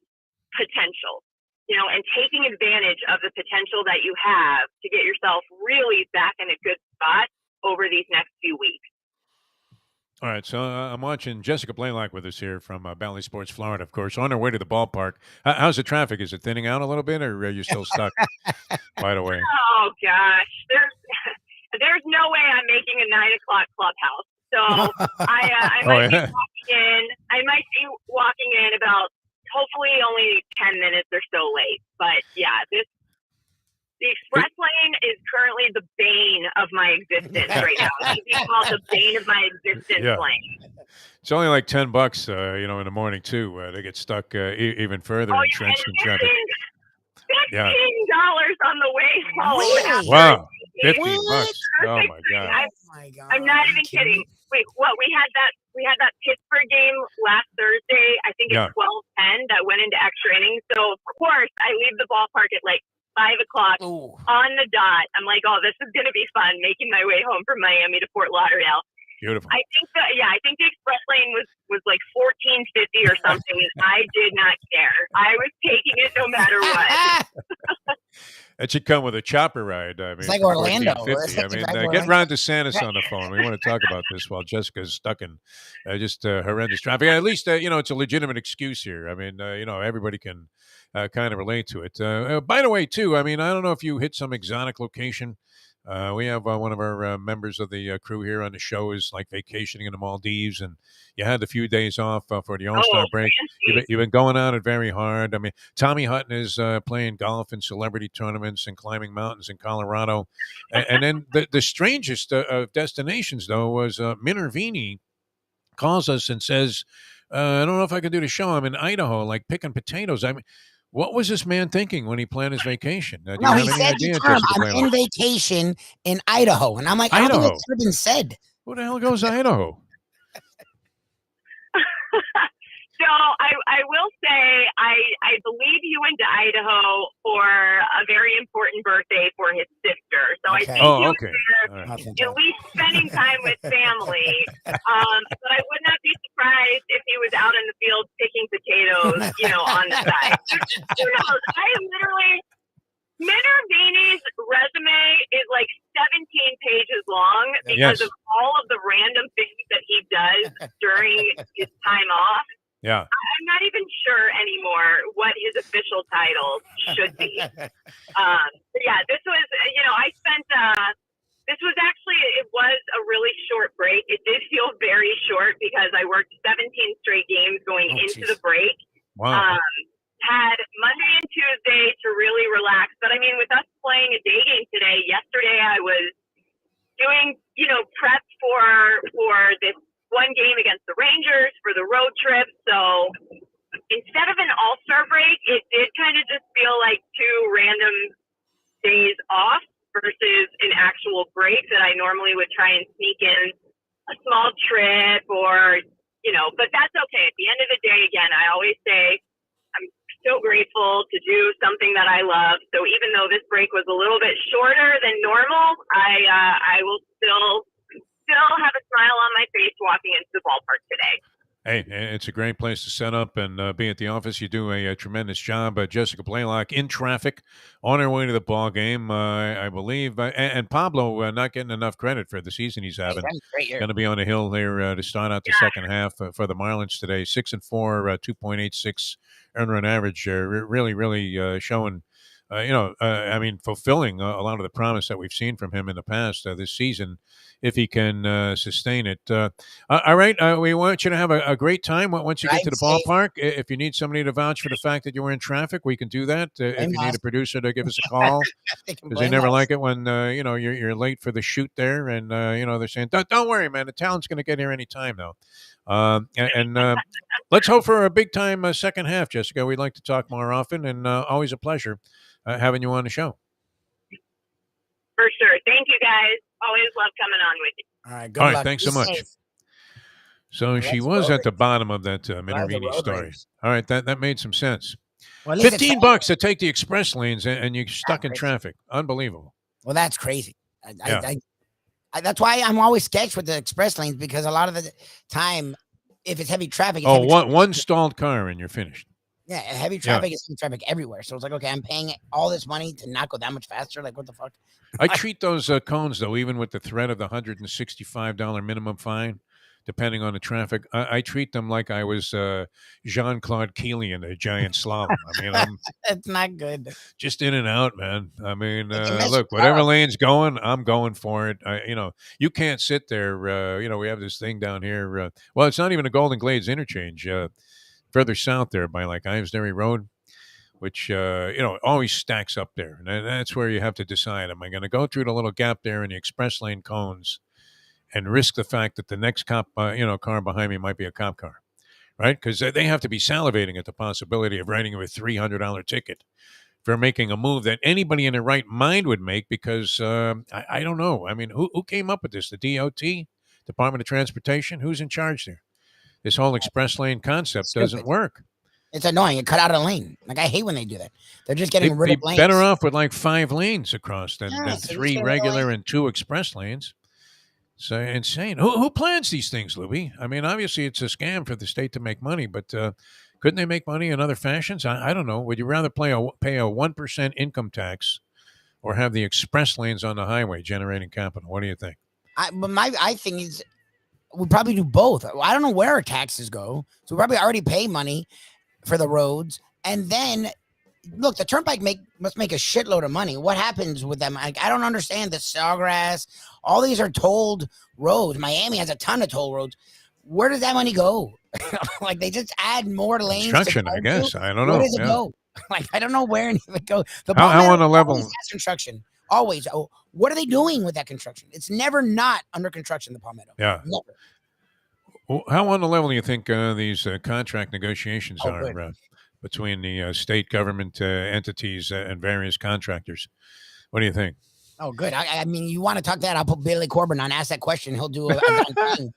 potential, you know, and taking advantage of the potential that you have to get yourself really back in a good spot over these next few weeks. All right, so I'm watching Jessica Blaylock with us here from Bally Sports Florida, of course, on her way to the ballpark. How's the traffic? Is it thinning out a little bit, or are you still stuck right away? Oh, gosh. There's no way I'm making a 9 o'clock clubhouse. So I might be walking in. I might be walking in about hopefully only 10 minutes or so late. But, yeah, the express lane is currently the bane of my existence right now. It should be called the bane of my existence lane. It's only like $10, you know, in the morning too. They get stuck even further entrenched in traffic. $15 on the way home. Wow, $15. Oh my God! I'm not even kidding. Wait, what? We had that Pittsburgh game last Thursday. I think it's 12:10 that went into extra innings. So of course I leave the ballpark at like 5 o'clock on the dot. I'm like, oh, this is going to be fun, making my way home from Miami to Fort Lauderdale. Beautiful. I think the express lane was like $14.50 or something, and I did not care. I was taking it no matter what. That should come with a chopper ride. I mean, it's like Orlando. I mean, get Ron DeSantis on the phone. We want to talk about this while Jessica's stuck in just horrendous traffic. At least, you know, it's a legitimate excuse here. I mean, you know, everybody can kind of relate to it. By the way, too, I mean, I don't know if you hit some exotic location. We have one of our members of the crew here on the show is like vacationing in the Maldives, and you had a few days off for the All-Star break. You've been going at it very hard. I mean, Tommy Hutton is playing golf in celebrity tournaments and climbing mountains in Colorado. And then the strangest of destinations, though, was Minervini calls us and says, I don't know if I can do the show. I'm in Idaho, like picking potatoes. I mean, what was this man thinking when he planned his vacation? Do you have any idea, Jessica I'm Blaylock? in vacation in Idaho. And I'm like, I don't think it's ever been said. Who the hell goes to Idaho? So I will say I believe you went to Idaho for a very important birthday for his sister. So I think he was there at least spending time with family. But I would not be surprised if he was out in the field picking potatoes, you know, on the side. Who knows? I literally, Minervini's resume is like 17 pages long because of all of the random things that he does during his time off. Yeah. I'm not even sure anymore what his official title should be. But yeah, this was, you know, this was actually, it was a really short break. It did feel very short because I worked 17 straight games going into the break. Wow. Had Monday and Tuesday to really relax. But I mean, with us playing a day game today, yesterday I was doing, you know, prep for this one game against the Rangers for the road trip. So instead of an all-star break, it did kind of just feel like 2 random days off versus an actual break that I normally would try and sneak in a small trip or, but that's okay. At the end of the day, again, I always say I'm so grateful to do something that I love. So even though this break was a little bit shorter than normal, I will still have a smile on my face walking into the ballpark today. Hey, it's a great place to set up and be at the office. You do a tremendous job. Jessica Blaylock in traffic on her way to the ball game, I believe. And Pablo not getting enough credit for the season he's having. Going to be on the hill there to start out the second half for the Marlins today. 6-4, 2.86 earned run average. Really showing, fulfilling a lot of the promise that we've seen from him in the past this season, if he can sustain it. All right, we want you to have a great time once you get to the ballpark. If you need somebody to vouch for the fact that you were in traffic, we can do that. If you need a producer to give us a call, because they never like it when you're late for the shoot there, and they're saying, "Don't worry, man, the talent's going to get here any time now." Let's hope for a big time second half, Jessica. We'd like to talk more often, and always a pleasure having you on the show. For sure. Thank you, guys. Always love coming on with you. All right. All right. Thanks so much. So she was at the bottom of that Minervini story. All right. That made some sense. Well, $15 to take the express lanes and you're stuck in traffic. Unbelievable. Well, that's crazy. That's why I'm always sketched with the express lanes, because a lot of the time, if it's heavy traffic, one stalled car and you're finished. Yeah, heavy traffic is heavy traffic everywhere. So it's like, okay, I'm paying all this money to not go that much faster. Like, what the fuck? I treat those cones, though, even with the threat of the $165 minimum fine, depending on the traffic, I treat them like I was Jean-Claude Keely in a giant slalom. I mean, it's not good. Just in and out, man. I mean, look, whatever lane's going, I'm going for it. You can't sit there. We have this thing down here. Well, it's not even a Golden Glades interchange. Further south there by like Ives Dairy Road, which, always stacks up there. And that's where you have to decide, am I going to go through the little gap there in the express lane cones and risk the fact that the next car behind me might be a cop car, right? Because they have to be salivating at the possibility of writing a $300 ticket for making a move that anybody in their right mind would make, because I don't know. I mean, who came up with this? The DOT, Department of Transportation? Who's in charge there? This whole express lane concept doesn't work. It's annoying. It cut out a lane. Like, I hate when they do that. They're just getting rid of lanes. Better off with like 5 lanes across than 3 regular and 2 express lanes. It's insane. Who plans these things, Lubie? I mean, obviously it's a scam for the state to make money, but couldn't they make money in other fashions? I don't know. Would you rather pay a 1% income tax or have the express lanes on the highway generating capital? What do you think? I think is we probably do both. I don't know where our taxes go, so we probably already pay money for the roads, and then look, the turnpike must make a shitload of money. What happens with them? I don't understand. The Sawgrass, all these are tolled roads. Miami has a ton of toll roads. Where does that money go? Like, they just add more lanes. Construction, I guess. I don't know. Where does it go? Like, I don't know where any of it goes. How on a level? Construction. Always. Oh, what are they doing with that construction? It's never not under construction, the Palmetto. Yeah. Never. Well, how on the level do you think these contract negotiations are between the state government entities and various contractors? What do you think? Oh, good. I mean, you want to talk that? I'll put Billy Corbin on. Ask that question. He'll do a thing.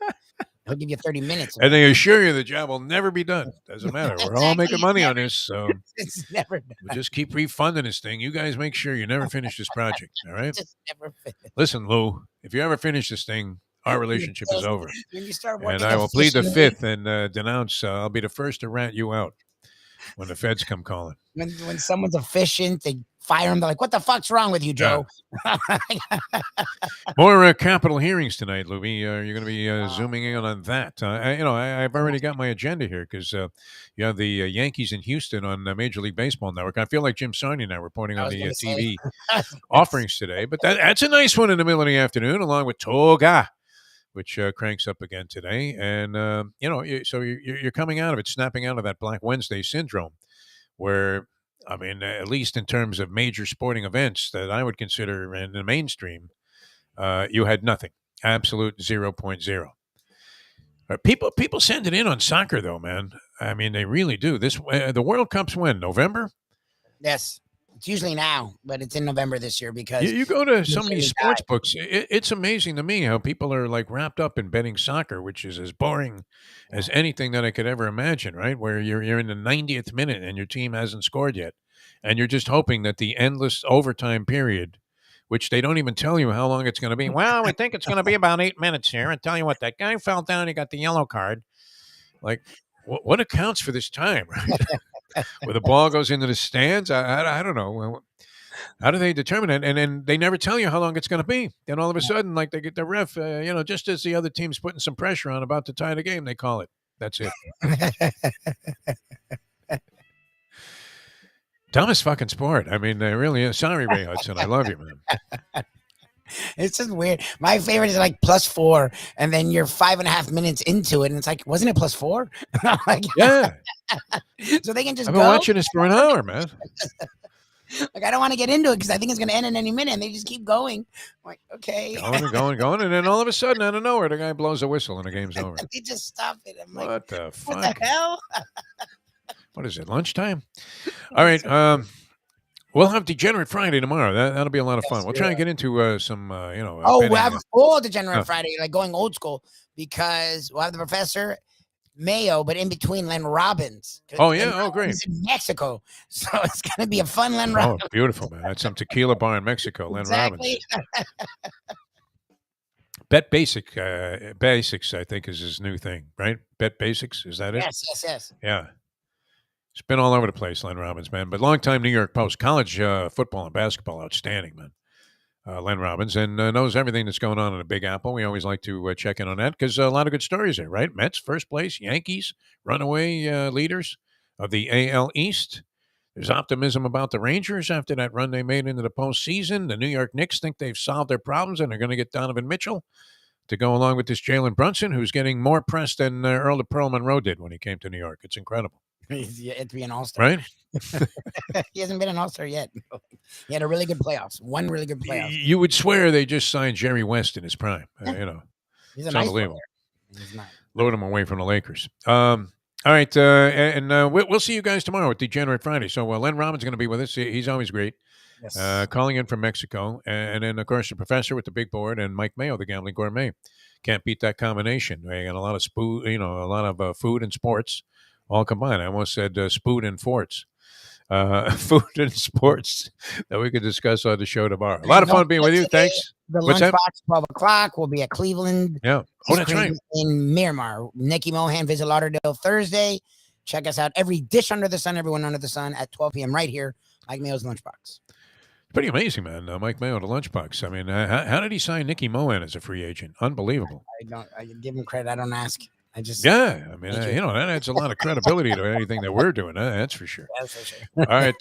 He'll give you 30 minutes. And they assure you the job will never be done. Doesn't matter. We're all making money on this, so it's never done. We'll just keep refunding this thing. You guys make sure you never finish this project, all right? Just never finish. Listen, Lou, if you ever finish this thing, our relationship is over. When you start and I will plead the fifth and denounce. I'll be the first to rat you out when the feds come calling. When someone's efficient, they fire them. They're like, "What the fuck's wrong with you, Joe?" More Capitol hearings tonight, Lubie. You're going to be zooming in on that. I've already got my agenda here because you have the Yankees in Houston on Major League Baseball Network. I feel like Jim Sarnia now reporting on the TV offerings today. But that's a nice one in the middle of the afternoon, along with Toga, which cranks up again today. And, so you're coming out of it, snapping out of that Black Wednesday syndrome where, I mean, at least in terms of major sporting events that I would consider in the mainstream, you had nothing. Absolute 0.0. People send it in on soccer, though, man. I mean, they really do. The World Cup's when? November? Yes. It's usually now, but it's in November this year because You go to some of these sports books. It's amazing to me how people are like wrapped up in betting soccer, which is as boring as anything that I could ever imagine. Right, where you're in the 90th minute and your team hasn't scored yet, and you're just hoping that the endless overtime period, which they don't even tell you how long it's going to be. Well, we think it's going to be about 8 minutes here. And tell you what, that guy fell down. He got the yellow card. Like, what accounts for this time? Right. Where the ball goes into the stands, I don't know. How do they determine it? And then they never tell you how long it's going to be. Then all of a sudden, like they get the ref, just as the other team's putting some pressure on about to tie the game, they call it. That's it. Dumbest fucking sport. I mean, they really is. Sorry, Ray Hudson. I love you, man. It's just weird. My favorite is like +4, and then you're 5.5 minutes into it, and it's like, wasn't it +4? Like, yeah. So they can just I've been watching this for an hour, man. Like, I don't want to get into it because I think it's going to end in any minute, and they just keep going. I'm like, okay. Going, and then all of a sudden, out of nowhere, the guy blows a whistle and the game's over. They just stop it. I'm like, what the fuck? What the hell? What is it, lunchtime? All right. We'll have Degenerate Friday tomorrow. That'll be a lot of fun. We'll try and get into some, we'll have a full Degenerate Friday, like going old school, because we'll have the professor, Mayo, but in between Len Robbins. Oh, yeah. Oh, great. He's in Mexico. So it's going to be a fun Len Robbins. Oh, beautiful, man. That's some tequila bar in Mexico, Len Robbins. Bet Basics, I think, is his new thing, right? Bet Basics, is that it? Yes. Yeah. It's been all over the place, Len Robbins, man. But long-time New York Post, college football and basketball, outstanding, man. Len Robbins, and knows everything that's going on in the Big Apple. We always like to check in on that because a lot of good stories there, right? Mets, first place. Yankees, runaway leaders of the AL East. There's optimism about the Rangers after that run they made into the postseason. The New York Knicks think they've solved their problems, and they're going to get Donovan Mitchell to go along with this Jalen Brunson, who's getting more press than Earl to Pearl Monroe did when he came to New York. It's incredible. He's yet to be an all-star. Right? He hasn't been an all-star yet. He had a really good playoffs. One really good playoff. You would swear they just signed Jerry West in his prime. He's it's a nice unbelievable. Player. He's not. Load him away from the Lakers. All right, and we'll see you guys tomorrow at Degenerate Friday. So Len Robbins is going to be with us. He's always great. Yes. Calling in from Mexico. And then, of course, the professor with the big board and Mike Mayo, the gambling gourmet. Can't beat that combination. They got a lot of food and sports all combined. I almost said spood and forts. Food and sports that we could discuss on the show tomorrow. A lot of fun being with you. Thanks. The What's lunchbox, that? 12 o'clock. We'll be at Cleveland. Yeah. Oh, that's right. In Miramar. Nicky Mohan, visit Lauderdale Thursday. Check us out. Every dish under the sun, everyone under the sun at 12 p.m. right here. Mike Mayo's Lunchbox. Pretty amazing, man. Mike Mayo, the Lunchbox. I mean, how did he sign Nicky Mohan as a free agent? Unbelievable. I give him credit. I don't ask. I just I mean, that adds a lot of credibility to anything that we're doing. That's for sure. That's for sure. All right.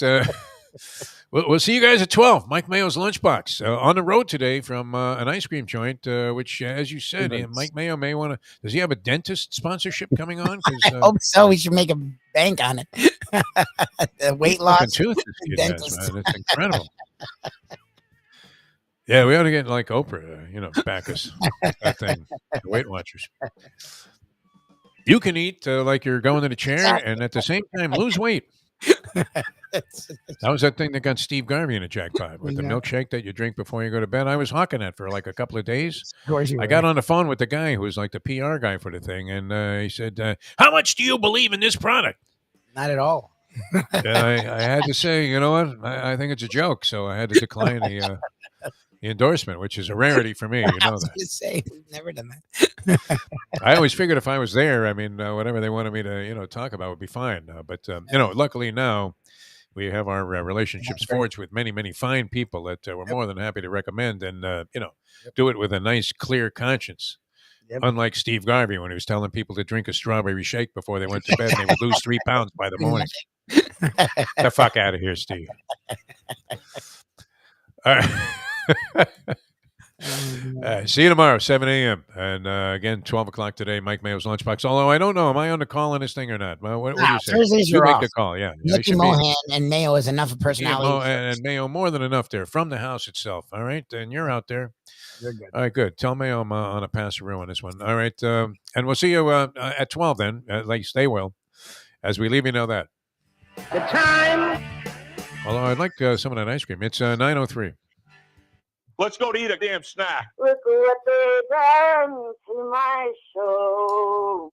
We'll see you guys at 12. Mike Mayo's Lunchbox. On the road today from an ice cream joint, which, as you said, Mike Mayo may want to. Does he have a dentist sponsorship coming on? I hope so. We should make a bank on it. The weight loss dentist. Man. It's incredible. Yeah, we ought to get like Oprah, back us. That thing, the Weight Watchers. You can eat like you're going to the chair and at the same time lose weight. That was that thing that got Steve Garvey in a jackpot with the milkshake that you drink before you go to bed. I was hawking that for like a couple of days. I got on the phone with the guy who was like the PR guy for the thing, and he said, how much do you believe in this product? Not at all. And I had to say, you know what? I think it's a joke, so I had to decline the endorsement, which is a rarity for me. You know that. Say, we've never done that. I always figured if I was there, I mean, whatever they wanted me to, talk about would be fine. But luckily now we have our relationships forged with many, many fine people that we're more than happy to recommend and, do it with a nice, clear conscience. Unlike Steve Garvey when he was telling people to drink a strawberry shake before they went to bed and they would lose 3 pounds by the morning. Get the fuck out of here, Steve. All right. See you tomorrow, 7 a.m. And again, 12 o'clock today, Mike Mayo's Lunchbox. Although I don't know, am I on the call on this thing or not? Well, what do you say? Thursdays you you're make off. the call, yeah. Nicky Mohan and Mayo is enough of personality. And Mayo, more than enough there from the house itself. All right, and you're out there. You're good. All right, good. Tell Mayo I'm on a passeroo on this one. All right, and we'll see you at 12 then. At least they will. As we leave, you know that. The time. Although I'd like some of that ice cream. It's 9:03. Let's go to eat a damn snack. Look what they done to my soul.